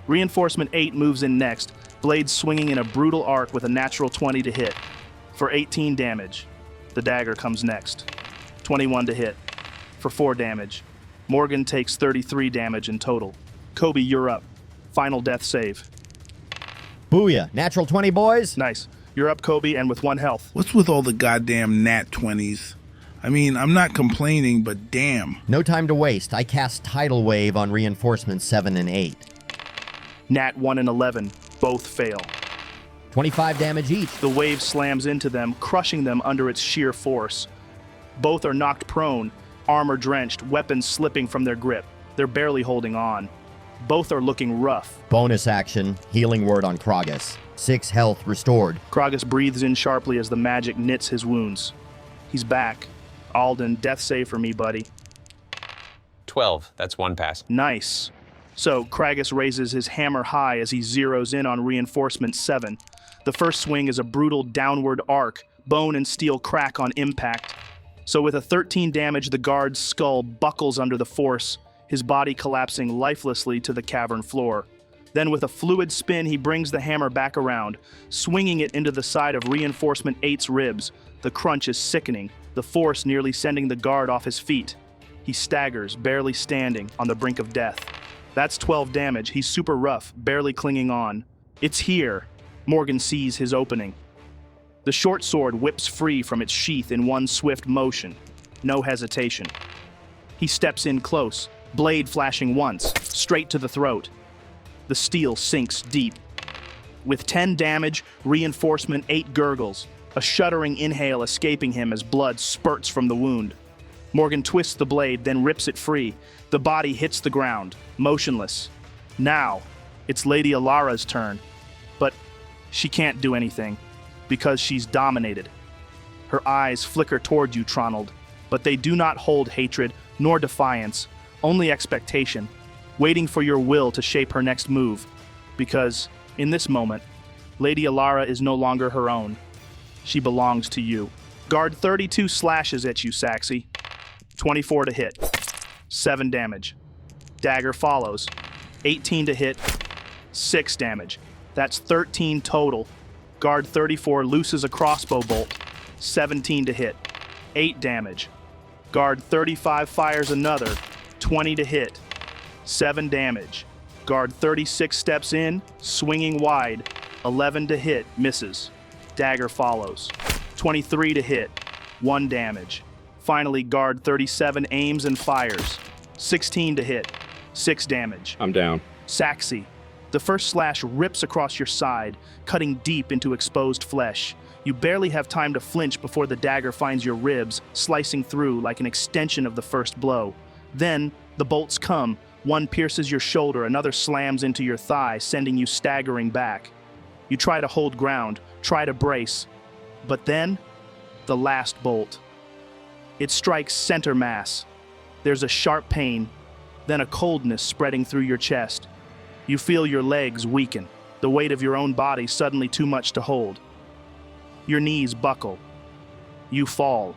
Reinforcement 8 moves in next, blade swinging in a brutal arc with a natural 20 to hit, for 18 damage. The dagger comes next, 21 to hit, for 4 damage. Morgan takes 33 damage in total. Kobe, you're up. Final death save. Booyah. Natural 20, boys. Nice. You're up, Kobe, and with 1 health. What's with all the goddamn nat 20s? I mean, I'm not complaining, but damn. No time to waste. I cast Tidal Wave on reinforcements 7 and 8. Nat 1 and 11, both fail. 25 damage each. The wave slams into them, crushing them under its sheer force. Both are knocked prone, armor drenched, weapons slipping from their grip. They're barely holding on. Both are looking rough. Bonus action, healing word on Krogus. 6 health restored. Krogus breathes in sharply as the magic knits his wounds. He's back. Alden, death save for me, buddy. 12, that's 1 pass. Nice. So, Krogus raises his hammer high as he zeroes in on reinforcement 7. The first swing is a brutal downward arc, bone and steel crack on impact. So with a 13 damage, the guard's skull buckles under the force, his body collapsing lifelessly to the cavern floor. Then with a fluid spin, he brings the hammer back around, swinging it into the side of reinforcement 8's ribs. The crunch is sickening, the force nearly sending the guard off his feet. He staggers, barely standing, on the brink of death. That's 12 damage. He's super rough, barely clinging on. It's here. Morgan sees his opening. The short sword whips free from its sheath in one swift motion. No hesitation. He steps in close, blade flashing once, straight to the throat. The steel sinks deep. With 10 damage, reinforcement 8 gurgles, a shuddering inhale escaping him as blood spurts from the wound. Morgan twists the blade, then rips it free. The body hits the ground, motionless. Now, it's Lady Alara's turn. But she can't do anything, because she's dominated. Her eyes flicker toward you, Tronald, but they do not hold hatred nor defiance, only expectation, waiting for your will to shape her next move. Because, in this moment, Lady Alara is no longer her own. She belongs to you. Guard 32 slashes at you, Saxy. 24 to hit. 7 damage. Dagger follows. 18 to hit. 6 damage. That's 13 total. Guard 34 looses a crossbow bolt. 17 to hit. 8 damage. Guard 35 fires another. 20 to hit. 7 damage. Guard 36 steps in, swinging wide. 11 to hit, misses. Dagger follows. 23 to hit. 1 damage. Finally, guard 37 aims and fires. 16 to hit. 6 damage. I'm down. Saxy. The first slash rips across your side, cutting deep into exposed flesh. You barely have time to flinch before the dagger finds your ribs, slicing through like an extension of the first blow. Then, the bolts come. One pierces your shoulder, another slams into your thigh, sending you staggering back. You try to hold ground, try to brace. But then, the last bolt. It strikes center mass. There's a sharp pain, then a coldness spreading through your chest. You feel your legs weaken, the weight of your own body suddenly too much to hold. Your knees buckle. You fall.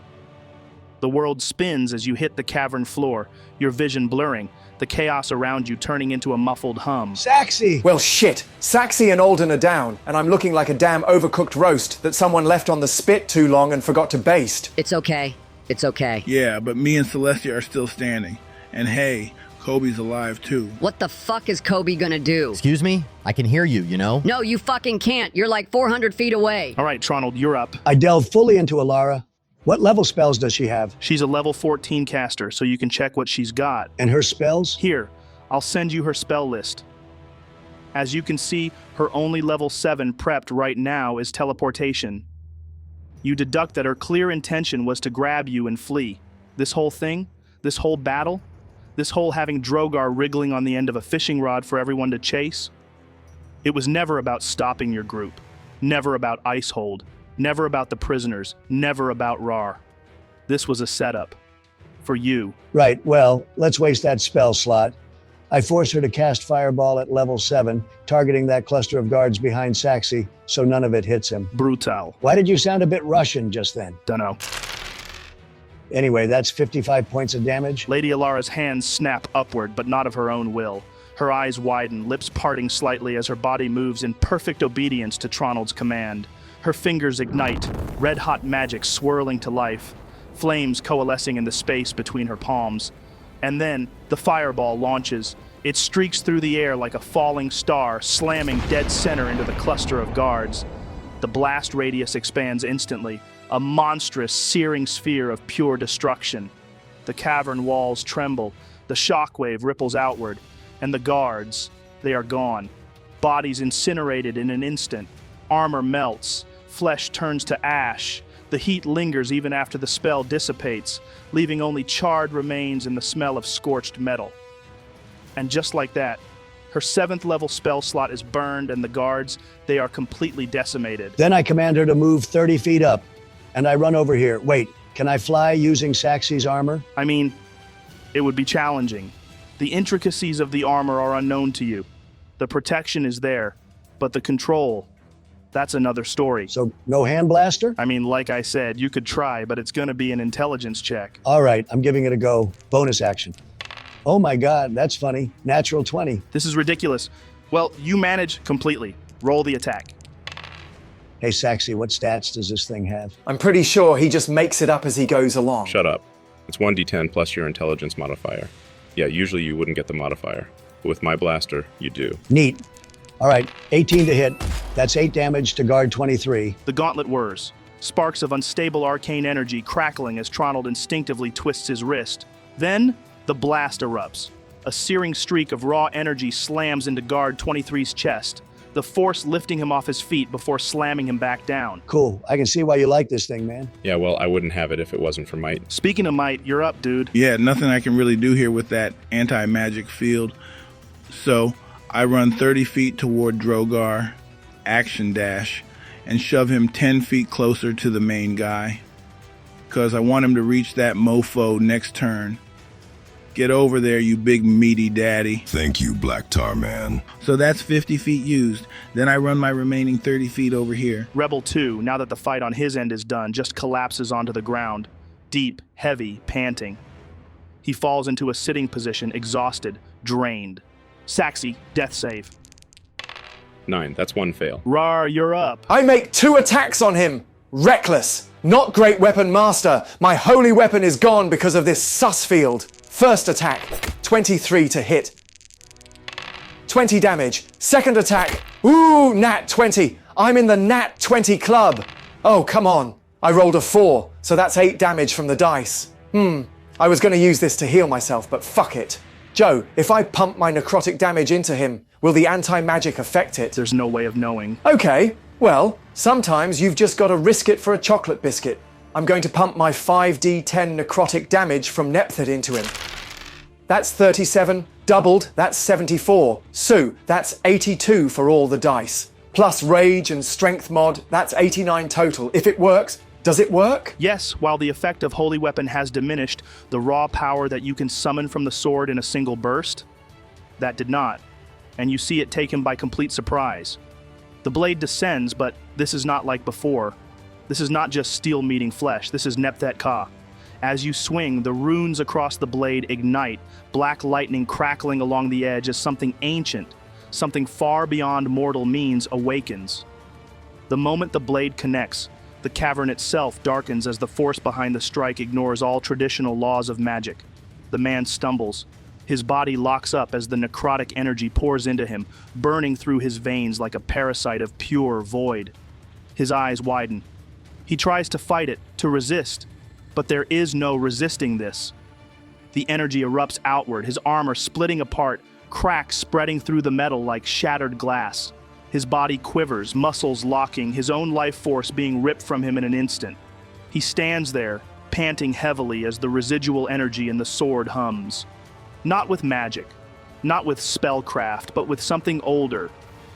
The The world spins as you hit the cavern floor, your vision blurring, the chaos around you turning into a muffled hum. Saxy! Well, shit. Saxy and Alden are down, and I'm looking like a damn overcooked roast that someone left on the spit too long and forgot to baste. It's okay. It's okay. Yeah, but me and Celestia are still standing. And hey, Kobe's alive too. What the fuck is Kobe gonna do? Excuse me? I can hear you, you know? No, you fucking can't. You're like 400 feet away. All right, Tronald, you're up. I delved fully into Alara. What level spells does she have? She's a level 14 caster, so you can check what she's got. And her spells? Here, I'll send you her spell list. As you can see, her only level 7 prepped right now is teleportation. You deduct that her clear intention was to grab you and flee. This whole thing, this whole battle, this whole having Drogar wriggling on the end of a fishing rod for everyone to chase, it was never about stopping your group, never about Icehold, never about the prisoners, never about Raarh. This was a setup. For you. Right, well, let's waste that spell slot. I force her to cast Fireball at level 7, targeting that cluster of guards behind Saxy, so none of it hits him. Brutal. Why did you sound a bit Russian just then? Dunno. Anyway, that's 55 points of damage. Lady Alara's hands snap upward, but not of her own will. Her eyes widen, lips parting slightly as her body moves in perfect obedience to Tronald's command. Her fingers ignite, red-hot magic swirling to life, flames coalescing in the space between her palms. And then, the fireball launches. It streaks through the air like a falling star, slamming dead center into the cluster of guards. The blast radius expands instantly, a monstrous, searing sphere of pure destruction. The cavern walls tremble, the shockwave ripples outward, and the guards, they are gone. Bodies incinerated in an instant, armor melts, flesh turns to ash. The heat lingers even after the spell dissipates, leaving only charred remains and the smell of scorched metal. And just like that, her 7th level spell slot is burned, and the guards, they are completely decimated. Then I command her to move 30 feet up, and I run over here. Wait, can I fly using Saxy's armor? I mean, it would be challenging. The intricacies of the armor are unknown to you. The protection is there, but the control, that's another story. So no hand blaster? I mean, like I said, you could try, but it's gonna be an intelligence check. All right, I'm giving it a go. Bonus action. Oh my God, that's funny. Natural 20. This is ridiculous. Well, you manage completely. Roll the attack. Hey, Saxy, what stats does this thing have? I'm pretty sure he just makes it up as he goes along. Shut up. It's 1d10 plus your intelligence modifier. Yeah, usually you wouldn't get the modifier, but with my blaster, you do. Neat. All right, 18 to hit. That's 8 damage to guard 23. The gauntlet whirs. Sparks of unstable arcane energy crackling as Tronald instinctively twists his wrist. Then, the blast erupts. A searing streak of raw energy slams into guard 23's chest, the force lifting him off his feet before slamming him back down. Cool. I can see why you like this thing, man. Yeah, well, I wouldn't have it if it wasn't for Mite. Speaking of Mite, you're up, dude. Yeah, nothing I can really do here with that anti-magic field. So, I run 30 feet toward Drogar, action dash, and shove him 10 feet closer to the main guy. Because I want him to reach that mofo next turn. Get over there, you big meaty daddy. Thank you, Black Tar Man. So that's 50 feet used. Then I run my remaining 30 feet over here. Rebel 2, now that the fight on his end is done, just collapses onto the ground. Deep, heavy, panting. He falls into a sitting position, exhausted, drained. Saxy, death save. 9, that's 1 fail. Raarh, you're up. I make 2 attacks on him. Reckless. Not great weapon master. My holy weapon is gone because of this sus field. First attack, 23 to hit. 20 damage. Second attack, ooh, nat 20. I'm in the nat 20 club. Oh, come on. I rolled a 4, so that's 8 damage from the dice. I was going to use this to heal myself, but fuck it. Joe, if I pump my necrotic damage into him, will the anti-magic affect it? There's no way of knowing. Okay, well, sometimes you've just got to risk it for a chocolate biscuit. I'm going to pump my 5d10 necrotic damage from Nephthid into him. That's 37, doubled, that's 74. Sue, that's 82 for all the dice. Plus rage and strength mod, that's 89 total. If it works, does it work? Yes, while the effect of Holy Weapon has diminished, the raw power that you can summon from the sword in a single burst, that did not. And you see it take him by complete surprise. The blade descends, but this is not like before. This is not just steel meeting flesh, this is Nepthet Ka. As you swing, the runes across the blade ignite, black lightning crackling along the edge as something ancient, something far beyond mortal means, awakens. The moment the blade connects, the cavern itself darkens as the force behind the strike ignores all traditional laws of magic. The man stumbles. His body locks up as the necrotic energy pours into him, burning through his veins like a parasite of pure void. His eyes widen. He tries to fight it, to resist, but there is no resisting this. The energy erupts outward, his armor splitting apart, cracks spreading through the metal like shattered glass. His body quivers, muscles locking, his own life force being ripped from him in an instant. He stands there, panting heavily as the residual energy in the sword hums. Not with magic, not with spellcraft, but with something older,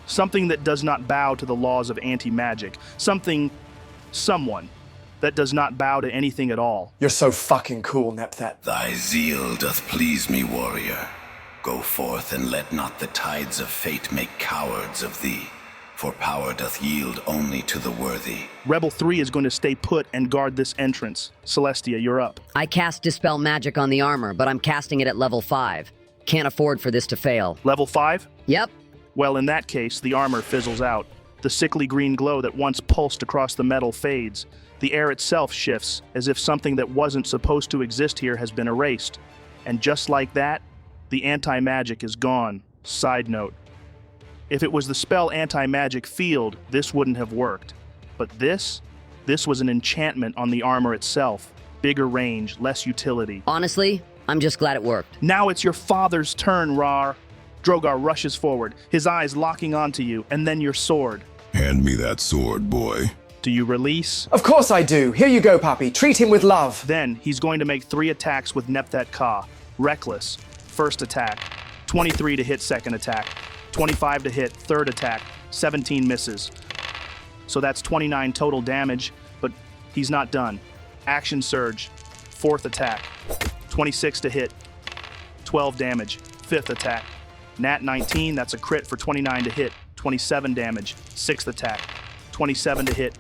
something that does not bow to the laws of anti-magic, someone that does not bow to anything at all. You're so fucking cool, Nepthat. Thy zeal doth please me, warrior. Go forth and let not the tides of fate make cowards of thee, for power doth yield only to the worthy. Rebel 3 is going to stay put and guard this entrance. Celestia, you're up. I cast Dispel Magic on the armor, but I'm casting it at level 5. Can't afford for this to fail. Level 5? Yep. Well, in that case, the armor fizzles out. The sickly green glow that once pulsed across the metal fades. The air itself shifts, as if something that wasn't supposed to exist here has been erased. And just like that, the anti-magic is gone. Side note. If it was the spell anti-magic field, this wouldn't have worked. But this was an enchantment on the armor itself. Bigger range, less utility. Honestly, I'm just glad it worked. Now it's your father's turn, Raarh. Drogar rushes forward, his eyes locking onto you, and then your sword. Hand me that sword, boy. Do you release? Of course I do. Here you go, Papi. Treat him with love. Then he's going to make 3 attacks with Nepthat Ka. Reckless. First attack. 23 to hit second attack. 25 to hit third attack. 17 misses. So that's 29 total damage, but he's not done. Action surge. Fourth attack. 26 to hit. 12 damage. Fifth attack. Nat 19, that's a crit for 29 to hit. 27 damage. Sixth attack. 27 to hit.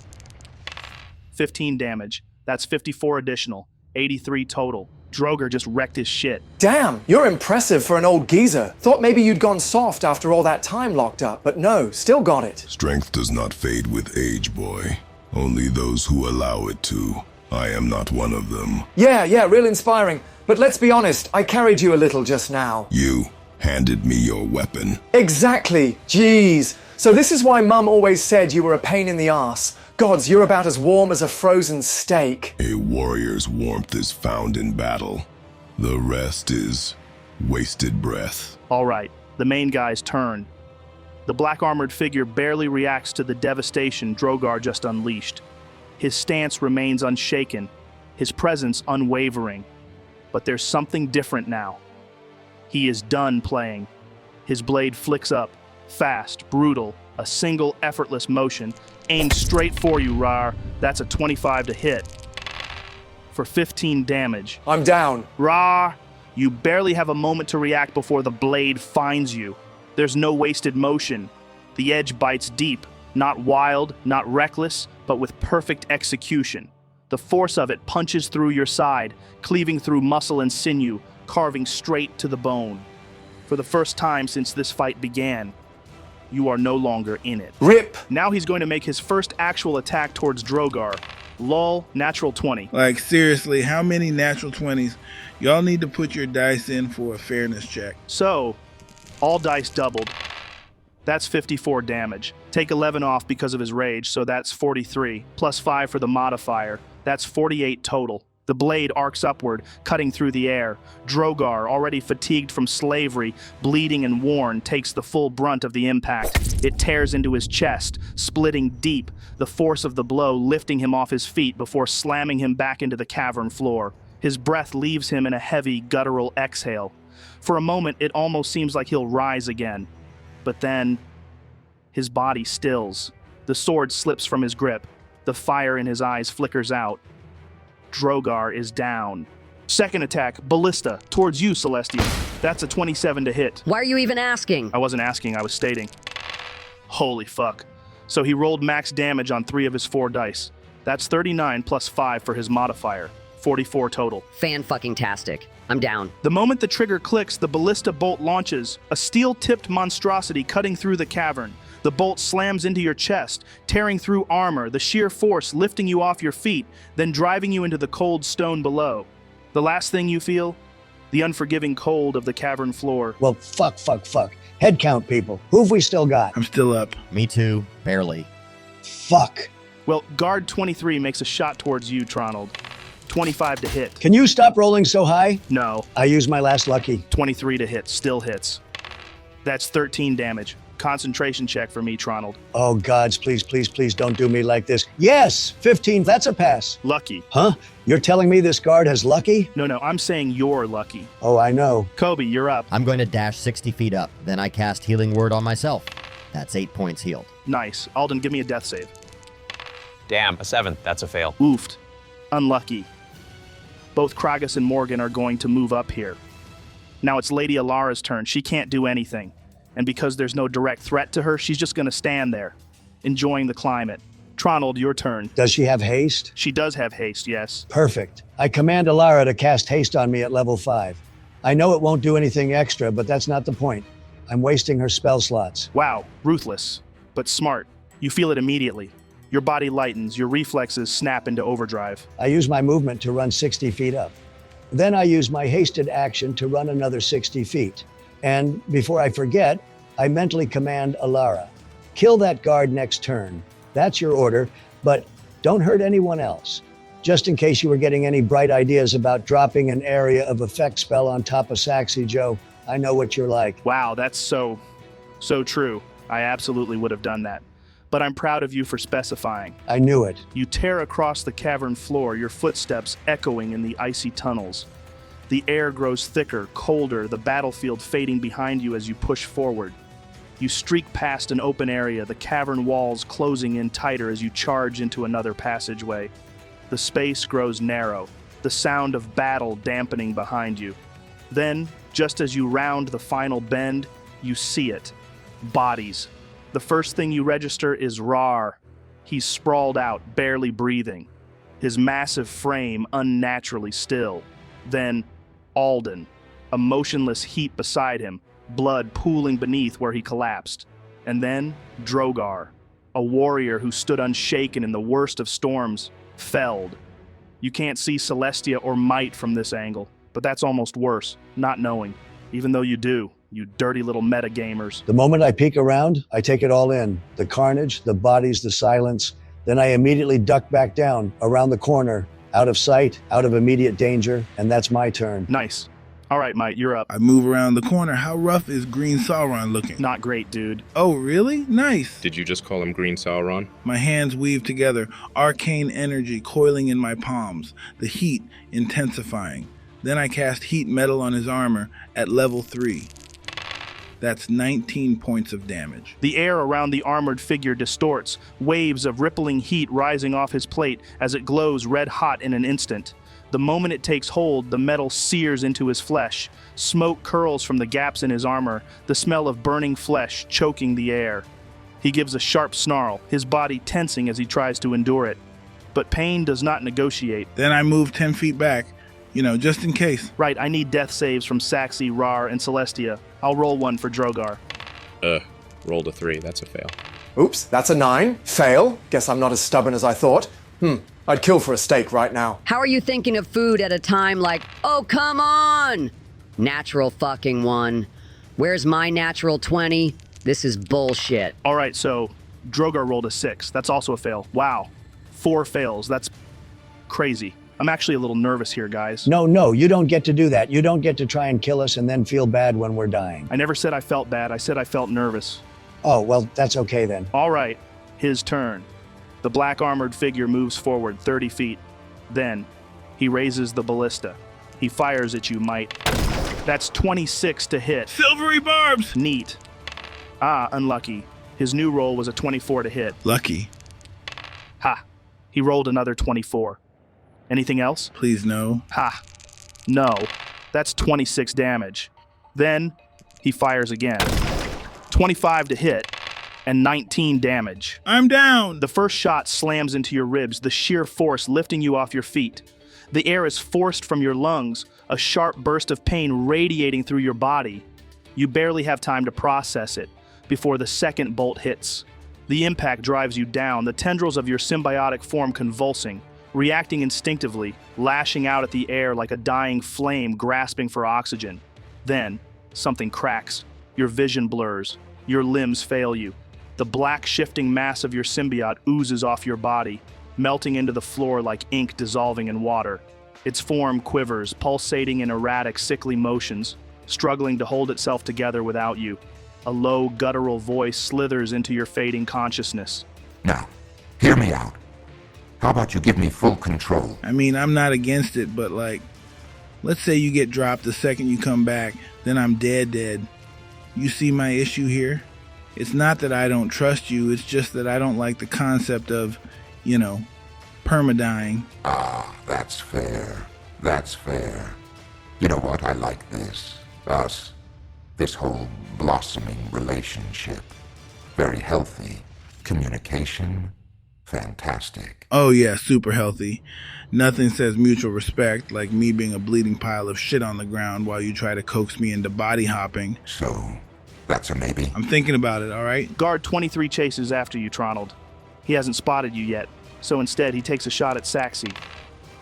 15 damage. That's 54 additional. 83 total. Drogar just wrecked his shit. Damn, you're impressive for an old geezer. Thought maybe you'd gone soft after all that time locked up, but no, still got it. Strength does not fade with age, boy. Only those who allow it to. I am not one of them. Yeah, real inspiring. But let's be honest, I carried you a little just now. You handed me your weapon. Exactly. Jeez. So this is why Mum always said you were a pain in the ass. Gods, you're about as warm as a frozen steak. A warrior's warmth is found in battle. The rest is wasted breath. All right, the main guy's turn. The black-armored figure barely reacts to the devastation Drogar just unleashed. His stance remains unshaken, his presence unwavering. But there's something different now. He is done playing. His blade flicks up, fast, brutal, a single effortless motion, aimed straight for you, Raarh. That's a 25 to hit. For 15 damage. I'm down. Raarh, you barely have a moment to react before the blade finds you. There's no wasted motion. The edge bites deep, not wild, not reckless, but with perfect execution. The force of it punches through your side, cleaving through muscle and sinew, carving straight to the bone. For the first time since this fight began, you are no longer in it. Rip! Now he's going to make his first actual attack towards Drogar. Lol, natural 20. Like, seriously, how many natural 20s? Y'all need to put your dice in for a fairness check. So, all dice doubled. That's 54 damage. Take 11 off because of his rage, so that's 43. Plus 5 for the modifier. That's 48 total. The blade arcs upward, cutting through the air. Drogar, already fatigued from slavery, bleeding and worn, takes the full brunt of the impact. It tears into his chest, splitting deep, the force of the blow lifting him off his feet before slamming him back into the cavern floor. His breath leaves him in a heavy, guttural exhale. For a moment, it almost seems like he'll rise again. But then, his body stills. The sword slips from his grip. The fire in his eyes flickers out. Drogar is down. Second attack, Ballista, towards you, Celestia. That's a 27 to hit. Why are you even asking? I wasn't asking, I was stating. Holy fuck. So he rolled max damage on 3 of his 4 dice. That's 39 plus 5 for his modifier. 44 total. Fan-fucking-tastic. I'm down. The moment the trigger clicks, the ballista bolt launches, a steel-tipped monstrosity cutting through the cavern. The bolt slams into your chest, tearing through armor, the sheer force lifting you off your feet, then driving you into the cold stone below. The last thing you feel? The unforgiving cold of the cavern floor. Well, fuck. Head count, people. Who have we still got? I'm still up. Me too. Barely. Fuck. Well, guard 23 makes a shot towards you, Tronald. 25 to hit. Can you stop rolling so high? No. I used my last lucky. 23 to hit. Still hits. That's 13 damage. Concentration check for me, Tronald. Oh, gods, please don't do me like this. Yes, 15, that's a pass. Lucky. Huh? You're telling me this guard has lucky? No, I'm saying you're lucky. Oh, I know. Kobe, you're up. I'm going to dash 60 feet up. Then I cast Healing Word on myself. That's 8 points healed. Nice. Alden, give me a death save. Damn, a 7. That's a fail. Oofed. Unlucky. Both Kragus and Morgan are going to move up here. Now it's Lady Alara's turn. She can't do anything. And because there's no direct threat to her, she's just going to stand there, enjoying the climate. Tronald, your turn. Does she have haste? She does have haste, yes. Perfect. I command Alara to cast haste on me at level 5. I know it won't do anything extra, but that's not the point. I'm wasting her spell slots. Wow, ruthless, but smart. You feel it immediately. Your body lightens, your reflexes snap into overdrive. I use my movement to run 60 feet up. Then I use my hasted action to run another 60 feet. And before I forget, I mentally command Alara, kill that guard next turn. That's your order, but don't hurt anyone else. Just in case you were getting any bright ideas about dropping an area of effect spell on top of Saxy, Joe, I know what you're like. Wow, that's so true. I absolutely would have done that. But I'm proud of you for specifying. I knew it. You tear across the cavern floor, your footsteps echoing in the icy tunnels. The air grows thicker, colder, the battlefield fading behind you as you push forward. You streak past an open area, the cavern walls closing in tighter as you charge into another passageway. The space grows narrow, the sound of battle dampening behind you. Then, just as you round the final bend, you see it. Bodies. The first thing you register is Raarh. He's sprawled out, barely breathing, his massive frame unnaturally still. Then, Alden, a motionless heap beside him, blood pooling beneath where he collapsed. And then, Drogar, a warrior who stood unshaken in the worst of storms, felled. You can't see Celestia or Mite from this angle, but that's almost worse, not knowing, even though you do, you dirty little metagamers. The moment I peek around, I take it all in. The carnage, the bodies, the silence. Then I immediately duck back down, around the corner, out of sight, out of immediate danger, and that's my turn. Nice. All right, Mite, you're up. I move around the corner. How rough is Green Sauron looking? Not great, dude. Oh, really? Nice. Did you just call him Green Sauron? My hands weave together, arcane energy coiling in my palms, the heat intensifying. Then I cast heat metal on his armor at level 3. That's 19 points of damage. The air around the armored figure distorts, waves of rippling heat rising off his plate as it glows red hot in an instant. The moment it takes hold, the metal sears into his flesh. Smoke curls from the gaps in his armor, the smell of burning flesh choking the air. He gives a sharp snarl, his body tensing as he tries to endure it. But pain does not negotiate. Then I move 10 feet back, just in case. Right, I need death saves from Saxy, Raarh, and Celestia. I'll roll one for Drogar. Rolled a 3. That's a fail. Oops, that's a 9. Fail. Guess I'm not as stubborn as I thought. I'd kill for a steak right now. How are you thinking of food at a time like, oh, come on? Natural fucking one. Where's my natural 20? This is bullshit. All right, so Drogar rolled a 6. That's also a fail. Wow. 4 fails. That's crazy. I'm actually a little nervous here, guys. No, you don't get to do that. You don't get to try and kill us and then feel bad when we're dying. I never said I felt bad. I said I felt nervous. Oh, well, that's okay then. All right, his turn. The black armored figure moves forward 30 feet. Then, he raises the ballista. He fires at you, Mite. That's 26 to hit. Silvery barbs! Neat. Ah, unlucky. His new roll was a 24 to hit. Lucky. Ha. He rolled another 24. Anything else? Please no. Ha. No. That's 26 damage. Then, he fires again. 25 to hit. and 19 damage. I'm down. The first shot slams into your ribs, the sheer force lifting you off your feet. The air is forced from your lungs, a sharp burst of pain radiating through your body. You barely have time to process it before the second bolt hits. The impact drives you down, the tendrils of your symbiotic form convulsing, reacting instinctively, lashing out at the air like a dying flame grasping for oxygen. Then, something cracks. Your vision blurs. Your limbs fail you. The black shifting mass of your symbiote oozes off your body, melting into the floor like ink dissolving in water. Its form quivers, pulsating in erratic, sickly motions, struggling to hold itself together without you. A low, guttural voice slithers into your fading consciousness. Now, hear me out. How about you give me full control? I mean, I'm not against it, but like, let's say you get dropped the second you come back, then I'm dead. You see my issue here? It's not that I don't trust you, it's just that I don't like the concept of, permadying. Ah, that's fair. That's fair. You know what? I like this. Us. This whole blossoming relationship. Very healthy. Communication. Fantastic. Oh yeah, super healthy. Nothing says mutual respect like me being a bleeding pile of shit on the ground while you try to coax me into body hopping. So, that's a maybe? I'm thinking about it, alright? Guard 23 chases after you, Tronald. He hasn't spotted you yet, so instead he takes a shot at Saxy.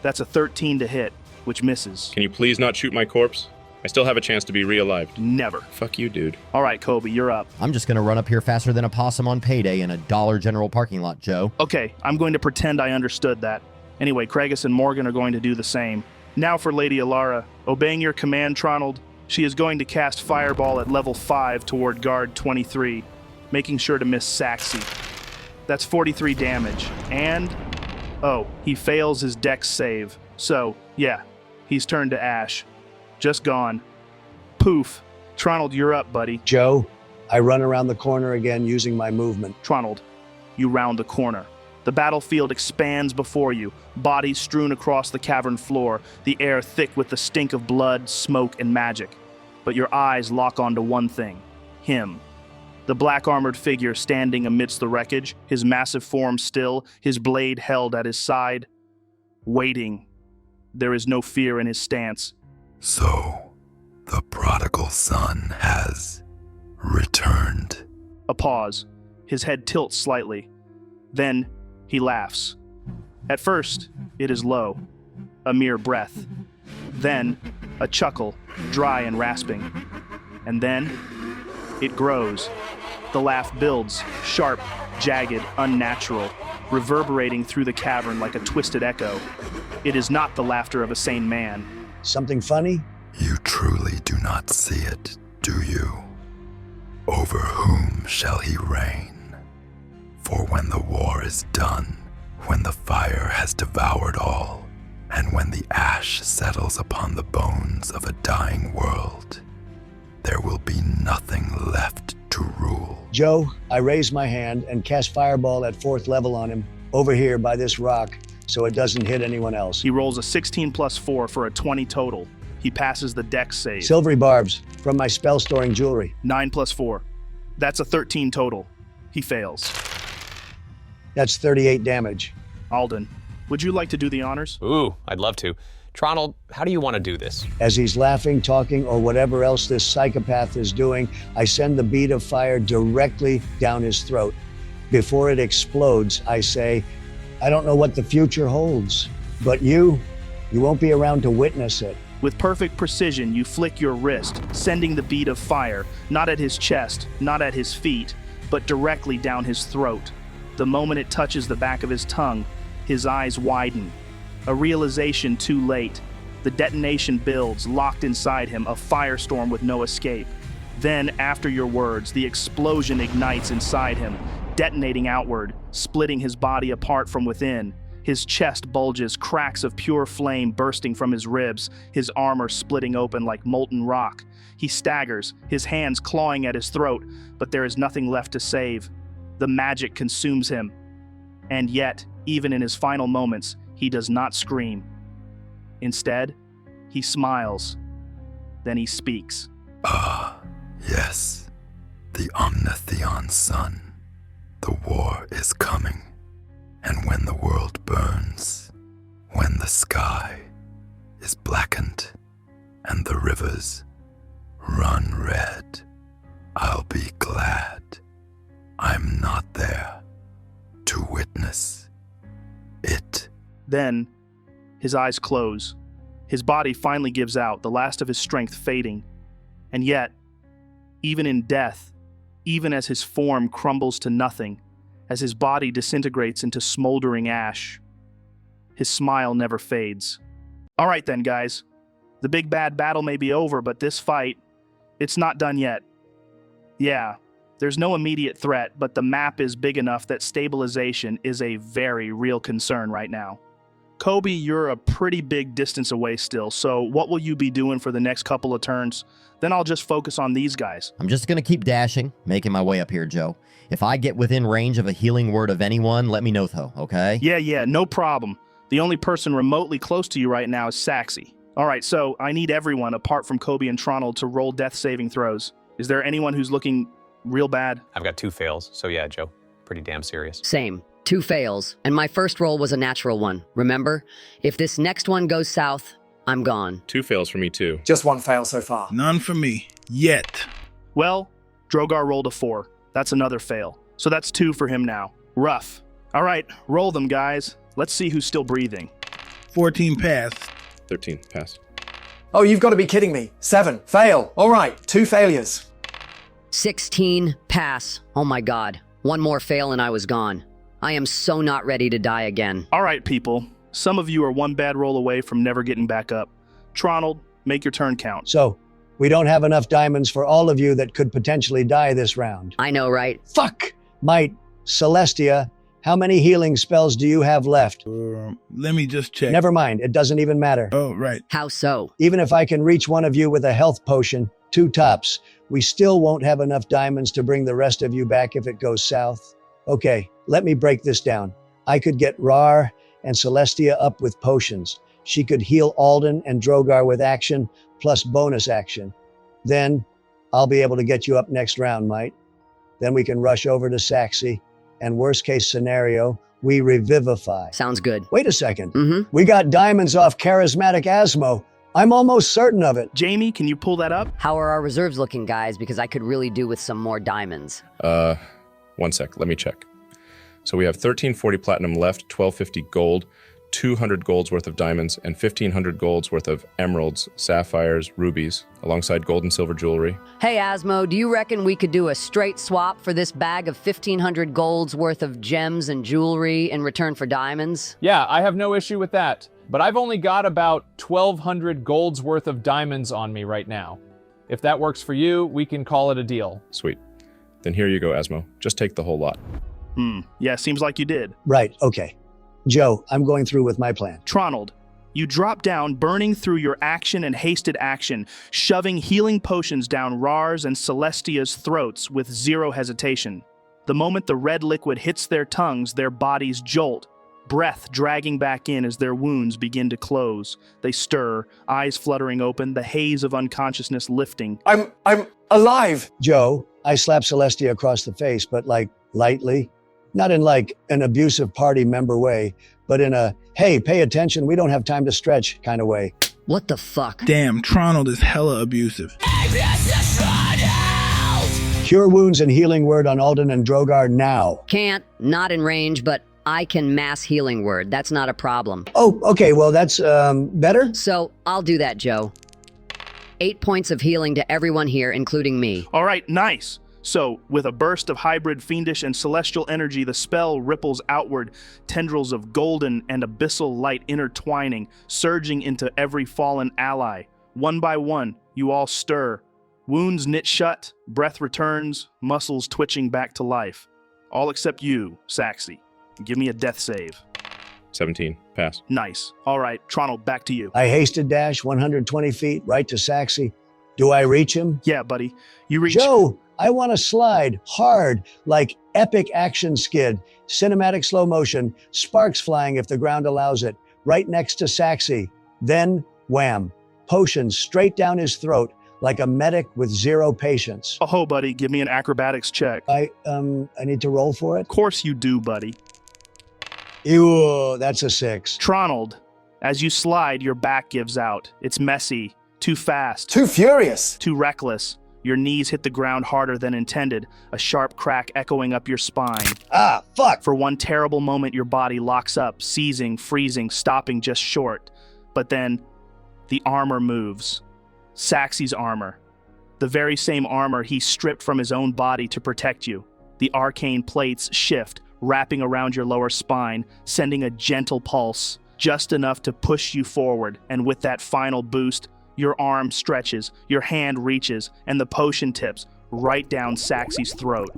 That's a 13 to hit, which misses. Can you please not shoot my corpse? I still have a chance to be re-alived. Never. Fuck you, dude. All right, Kobe, you're up. I'm just gonna run up here faster than a possum on payday in a Dollar General parking lot, Joe. Okay, I'm going to pretend I understood that. Anyway, Craigus and Morgan are going to do the same. Now for Lady Alara. Obeying your command, Tronald, she is going to cast Fireball at level 5 toward Guard 23, making sure to miss Saxy. That's 43 damage. And... oh, he fails his dex save. So, yeah, he's turned to ash. Just gone. Poof. Tronald, you're up, buddy. Joe, I run around the corner again using my movement. Tronald, you round the corner. The battlefield expands before you, bodies strewn across the cavern floor, the air thick with the stink of blood, smoke, and magic. But your eyes lock onto one thing. Him. The black-armored figure standing amidst the wreckage, his massive form still, his blade held at his side. Waiting. There is no fear in his stance. So, the prodigal son has returned. A pause. His head tilts slightly. Then, he laughs. At first, it is low, a mere breath. Then, a chuckle, dry and rasping. And then, it grows. The laugh builds, sharp, jagged, unnatural, reverberating through the cavern like a twisted echo. It is not the laughter of a sane man. Something funny? You truly do not see it, do you? Over whom shall he reign? For when the war is done, when the fire has devoured all, and when the ash settles upon the bones of a dying world, there will be nothing left to rule. Joe, I raise my hand and cast Fireball at 4th level on him, over here by this rock, so it doesn't hit anyone else. He rolls a 16 plus 4 for a 20 total. He passes the dex save. Silvery barbs from my spell-storing jewelry. 9 plus 4. That's a 13 total. He fails. That's 38 damage. Alden, would you like to do the honors? Ooh, I'd love to. Tronald, how do you want to do this? As he's laughing, talking, or whatever else this psychopath is doing, I send the bead of fire directly down his throat. Before it explodes, I say, I don't know what the future holds, but you won't be around to witness it. With perfect precision, you flick your wrist, sending the bead of fire, not at his chest, not at his feet, but directly down his throat. The moment it touches the back of his tongue, his eyes widen. A realization too late. The detonation builds, locked inside him, a firestorm with no escape. Then, after your words, the explosion ignites inside him, detonating outward, splitting his body apart from within. His chest bulges, cracks of pure flame bursting from his ribs, his armor splitting open like molten rock. He staggers, his hands clawing at his throat, but there is nothing left to save. The magic consumes him. And yet, even in his final moments, he does not scream. Instead, he smiles. Then he speaks. Ah, yes. The Omnitheon son. The war is coming, and when the world burns, when the sky is blackened and the rivers run red, I'll be glad I'm not there to witness it. Then, his eyes close. His body finally gives out, the last of his strength fading. And yet, even in death, even as his form crumbles to nothing, as his body disintegrates into smoldering ash, his smile never fades. All right then, guys. The big bad battle may be over, but this fight, it's not done yet. Yeah, there's no immediate threat, but the map is big enough that stabilization is a very real concern right now. Kobe, you're a pretty big distance away still, so what will you be doing for the next couple of turns? Then I'll just focus on these guys. I'm just gonna keep dashing, making my way up here, Joe. If I get within range of a healing word of anyone, let me know though, okay? Yeah, no problem. The only person remotely close to you right now is Saxy. All right, so I need everyone, apart from Kobe and Tronald, to roll death saving throws. Is there anyone who's looking real bad? I've got 2 fails, so yeah, Joe, pretty damn serious. Same. 2 fails, and my first roll was a natural one. Remember? If this next one goes south, I'm gone. 2 fails for me too. Just 1 fail so far. None for me. Yet. Well, Drogar rolled a 4. That's another fail. So that's 2 for him now. Rough. All right, roll them, guys. Let's see who's still breathing. 14 pass. 13 pass. Oh, you've got to be kidding me. 7 fail. All right, 2 failures. 16 pass. Oh my god. 1 more fail and I was gone. I am so not ready to die again. All right, people. Some of you are 1 bad roll away from never getting back up. Tronald, make your turn count. So, we don't have enough diamonds for all of you that could potentially die this round. I know, right? Fuck! Mite, Celestia, how many healing spells do you have left? Let me just check. Never mind, it doesn't even matter. Oh, right. How so? Even if I can reach one of you with a health potion, 2 tops, we still won't have enough diamonds to bring the rest of you back if it goes south. Okay, let me break this down. I could get Raarh and Celestia up with potions. She could heal Alden and Drogar with action, plus bonus action. Then, I'll be able to get you up next round, Mite. Then we can rush over to Saxy, and worst case scenario, we revivify. Sounds good. Wait a second. We got diamonds off Charismatic Asmo. I'm almost certain of it. Jamie, can you pull that up? How are our reserves looking, guys? Because I could really do with some more diamonds. 1 sec, let me check. So we have 1340 platinum left, 1250 gold, 200 golds worth of diamonds, and 1500 golds worth of emeralds, sapphires, rubies, alongside gold and silver jewelry. Hey, Asmo, do you reckon we could do a straight swap for this bag of 1500 golds worth of gems and jewelry in return for diamonds? Yeah, I have no issue with that. But I've only got about 1200 golds worth of diamonds on me right now. If that works for you, we can call it a deal. Sweet. Then here you go, Asmo. Just take the whole lot. Yeah, seems like you did. Right, okay. Joe, I'm going through with my plan. Tronald, you drop down, burning through your action and hasted action, shoving healing potions down Raarh's and Celestia's throats with 0 hesitation. The moment the red liquid hits their tongues, their bodies jolt, breath dragging back in as their wounds begin to close. They stir, eyes fluttering open, the haze of unconsciousness lifting. I'm alive! Joe, I slap Celestia across the face, but lightly. Not in an abusive party member way, but in a, hey, pay attention, we don't have time to stretch kind of way. What the fuck? Damn, Tronald is hella abusive. Cure wounds and healing word on Alden and Drogar now. Can't, not in range, but I can mass healing word. That's not a problem. Oh, okay, well that's better? So, I'll do that, Joe. 8 points of healing to everyone here, including me. All right, nice. So, with a burst of hybrid fiendish and celestial energy, the spell ripples outward, tendrils of golden and abyssal light intertwining, surging into every fallen ally. One by one, you all stir. Wounds knit shut, breath returns, muscles twitching back to life. All except you, Saxy. Give me a death save. 17, pass. Nice. All right, Tronald, back to you. I hasted dash 120 feet right to Saxy. Do I reach him? Yeah, buddy. You reach... Joe, I want to slide hard, like epic action skid, cinematic slow motion, sparks flying if the ground allows it, right next to Saxy. Then, wham, potion straight down his throat, like a medic with zero patience. Oh, buddy, give me an acrobatics check. I need to roll for it? Of course you do, buddy. Ew, that's a 6. Tronald, as you slide, your back gives out. It's messy, too fast, Too furious. too reckless. Your knees hit the ground harder than intended, a sharp crack echoing up your spine. Ah, fuck! For one terrible moment, your body locks up, seizing, freezing, stopping just short. But then, the armor moves. Saxi's armor. The very same armor he stripped from his own body to protect you. The arcane plates shift, wrapping around your lower spine, sending a gentle pulse, just enough to push you forward, and with that final boost, your arm stretches, your hand reaches, and the potion tips right down Saxi's throat.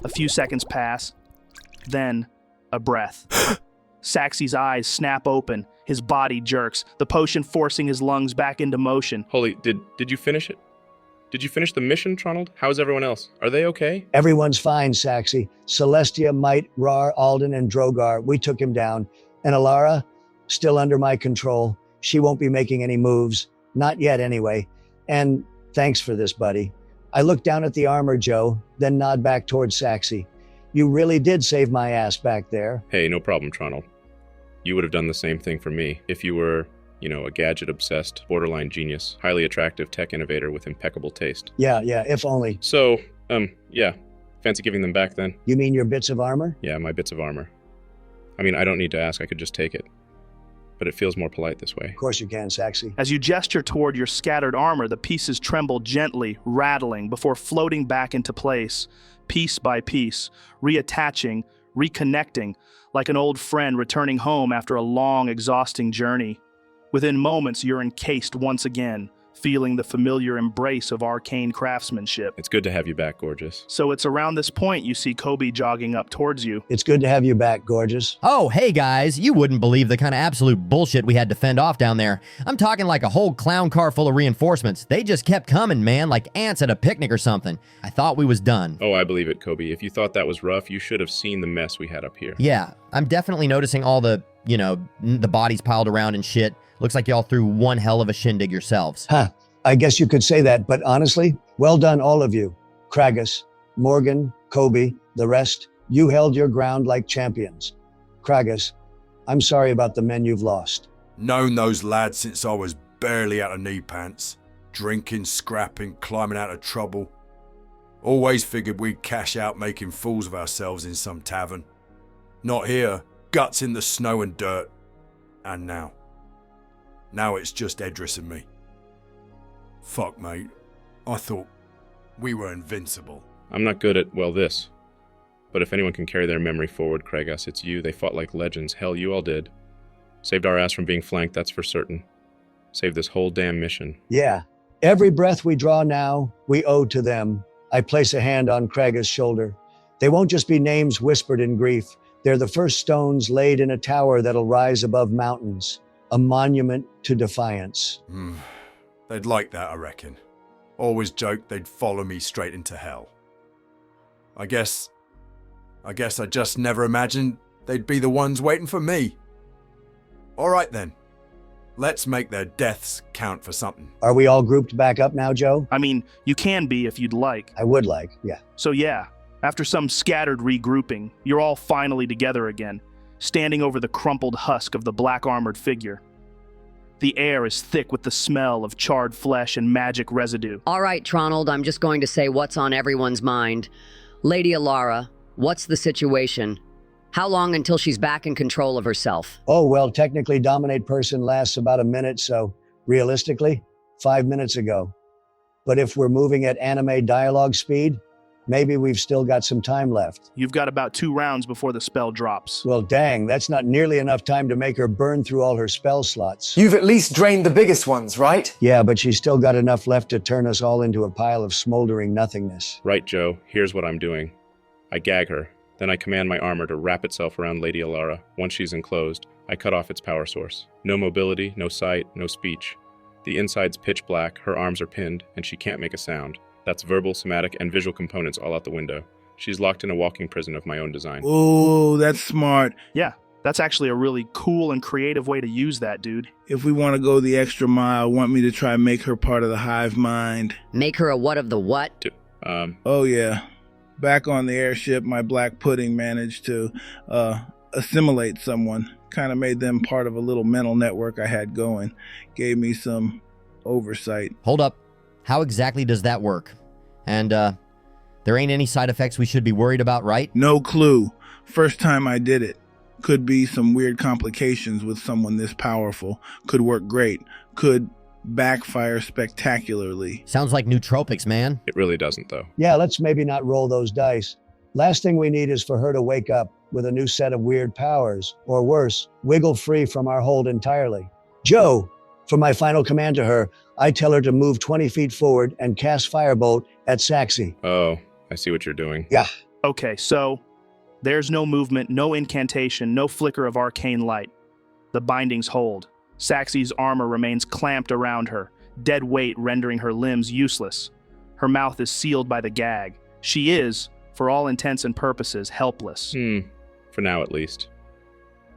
A few seconds pass, then a breath. Saxi's eyes snap open, his body jerks, the potion forcing his lungs back into motion. Holy, did you finish it? Did you finish the mission, Tronald? How's everyone else? Are they okay? Everyone's fine, Saxi. Celestia, Mite, Raarh, Alden, and Drogar, we took him down. And Alara, still under my control. She won't be making any moves. Not yet, anyway. And thanks for this, buddy. I look down at the armor, Joe, then nod back towards Saxi. You really did save my ass back there. Hey, no problem, Tronald. You would have done the same thing for me if you were, a gadget-obsessed, borderline genius, highly attractive tech innovator with impeccable taste. Yeah, if only. So, yeah. Fancy giving them back then? You mean your bits of armor? Yeah, my bits of armor. I mean, I don't need to ask, I could just take it. But it feels more polite this way. Of course you can, Saxi. As you gesture toward your scattered armor, the pieces tremble gently, rattling, before floating back into place, piece by piece, reattaching, reconnecting, like an old friend returning home after a long, exhausting journey. Within moments, you're encased once again, feeling the familiar embrace of arcane craftsmanship. It's good to have you back, gorgeous. So it's around this point you see Kobe jogging up towards you. It's good to have you back, gorgeous. Oh, hey guys, you wouldn't believe the kind of absolute bullshit we had to fend off down there. I'm talking like a whole clown car full of reinforcements. They just kept coming, man, like ants at a picnic or something. I thought we was done. Oh, I believe it, Kobe. If you thought that was rough, you should have seen the mess we had up here. Yeah, I'm definitely noticing all the, the bodies piled around and shit. Looks like y'all threw one hell of a shindig yourselves. Huh. I guess you could say that, but honestly, well done, all of you. Kragus, Morgan, Kobe, the rest, you held your ground like champions. Kragus, I'm sorry about the men you've lost. Known those lads since I was barely out of knee pants. Drinking, scrapping, climbing out of trouble. Always figured we'd cash out making fools of ourselves in some tavern. Not here, guts in the snow and dirt. And now it's just Edris and me. Fuck, mate. I thought we were invincible. I'm not good at, this. But if anyone can carry their memory forward, Kragus, it's you. They fought like legends. Hell, you all did. Saved our ass from being flanked, that's for certain. Saved this whole damn mission. Yeah. Every breath we draw now, we owe to them. I place a hand on Kragus' shoulder. They won't just be names whispered in grief. They're the first stones laid in a tower that'll rise above mountains. A monument to defiance. They'd like that, I reckon. Always joked they'd follow me straight into hell. I guess I just never imagined they'd be the ones waiting for me. All right then. Let's make their deaths count for something. Are we all grouped back up now, Joe? I mean, you can be if you'd like. I would like, yeah. So yeah, after some scattered regrouping, you're all finally together again, standing over the crumpled husk of the black-armored figure. The air is thick with the smell of charred flesh and magic residue. All right, Tronald, I'm just going to say what's on everyone's mind. Lady Alara, what's the situation? How long until she's back in control of herself? Oh, well, technically dominate person lasts about a minute, so realistically, 5 minutes ago. But if we're moving at anime dialogue speed, maybe we've still got some time left. You've got about 2 rounds before the spell drops. Well, dang, that's not nearly enough time to make her burn through all her spell slots. You've at least drained the biggest ones, right? Yeah, but she's still got enough left to turn us all into a pile of smoldering nothingness. Right, Joe. Here's what I'm doing. I gag her. Then I command my armor to wrap itself around Lady Alara. Once she's enclosed, I cut off its power source. No mobility, no sight, no speech. The inside's pitch black, her arms are pinned, and she can't make a sound. That's verbal, somatic, and visual components all out the window. She's locked in a walking prison of my own design. Oh, that's smart. Yeah, That's actually a really cool and creative way to use that, dude. If we want to go the extra mile, want me to try and make her part of the hive mind? Make her a what of the what? Oh yeah. Back on the airship, my black pudding managed to assimilate someone. Kind of made them part of a little mental network I had going. Gave me some oversight. Hold up. How exactly does that work? And, there ain't any side effects we should be worried about, right? No clue. First time I did it. Could be some weird complications with someone this powerful. Could work great. Could backfire spectacularly. Sounds like nootropics, man. It really doesn't, though. Yeah, let's maybe not roll those dice. Last thing we need is for her to wake up with a new set of weird powers. Or worse, wiggle free from our hold entirely. Joe, for my final command to her, I tell her to move 20 feet forward and cast Firebolt at Saxy. Oh, I see what you're doing. Yeah. Okay, so there's no movement, no incantation, no flicker of arcane light. The bindings hold. Saxy's armor remains clamped around her, dead weight rendering her limbs useless. Her mouth is sealed by the gag. She is, for all intents and purposes, helpless. For now at least.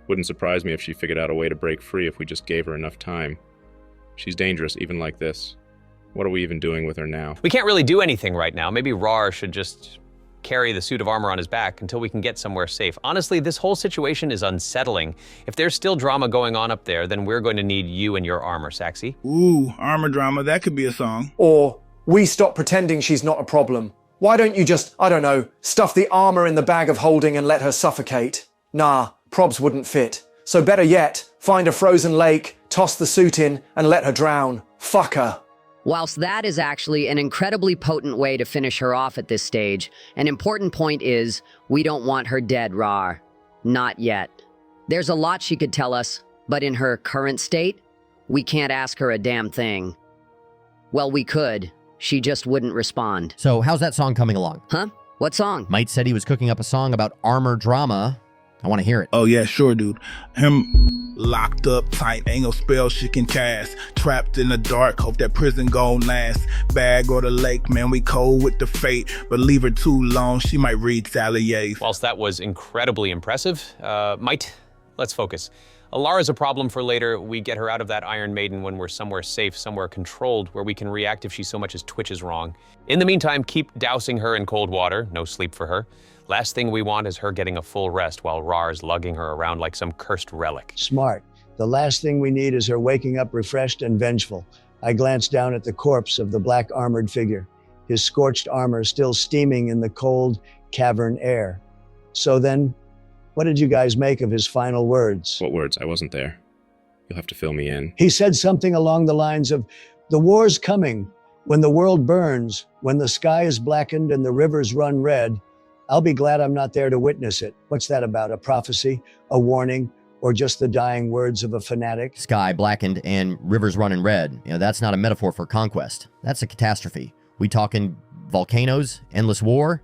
Wouldn't surprise me if she figured out a way to break free if we just gave her enough time. She's dangerous even like this. What are we even doing with her now? We can't really do anything right now. Maybe Raarh should just carry the suit of armor on his back until we can get somewhere safe. Honestly, this whole situation is unsettling. If there's still drama going on up there, then we're going to need you and your armor, Saxy. Ooh, armor drama, that could be a song. Or, we stop pretending she's not a problem. Why don't you just, I don't know, stuff the armor in the bag of holding and let her suffocate? Nah, probs wouldn't fit. So better yet, find a frozen lake, toss the suit in, and let her drown. Fuck her. Whilst that is actually an incredibly potent way to finish her off at this stage, an important point is, we don't want her dead, Raarh. Not yet. There's a lot she could tell us, but in her current state, we can't ask her a damn thing. Well, we could. She just wouldn't respond. So, how's that song coming along? Huh? What song? Mite said he was cooking up a song about armor drama. I want to hear it. Oh yeah, sure, dude. Him locked up tight, ain't no spell she can cast. Trapped in the dark, hope that prison gon' last. Bag or the lake, man, we cold with the fate. But leave her too long, she might read Sally Yates. Whilst that was incredibly impressive, Mite, let's focus. Alara's a problem for later. We get her out of that Iron Maiden when we're somewhere safe, somewhere controlled, where we can react if she so much as twitches wrong. In the meantime, keep dousing her in cold water. No sleep for her. Last thing we want is her getting a full rest while Raarh's lugging her around like some cursed relic. Smart. The last thing we need is her waking up refreshed and vengeful. I glance down at the corpse of the black armored figure, his scorched armor still steaming in the cold cavern air. So then, what did you guys make of his final words? What words? I wasn't there. You'll have to fill me in. He said something along the lines of, "The war's coming. When the world burns, when the sky is blackened and the rivers run red, I'll be glad I'm not there to witness it." What's that about? A prophecy? A warning? Or just the dying words of a fanatic? Sky blackened and rivers running red. You know, that's not a metaphor for conquest. That's a catastrophe. We talking volcanoes, endless war?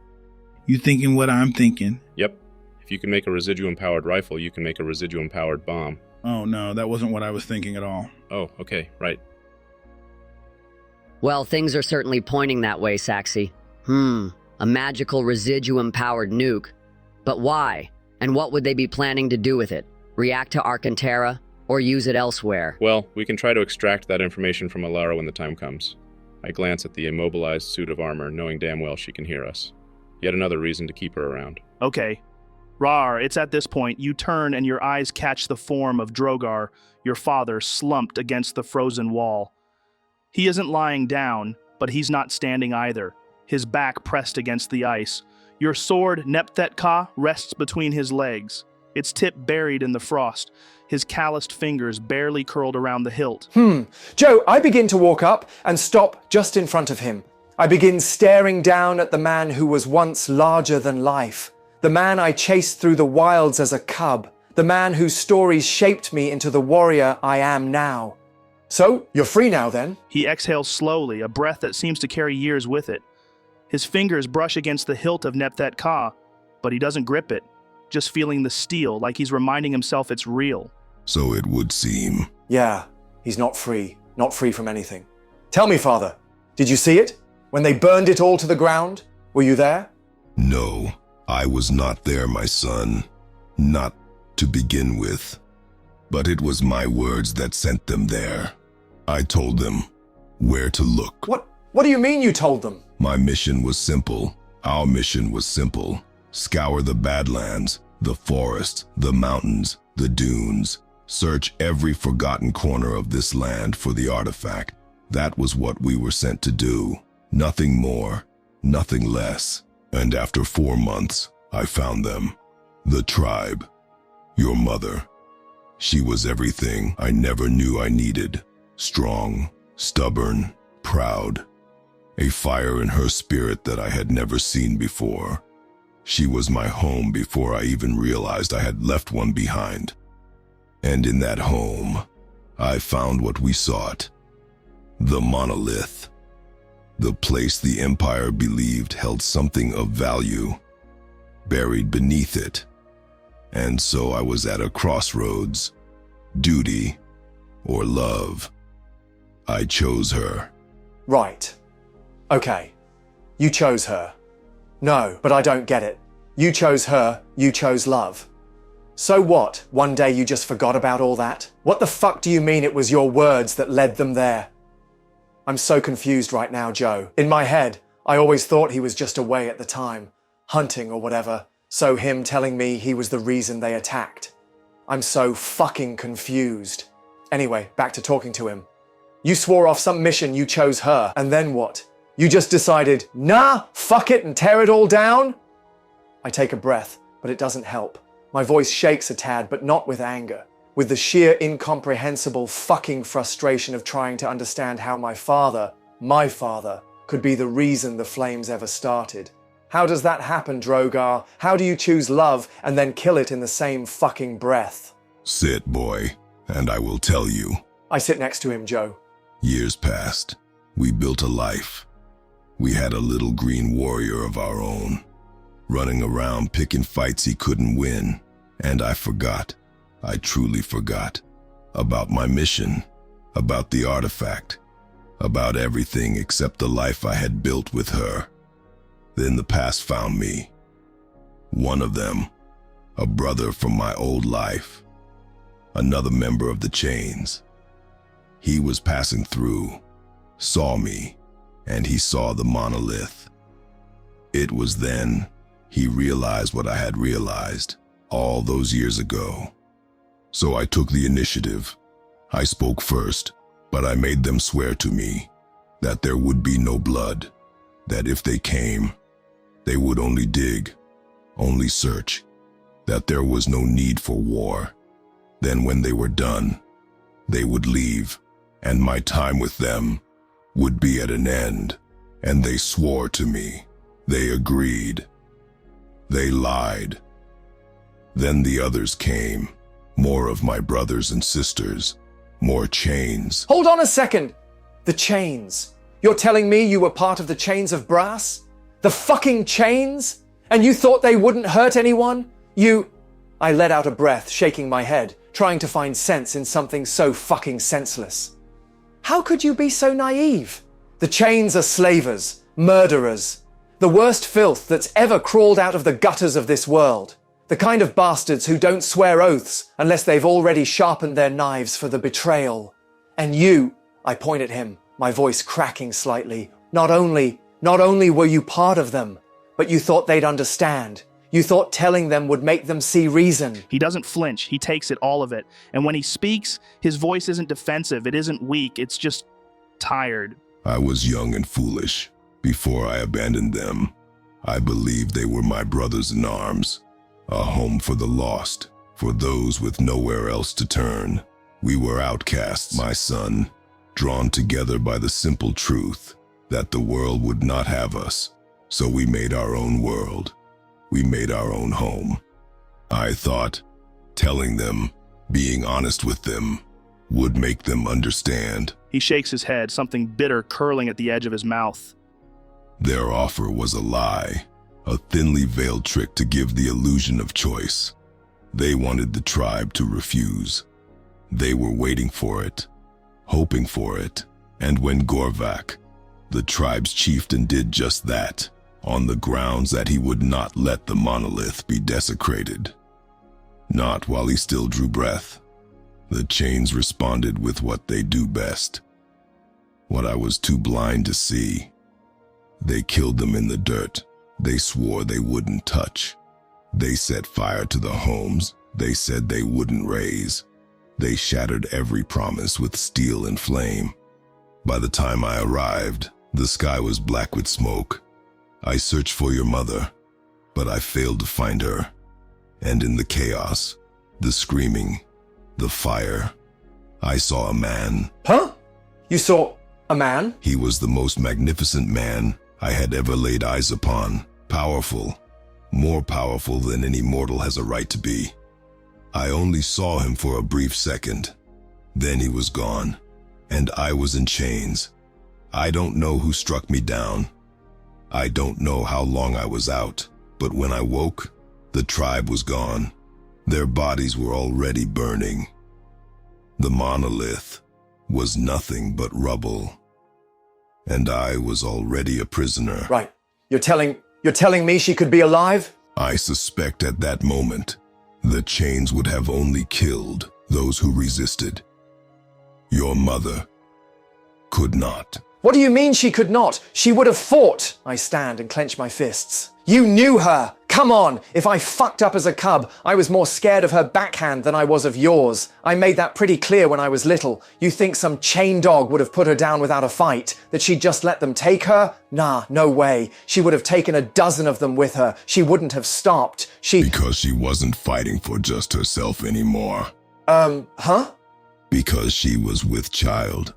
You thinking what I'm thinking? Yep. If you can make a residuum-powered rifle, you can make a residuum-powered bomb. Oh no, that wasn't what I was thinking at all. Oh, okay, right. Well, things are certainly pointing that way, Saxy. A magical residuum-powered nuke. But why? And what would they be planning to do with it? React to Arcantara, or use it elsewhere? Well, we can try to extract that information from Alara when the time comes. I glance at the immobilized suit of armor, knowing damn well she can hear us. Yet another reason to keep her around. Okay. Raarh, it's at this point you turn and your eyes catch the form of Drogar, your father, slumped against the frozen wall. He isn't lying down, but he's not standing either, his back pressed against the ice. Your sword, Nepthet-Ka, rests between his legs, its tip buried in the frost, his calloused fingers barely curled around the hilt. Joe, I begin to walk up and stop just in front of him. I begin staring down at the man who was once larger than life. The man I chased through the wilds as a cub. The man whose stories shaped me into the warrior I am now. So, you're free now then? He exhales slowly, a breath that seems to carry years with it. His fingers brush against the hilt of Nepthet-Ka, but he doesn't grip it, just feeling the steel like he's reminding himself it's real. So it would seem. Yeah, he's not free from anything. Tell me, Father, did you see it? When they burned it all to the ground? Were you there? No, I was not there, my son. Not to begin with. But it was my words that sent them there. I told them where to look. What do you mean you told them? My mission was simple. Our mission was simple. Scour the Badlands, the forest, the mountains, the dunes. Search every forgotten corner of this land for the artifact. That was what we were sent to do. Nothing more, nothing less. And after 4 months, I found them. The tribe. Your mother. She was everything I never knew I needed. Strong, stubborn, proud. A fire in her spirit that I had never seen before. She was my home before I even realized I had left one behind. And in that home, I found what we sought. The monolith. The place the Empire believed held something of value, buried beneath it. And so I was at a crossroads. Duty or love. I chose her. Right. Okay. You chose her. No, but I don't get it. You chose her, you chose love. So what? One day you just forgot about all that? What the fuck do you mean it was your words that led them there? I'm so confused right now, Joe. In my head, I always thought he was just away at the time, hunting or whatever, so him telling me he was the reason they attacked. I'm so fucking confused. Anyway, back to talking to him. You swore off some mission, you chose her, and then what? You just decided, nah, fuck it and tear it all down? I take a breath, but it doesn't help. My voice shakes a tad, but not with anger. With the sheer incomprehensible fucking frustration of trying to understand how my father, could be the reason the flames ever started. How does that happen, Drogar? How do you choose love and then kill it in the same fucking breath? Sit, boy, and I will tell you. I sit next to him, Joe. Years passed. We built a life. We had a little green warrior of our own, running around picking fights he couldn't win. And I forgot. I truly forgot. About my mission. About the artifact. About everything except the life I had built with her. Then the past found me. One of them, a brother from my old life. Another member of the Chains. He was passing through, saw me, and he saw the monolith. It was then he realized what I had realized all those years ago. So I took the initiative. I spoke first, but I made them swear to me that there would be no blood, that if they came, they would only dig, only search, that there was no need for war. Then when they were done, they would leave, and my time with them would be at an end. And they swore to me. They agreed. They lied. Then the others came, more of my brothers and sisters, more chains. Hold on a second! The Chains. You're telling me you were part of the Chains of Brass? The fucking Chains? And you thought they wouldn't hurt anyone? I let out a breath, shaking my head, trying to find sense in something so fucking senseless. How could you be so naive? The Chains are slavers, murderers, the worst filth that's ever crawled out of the gutters of this world. The kind of bastards who don't swear oaths unless they've already sharpened their knives for the betrayal. And you, I point at him, my voice cracking slightly, not only were you part of them, but you thought they'd understand. You thought telling them would make them see reason. He doesn't flinch. He takes it, all of it. And when he speaks, his voice isn't defensive. It isn't weak. It's just tired. I was young and foolish. Before I abandoned them, I believed they were my brothers in arms. A home for the lost, for those with nowhere else to turn. We were outcasts, my son, drawn together by the simple truth that the world would not have us. So we made our own world. We made our own home. I thought telling them, being honest with them, would make them understand. He shakes his head, something bitter curling at the edge of his mouth. Their offer was a lie, a thinly veiled trick to give the illusion of choice. They wanted the tribe to refuse. They were waiting for it, hoping for it. And when Gorvak, the tribe's chieftain, did just that, on the grounds that he would not let the monolith be desecrated, Not while he still drew breath. The chains responded with what they do best. What I was too blind to see. They killed them in the dirt. They swore they wouldn't touch. They set fire to the homes they said they wouldn't raise. They shattered every promise with steel and flame. By the time I arrived, the sky was black with smoke. I searched for your mother, but I failed to find her. And in the chaos, the screaming, the fire, I saw a man. Huh? You saw a man? He was the most magnificent man I had ever laid eyes upon. Powerful, more powerful than any mortal has a right to be. I only saw him for a brief second. Then he was gone, and I was in chains. I don't know who struck me down. I don't know how long I was out, but when I woke, the tribe was gone. Their bodies were already burning. The monolith was nothing but rubble, and I was already a prisoner. Right. You're telling me she could be alive? I suspect at that moment, the chains would have only killed those who resisted. Your mother could not. What do you mean she could not? She would have fought. I stand and clench my fists. You knew her. Come on. If I fucked up as a cub, I was more scared of her backhand than I was of yours. I made that pretty clear when I was little. You think some chain dog would have put her down without a fight? That she'd just let them take her? Nah, no way. She would have taken a dozen of them with her. She wouldn't have stopped. Because she wasn't fighting for just herself anymore. Huh? Because she was with child.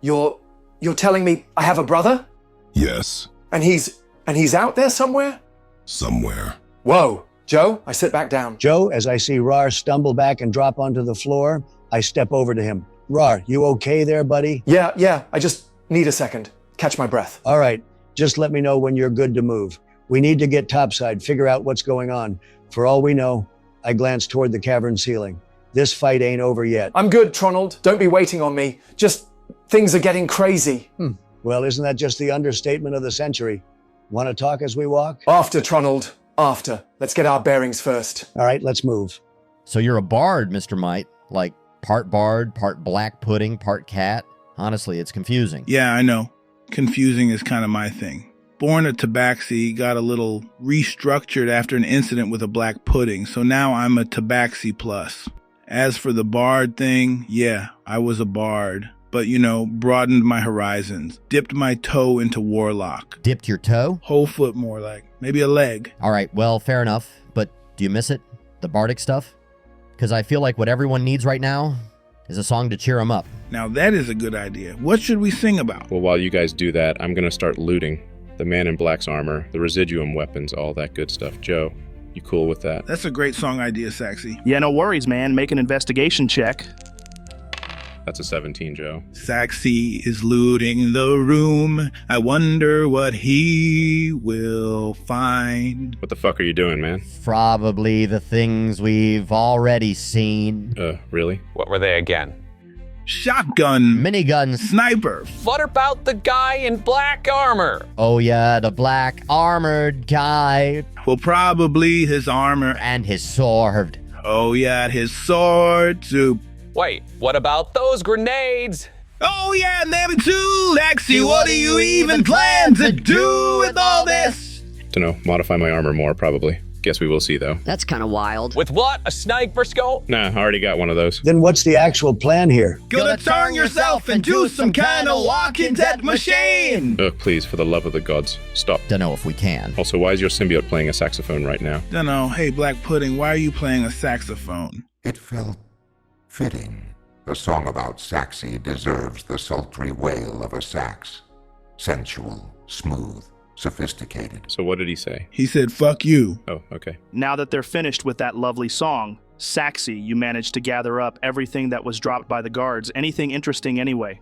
You're telling me I have a brother? Yes. And he's out there somewhere? Somewhere. Whoa. Joe, I sit back down. Joe, as I see Raarh stumble back and drop onto the floor, I step over to him. Raarh, you okay there, buddy? Yeah. I just need a second. Catch my breath. All right. Just let me know when you're good to move. We need to get topside, figure out what's going on. For all we know, I glance toward the cavern ceiling. This fight ain't over yet. I'm good, Tronald. Don't be waiting on me. Just things are getting crazy. Well, isn't that just the understatement of the century? Want to talk as we walk? After, Tronald. After. Let's get our bearings first. All right, let's move. So you're a bard, Mr. Mite. Like part bard, part black pudding, part cat. Honestly, it's confusing. Yeah, I know. Confusing is kind of my thing. Born a tabaxi, got a little restructured after an incident with a black pudding, so now I'm a tabaxi plus. As for the bard thing, yeah, I was a bard. But, broadened my horizons. Dipped my toe into warlock. Dipped your toe? Whole foot more like. Maybe a leg. All right, well, fair enough. But do you miss it? The bardic stuff? Because I feel like what everyone needs right now is a song to cheer them up. Now that is a good idea. What should we sing about? Well, while you guys do that, I'm going to start looting. The man in black's armor, the residuum weapons, all that good stuff. Joe, you cool with that? That's a great song idea, Saxy. Yeah, no worries, man. Make an investigation check. That's a 17, Joe. Saxy is looting the room. I wonder what he will find. What the fuck are you doing, man? Probably the things we've already seen. Really? What were they again? Shotgun. Miniguns. Sniper. What about the guy in black armor? Oh yeah, the black armored guy. Well, probably his armor. And his sword. Oh yeah, his sword too. Wait, what about those grenades? Oh yeah, maybe too, Lexi. What do you even plan to do with all this? Dunno, modify my armor more, probably. Guess we will see, though. That's kind of wild. With what? A sniper scope? Nah, I already got one of those. Then what's the actual plan here? Gonna turn yourself into some kind of walking dead machine. Ugh, please, for the love of the gods, stop. Dunno if we can. Also, why is your symbiote playing a saxophone right now? Dunno. Hey, Black Pudding, why are you playing a saxophone? It felt fitting. The song about Saxy deserves the sultry wail of a sax. Sensual, smooth, sophisticated. So what did he say? He said, fuck you. Oh, okay. Now that they're finished with that lovely song, Saxy, you managed to gather up everything that was dropped by the guards, anything interesting anyway.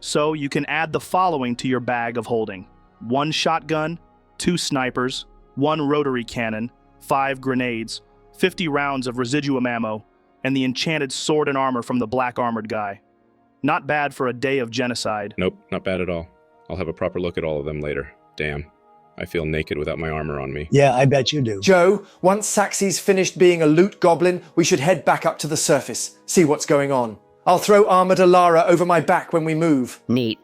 So you can add the following to your bag of holding. 1 shotgun, 2 snipers, 1 rotary cannon, 5 grenades, 50 rounds of residuum ammo, and the enchanted sword and armor from the black armored guy. Not bad for a day of genocide. Nope, not bad at all. I'll have a proper look at all of them later. Damn. I feel naked without my armor on me. Yeah, I bet you do. Joe, once Saxy's finished being a loot goblin, we should head back up to the surface, see what's going on. I'll throw armored Alara over my back when we move. Neat.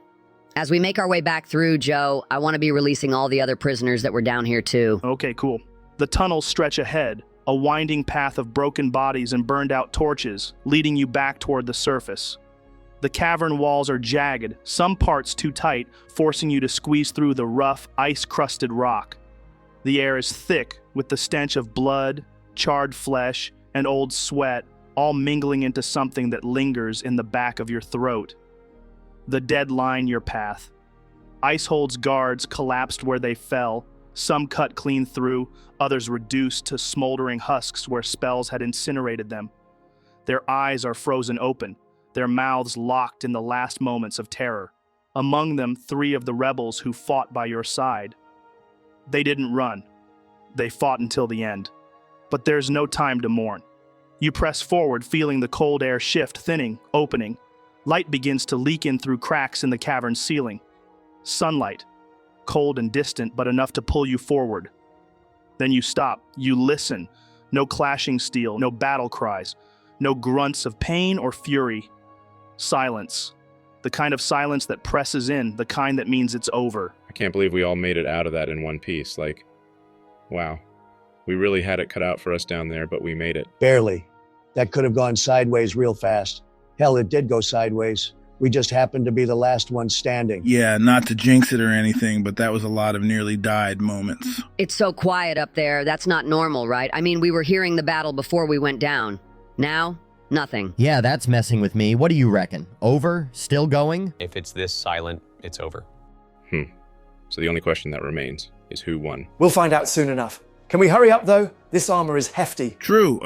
As we make our way back through, Joe, I want to be releasing all the other prisoners that were down here too. Okay, cool. The tunnels stretch ahead, a winding path of broken bodies and burned out torches, leading you back toward the surface. The cavern walls are jagged, some parts too tight, forcing you to squeeze through the rough, ice-crusted rock. The air is thick with the stench of blood, charred flesh, and old sweat, all mingling into something that lingers in the back of your throat. The dead line your path. Icehold's guards collapsed where they fell, some cut clean through, others reduced to smoldering husks where spells had incinerated them. Their eyes are frozen open, their mouths locked in the last moments of terror. Among them, 3 of the rebels who fought by your side. They didn't run. They fought until the end. But there's no time to mourn. You press forward, feeling the cold air shift, thinning, opening. Light begins to leak in through cracks in the cavern's ceiling. Sunlight, cold and distant, but enough to pull you forward. Then you stop. You listen. No clashing steel, no battle cries, no grunts of pain or fury. Silence. The kind of silence that presses in, the kind that means it's over. I can't believe we all made it out of that in one piece. Like, wow. We really had it cut out for us down there, but we made it. Barely. That could have gone sideways real fast. Hell, it did go sideways. We just happened to be the last one standing. Yeah, not to jinx it or anything, but that was a lot of nearly died moments. It's so quiet up there, that's not normal, right? I mean, we were hearing the battle before we went down. Now, nothing. Yeah, that's messing with me. What do you reckon? Over? Still going? If it's this silent, it's over. So the only question that remains is who won. We'll find out soon enough. Can we hurry up, though? This armor is hefty. True,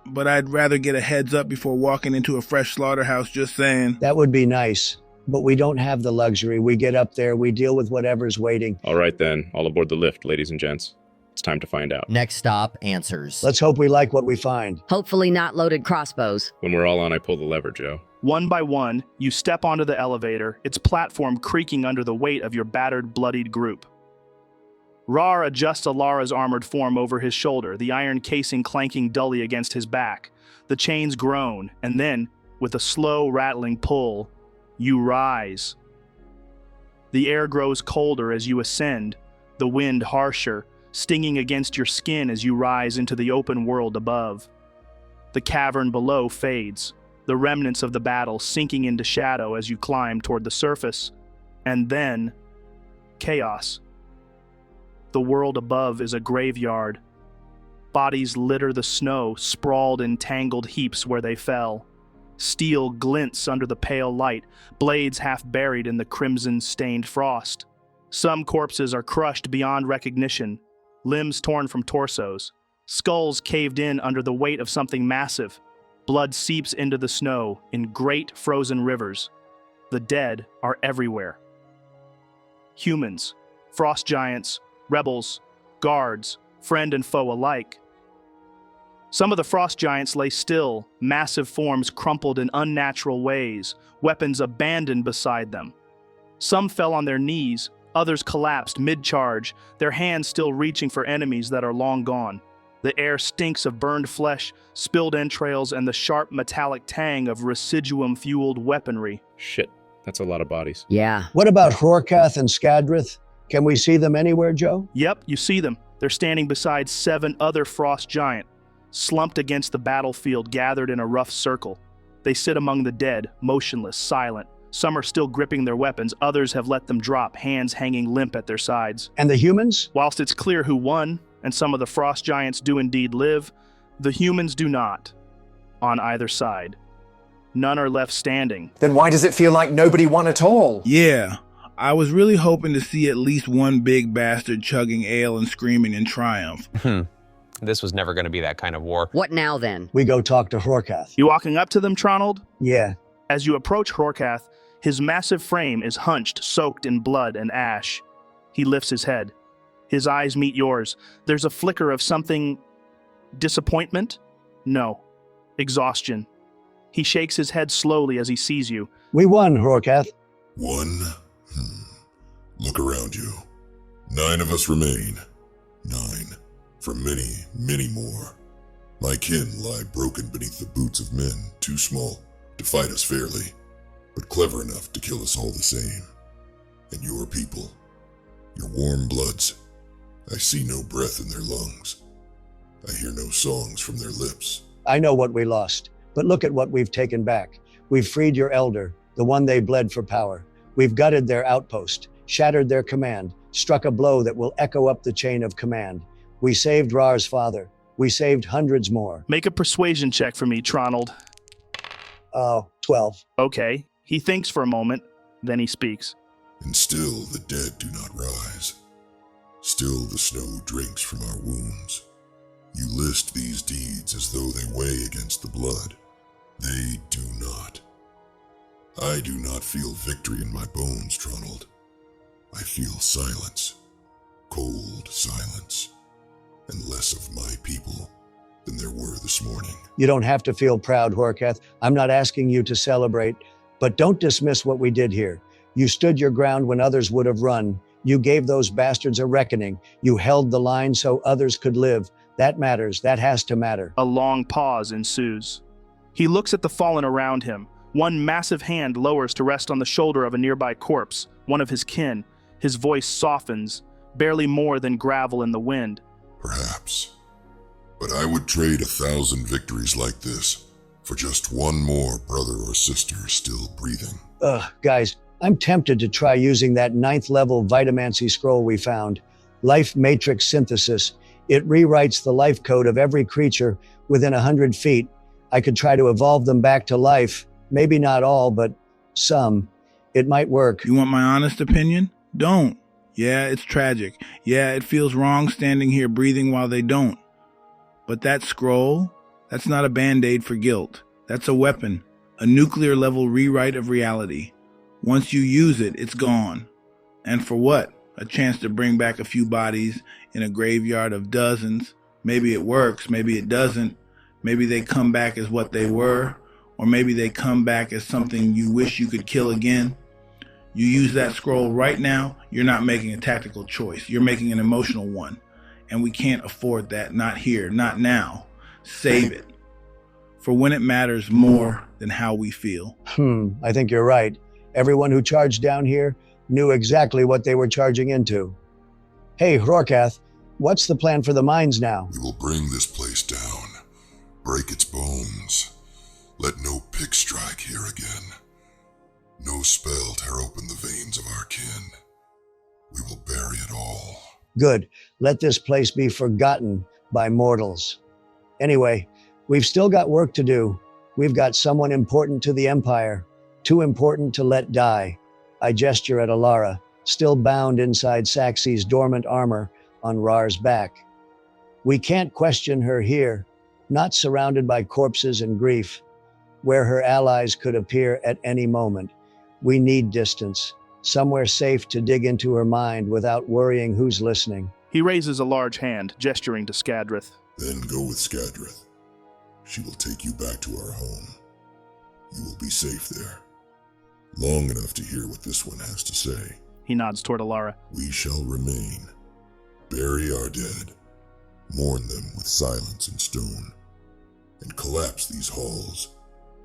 but I'd rather get a heads up before walking into a fresh slaughterhouse, just saying. That would be nice, but we don't have the luxury. We get up there, we deal with whatever's waiting. All right then, all aboard the lift, ladies and gents. It's time to find out. Next stop, answers. Let's hope we like what we find. Hopefully not loaded crossbows. When we're all on, I pull the lever, Joe. One by one, you step onto the elevator, its platform creaking under the weight of your battered, bloodied group. Raarh adjusts Alara's armored form over his shoulder, the iron casing clanking dully against his back. The chains groan, and then, with a slow, rattling pull, you rise. The air grows colder as you ascend, the wind harsher, stinging against your skin as you rise into the open world above. The cavern below fades, the remnants of the battle sinking into shadow as you climb toward the surface. And then, chaos. The world above is a graveyard. Bodies litter the snow, sprawled in tangled heaps where they fell. Steel glints under the pale light, blades half buried in the crimson-stained frost. Some corpses are crushed beyond recognition, limbs torn from torsos, skulls caved in under the weight of something massive. Blood seeps into the snow in great frozen rivers. The dead are everywhere. Humans, frost giants, rebels, guards, friend and foe alike. Some of the frost giants lay still, massive forms crumpled in unnatural ways, weapons abandoned beside them. Some fell on their knees, others collapsed mid-charge, their hands still reaching for enemies that are long gone. The air stinks of burned flesh, spilled entrails, and the sharp metallic tang of residuum-fueled weaponry. Shit, that's a lot of bodies. Yeah. What about Horkath and Skadrith? Can we see them anywhere, Joe? Yep, you see them. They're standing beside 7 other frost giant, slumped against the battlefield, gathered in a rough circle. They sit among the dead, motionless, silent. Some are still gripping their weapons, others have let them drop, hands hanging limp at their sides. And the humans? Whilst it's clear who won, and some of the frost giants do indeed live, the humans do not, on either side. None are left standing. Then why does it feel like nobody won at all? Yeah, I was really hoping to see at least one big bastard chugging ale and screaming in triumph. This was never going to be that kind of war. What now, then? We go talk to Horkath. You walking up to them, Tronald? Yeah. As you approach Horkath, his massive frame is hunched, soaked in blood and ash. He lifts his head. His eyes meet yours. There's a flicker of something... disappointment? No. Exhaustion. He shakes his head slowly as he sees you. We won, Horkath. Won? Look around you. 9 of us remain. 9. For many, many more. My kin lie broken beneath the boots of men too small to fight us fairly, but clever enough to kill us all the same. And your people, your warm bloods, I see no breath in their lungs. I hear no songs from their lips. I know what we lost, but look at what we've taken back. We've freed your elder, the one they bled for power. We've gutted their outpost, shattered their command, struck a blow that will echo up the chain of command. We saved Raarh's father. We saved hundreds more. Make a persuasion check for me, Tronald. 12. Okay. He thinks for a moment, then he speaks. And still the dead do not rise. Still the snow drinks from our wounds. You list these deeds as though they weigh against the blood. They do not. I do not feel victory in my bones, Tronald. I feel silence. Cold silence. And less of my people than there were this morning. You don't have to feel proud, Horketh. I'm not asking you to celebrate, but don't dismiss what we did here. You stood your ground when others would have run. You gave those bastards a reckoning. You held the line so others could live. That matters. That has to matter. A long pause ensues. He looks at the fallen around him. One massive hand lowers to rest on the shoulder of a nearby corpse, one of his kin. His voice softens, barely more than gravel in the wind. Perhaps. But I would trade 1,000 victories like this for just one more brother or sister still breathing. Guys, I'm tempted to try using that 9th level Vitamancy scroll we found. Life Matrix Synthesis. It rewrites the life code of every creature within 100 feet. I could try to evolve them back to life. Maybe not all, but some. It might work. You want my honest opinion? Don't. Yeah, it's tragic. Yeah, it feels wrong standing here breathing while they don't. But that scroll, that's not a band-aid for guilt. That's a weapon, a nuclear-level rewrite of reality. Once you use it, it's gone. And for what? A chance to bring back a few bodies in a graveyard of dozens. Maybe it works, maybe it doesn't. Maybe they come back as what they were, or maybe they come back as something you wish you could kill again. You use that scroll right now, you're not making a tactical choice. You're making an emotional one. And we can't afford that. Not here, not now. Save it. For when it matters more than how we feel. I think you're right. Everyone who charged down here knew exactly what they were charging into. Hey, Horketh, what's the plan for the mines now? We will bring this place down. Break its bones. Let no pick strike here again. No spell tear open the veins of our kin. We will bury it all. Good. Let this place be forgotten by mortals. Anyway, we've still got work to do. We've got someone important to the Empire. Too important to let die. I gesture at Alara, still bound inside Saxy's dormant armor on Raarh's back. We can't question her here, not surrounded by corpses and grief, where her allies could appear at any moment. We need distance, somewhere safe to dig into her mind without worrying who's listening. He raises a large hand, gesturing to Skadrith. Then go with Skadrith. She will take you back to our home. You will be safe there. Long enough to hear what this one has to say. He nods toward Alara. We shall remain. Bury our dead. Mourn them with silence and stone. And collapse these halls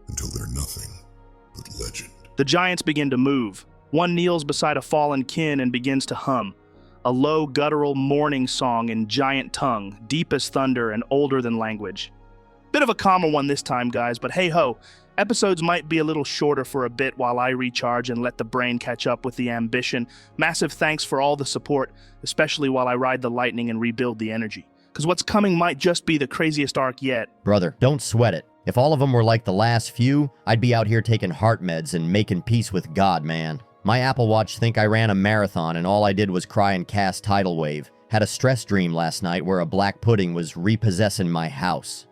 until they're nothing but legend. The giants begin to move. One kneels beside a fallen kin and begins to hum. A low, guttural mourning song in giant tongue, deep as thunder and older than language. Bit of a calmer one this time, guys, but hey-ho, episodes might be a little shorter for a bit while I recharge and let the brain catch up with the ambition. Massive thanks for all the support, especially while I ride the lightning and rebuild the energy. Because what's coming might just be the craziest arc yet. Brother, don't sweat it. If all of them were like the last few, I'd be out here taking heart meds and making peace with God, man. My Apple Watch think I ran a marathon and all I did was cry and cast Tidal Wave. Had a stress dream last night where a black pudding was repossessing my house.